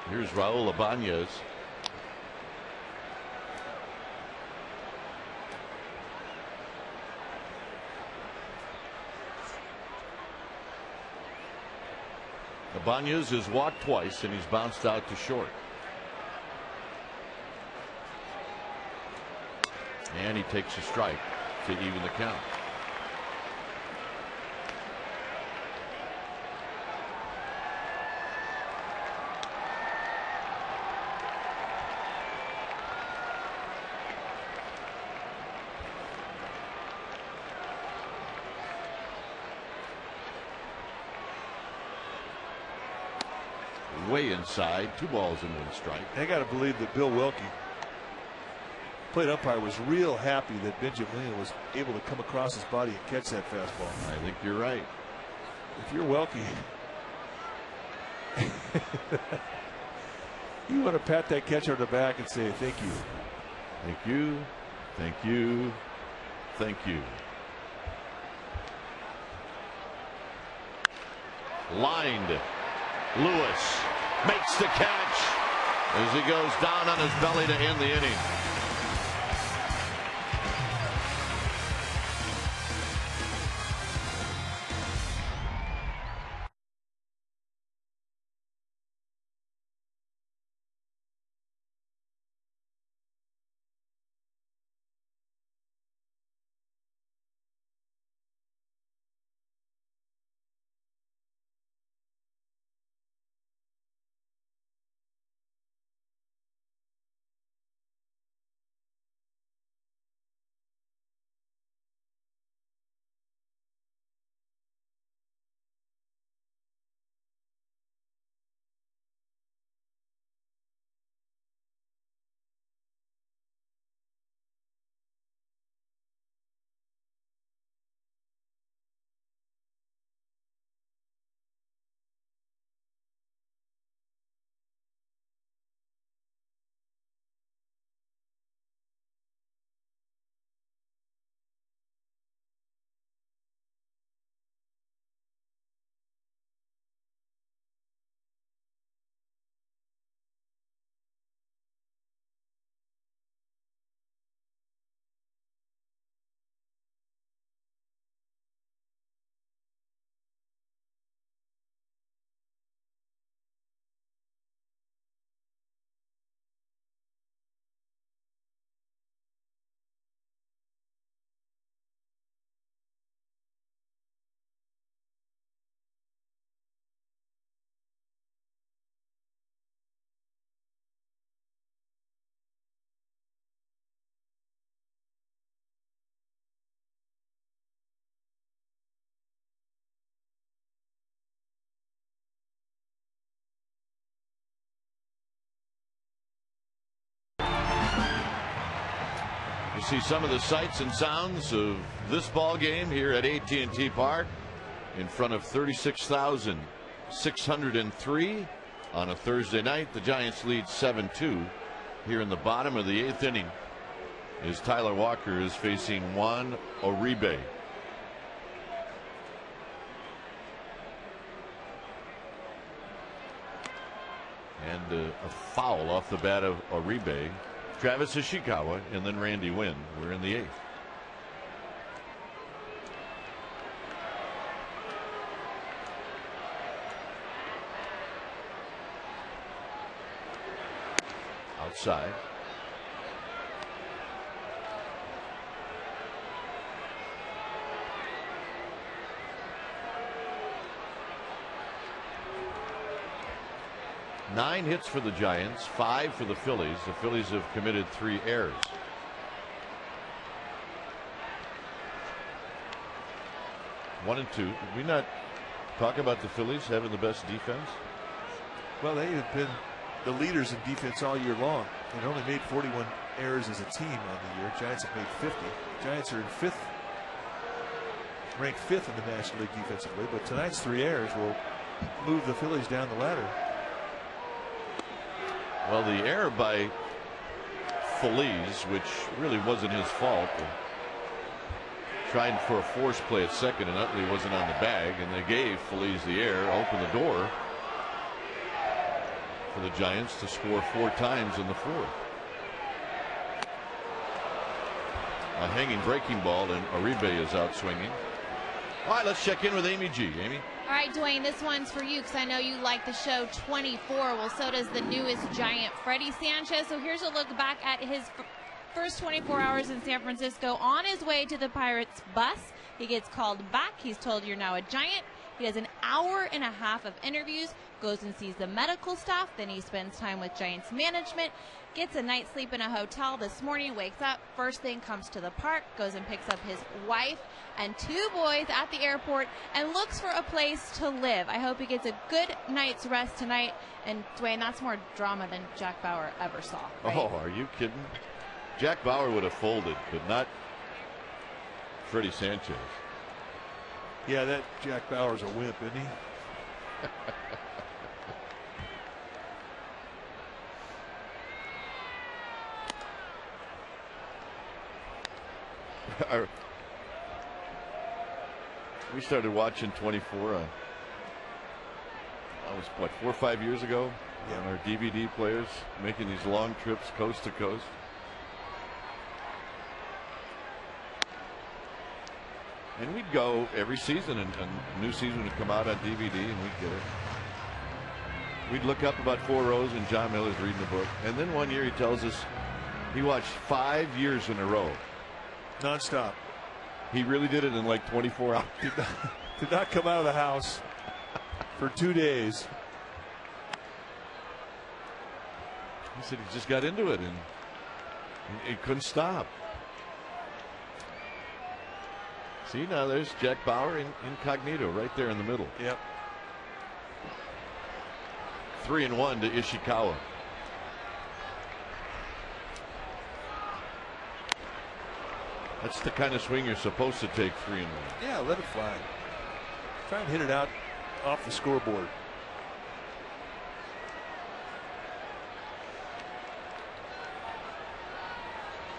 Here's Raul Ibanez. Ibanez has walked twice and he's bounced out to short. And he takes a strike to even the count. Way inside, 2 balls and 1 strike. I got to believe that Bill Wilkie, plate umpire, was real happy that Benjamin was able to come across his body and catch that fastball. I think you're right. If you're Wilkie, you want to pat that catcher on the back and say thank you. Thank you, thank you, thank you. Lined. Lewis makes the catch as he goes down on his belly to end the inning. You see some of the sights and sounds of this ball game here at AT&T Park in front of 36,603 on a Thursday night. The Giants lead 7-2 here in the bottom of the 8th inning as Tyler Walker is facing Juan Uribe. And a foul off the bat of Uribe, Travis Ishikawa, and then Randy Wynn. We're in the 8th. Outside. Nine hits for the Giants, 5 for the Phillies. The Phillies have committed 3 errors. One and two. Did we not talk about the Phillies having the best defense? Well, they have been the leaders in defense all year long. They've only made 41 errors as a team on the year. Giants have made 50. Giants are in 5th, ranked 5th in the National League defensively. But tonight's 3 errors will move the Phillies down the ladder. Well, the error by Feliz, which really wasn't his fault, tried for a force play at second and Utley wasn't on the bag, and they gave Feliz the error, opened the door for the Giants to score 4 times in the 4th. A hanging breaking ball, and Uribe is out swinging. All right, let's check in with Amy G. Amy? All right, Dwayne, this one's for you because I know you like the show 24. Well, so does the newest Giant, Freddie Sanchez. So here's a look back at his first 24 hours in San Francisco. On his way to the Pirates bus, he gets called back. He's told you're now a Giant. He does an hour and a half of interviews, goes and sees the medical staff. Then he spends time with Giants management, gets a night's sleep in a hotel. This morning, wakes up, first thing comes to the park, goes and picks up his wife and 2 boys at the airport and looks for a place to live. I hope he gets a good night's rest tonight. And Dwayne, that's more drama than Jack Bauer ever saw. Right? Oh, are you kidding? Jack Bauer would have folded, but not Freddie Sanchez. Yeah, that Jack Bauer's a wimp, isn't he? We started watching 24 that was what, 4 or 5 years ago. Yeah. On our DVD players, making these long trips coast to coast. And we'd go every season, and a new season would come out on DVD, and we'd get it. We'd look up about 4 rows, and John Miller's reading a book. And then one year he tells us he watched 5 years in a row. Nonstop. He really did it in like 24 hours. Did not come out of the house for 2 days. He said he just got into it, and he couldn't stop. See, now there's Jack Bauer incognito right there in the middle. Yep. 3-1 to Ishikawa. That's the kind of swing you're supposed to take, 3-1. Yeah, let it fly. Try and hit it out off the scoreboard.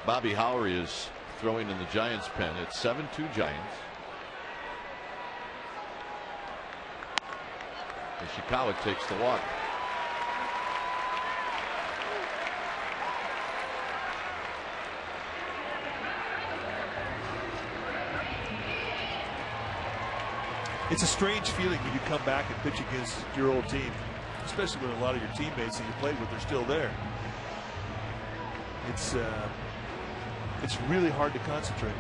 Bobby Howry is throwing in the Giants' pen. It's 7-2 Giants. Ishikawa takes the walk. It's a strange feeling when you come back and pitch against your old team, especially when a lot of your teammates that you played with are still there. It's really hard to concentrate.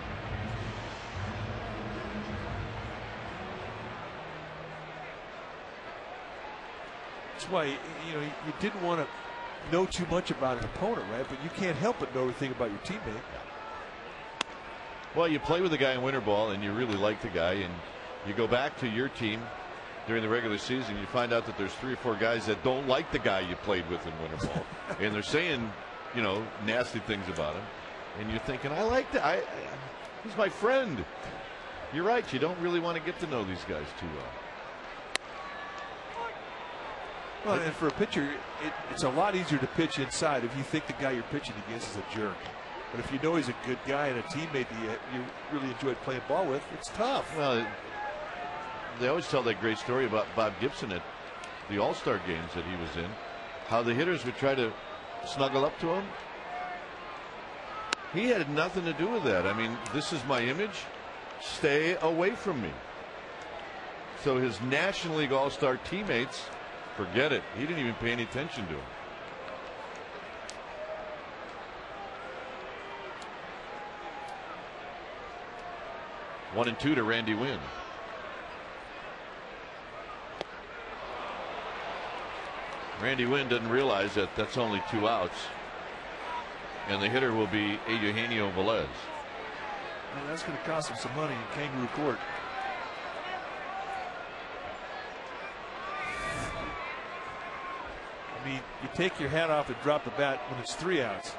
That's why you didn't want to know too much about an opponent, right? But you can't help but know everything about your teammate. Well, you play with a guy in winter ball, and you really like the guy, and you go back to your team during the regular season, you find out that there's 3 or 4 guys that don't like the guy you played with in winter ball, and they're saying, nasty things about him, and you're thinking, I like that. He's my friend. You're right. You don't really want to get to know these guys too well. Well, and for a pitcher, it's a lot easier to pitch inside if you think the guy you're pitching against is a jerk. But if you know he's a good guy and a teammate that you really enjoyed playing ball with, it's tough. Well, they always tell that great story about Bob Gibson at the All-Star games that he was in. how the hitters would try to snuggle up to him. He had nothing to do with that. I mean, this is my image. Stay away from me. So his National League All-Star teammates, forget it. He didn't even pay any attention to him. One and two to Randy Wynn. Randy Wynn doesn't realize that that's only 2 outs. And the hitter will be Eugenio Velez. And that's going to cost him some money in Kangaroo Court. I mean, you take your hat off and drop the bat when it's 3 outs.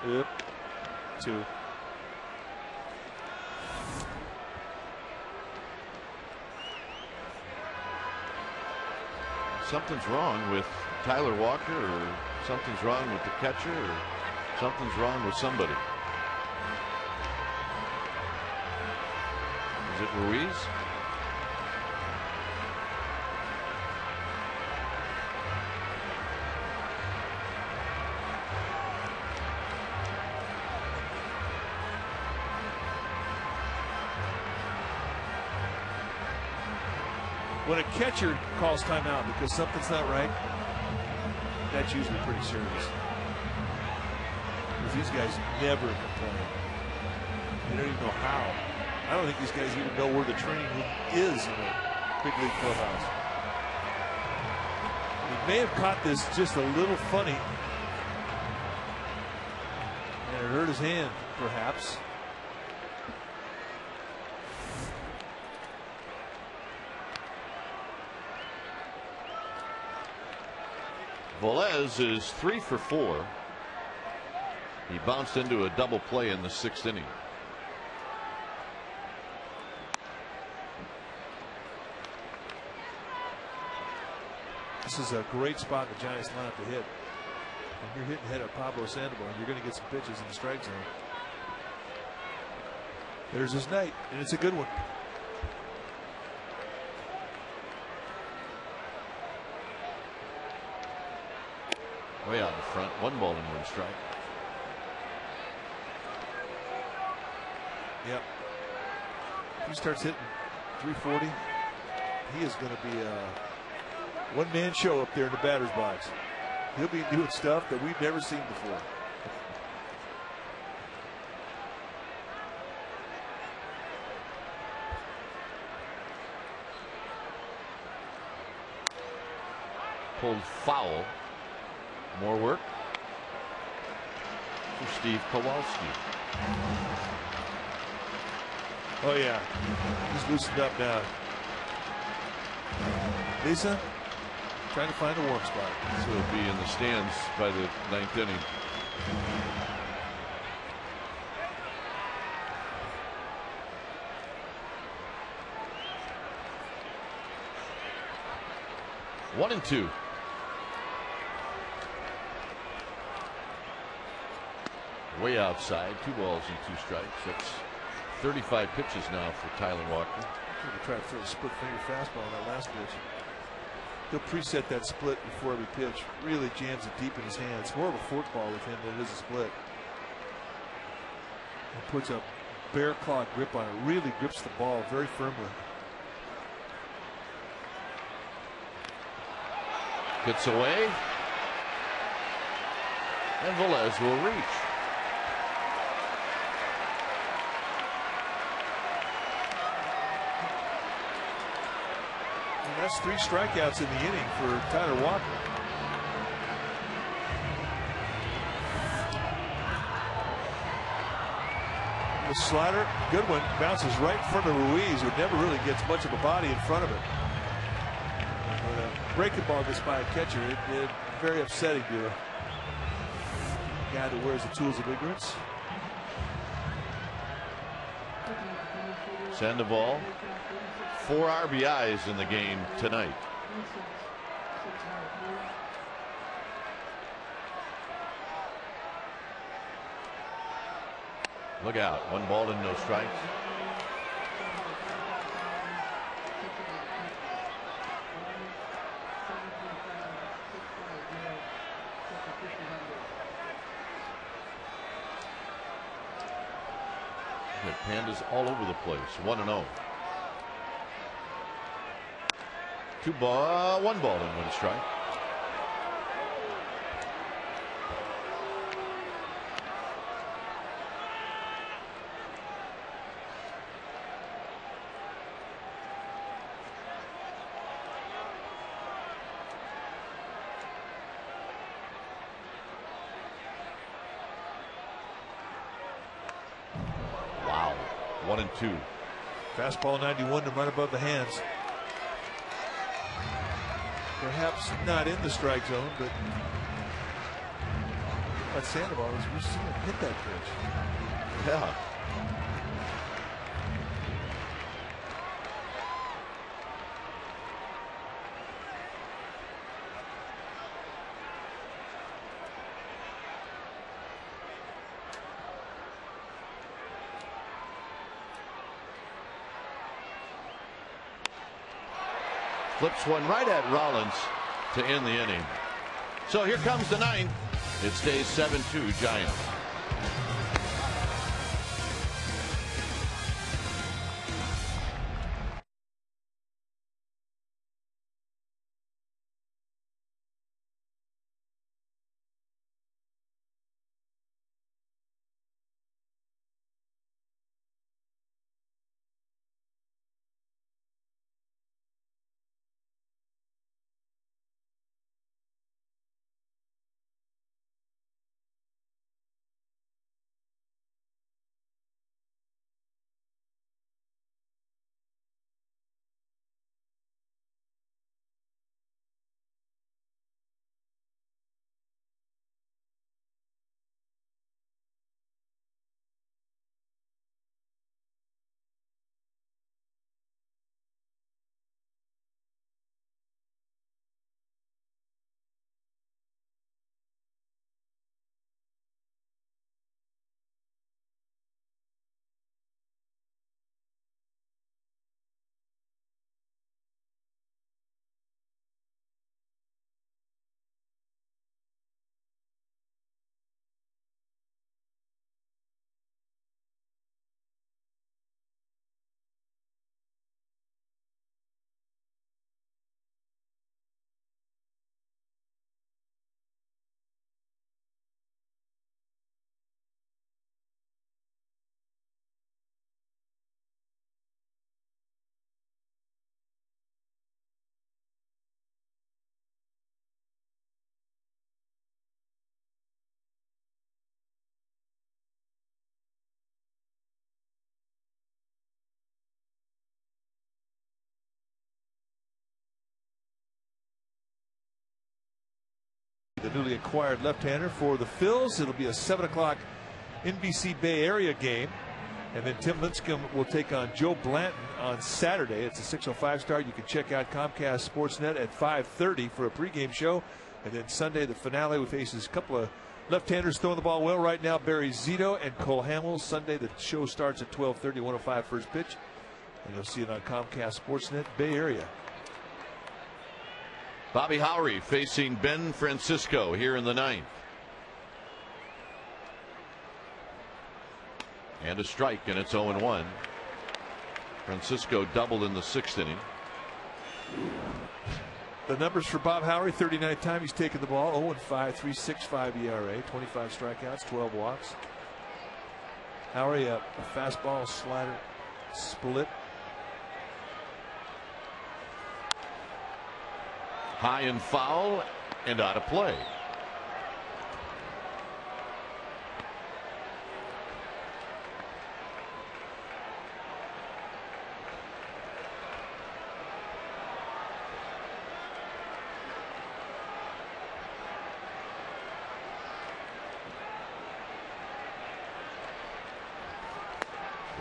Yep. 2. Something's wrong with Tyler Walker, or something's wrong with the catcher, or something's wrong with somebody. Is it Ruiz? When a catcher calls timeout because something's not right, that's usually pretty serious. Because these guys never complain. They don't even know how. I don't think these guys even know where the training room is in a big league clubhouse. He may have caught this just a little funny, and it hurt his hand, perhaps. Velez is 3 for 4. He bounced into a double play in the 6th inning. This is a great spot in the Giants lineup to hit. When you're hitting ahead of Pablo Sandoval, you're going to get some pitches in the strike zone. There's his night, and it's a good one. Way out in front. 1 ball and 1 strike. Yep. If he starts hitting 340, he is going to be a one-man show up there in the batter's box. He'll be doing stuff that we've never seen before. Pulled foul. More work for Steve Kowalski. Oh, yeah. He's loosened up now. Lisa, trying to find a warm spot. So he'll be in the stands by the 9th inning. One and 2. Way outside. 2 balls and 2 strikes. That's 35 pitches now for Tyler Walker. I'm going to try to throw a split finger fastball on that last pitch. He'll preset that split before every pitch. Really jams it deep in his hand. It's more of a forkball with him than it is a split. And puts a bear claw grip on it. Really grips the ball very firmly. Gets away. And Velez will reach. That's 3 strikeouts in the inning for Tyler Walker. The slider, good one, bounces right in front of Ruiz, who never really gets much of a body in front of it. When a breaking ball gets by a catcher, it's very upsetting to a guy that wears the tools of ignorance. Sandoval. 4 RBIs in the game tonight. Look out. 1 ball and no strikes. Got pandas all over the place. 1-0. 1 ball and 1 strike. Wow. 1-2. Fastball 91 to right above the hands. Perhaps not in the strike zone, but that Sandoval, we've seen him hit that pitch. Yeah. Flips one right at Rollins to end the inning. So here comes the 9th. It stays 7-2 Giants. The newly acquired left-hander for the Phils. It'll be a 7 o'clock NBC Bay Area game. And then Tim Lincecum will take on Joe Blanton on Saturday. It's a 6:05 start. You can check out Comcast Sportsnet at 5:30 for a pregame show. And then Sunday, the finale, we faces a couple of left-handers throwing the ball well right now, Barry Zito and Cole Hamill. Sunday, the show starts at 12:30, 105 first pitch. And you'll see it on Comcast Sportsnet Bay Area. Bobby Howry facing Ben Francisco here in the 9th. And a strike, and it's 0-1. Francisco doubled in the 6th inning. The numbers for Bob Howry: 39th time he's taken the ball, 0-5, 3.65 ERA, 25 strikeouts, 12 walks. Howry, a fastball, slider, split. High and foul and out of play.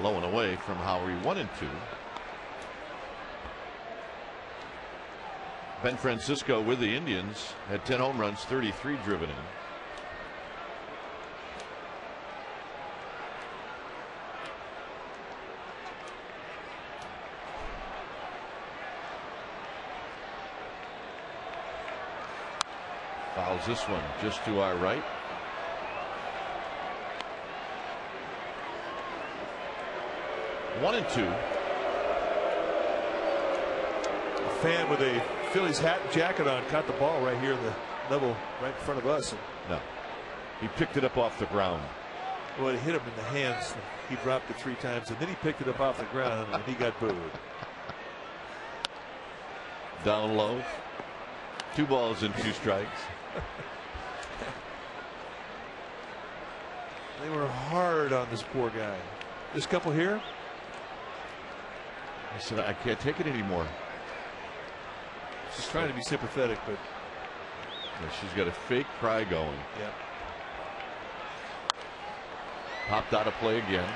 Low and away from Howry, 1-2. Ben Francisco with the Indians had 10 home runs, 33 driven in. Fouls this one just to our right. 1-2. A fan with a Phillies hat and jacket on caught the ball right here in the level right in front of us. No, he picked it up off the ground. Well, it hit him in the hands. He dropped it 3 times, and then he picked it up off the ground, and he got booed. Down low. 2 balls and 2 strikes. They were hard on this poor guy. This couple here. I said, I can't take it anymore. She's trying to be sympathetic, but yeah, she's got a fake cry going. Yeah. Popped out of play again.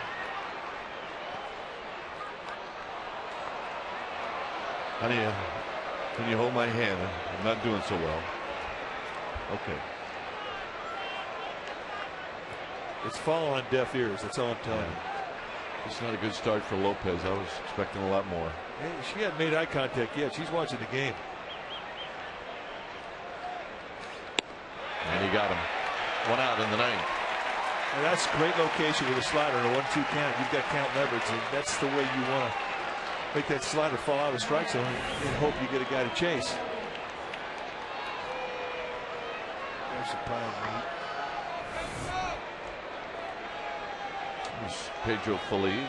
Honey, can you hold my hand? I'm not doing so well. Okay. It's falling on deaf ears. That's all I'm telling you. It's not a good start for Lopez. I was expecting a lot more. Hey, she hadn't made eye contact yet. She's watching the game. And he got him. 1 out in the 9th. And that's great location with a slider and a 1-2 count. You've got count leverage, and that's the way you want to make that slider fall out of the strike zone and hope you get a guy to chase. There's the pile of meat. There's Pedro Feliz.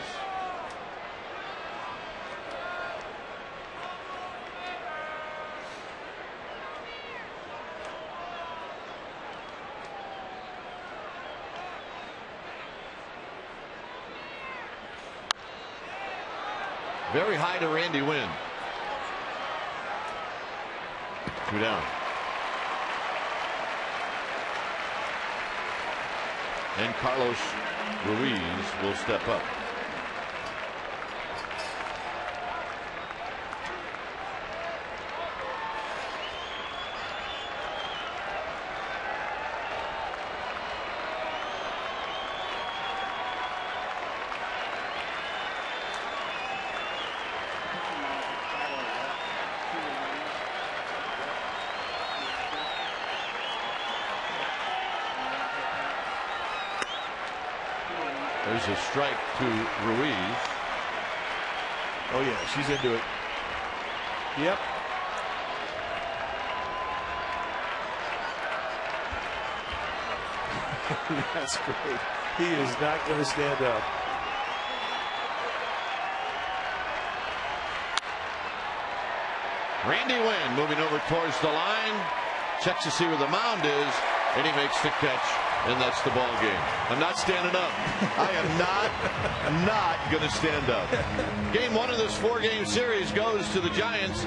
Very high to Randy Wynn. 2 down. And Carlos Ruiz will step up. There's a strike to Ruiz. Oh yeah, she's into it. Yep. That's great. He is not going to stand up. Randy Wynn moving over towards the line. Checks to see where the mound is, and he makes the catch. And that's the ball game. I'm not standing up. I am not going to stand up. Game 1 of this 4-game series goes to the Giants.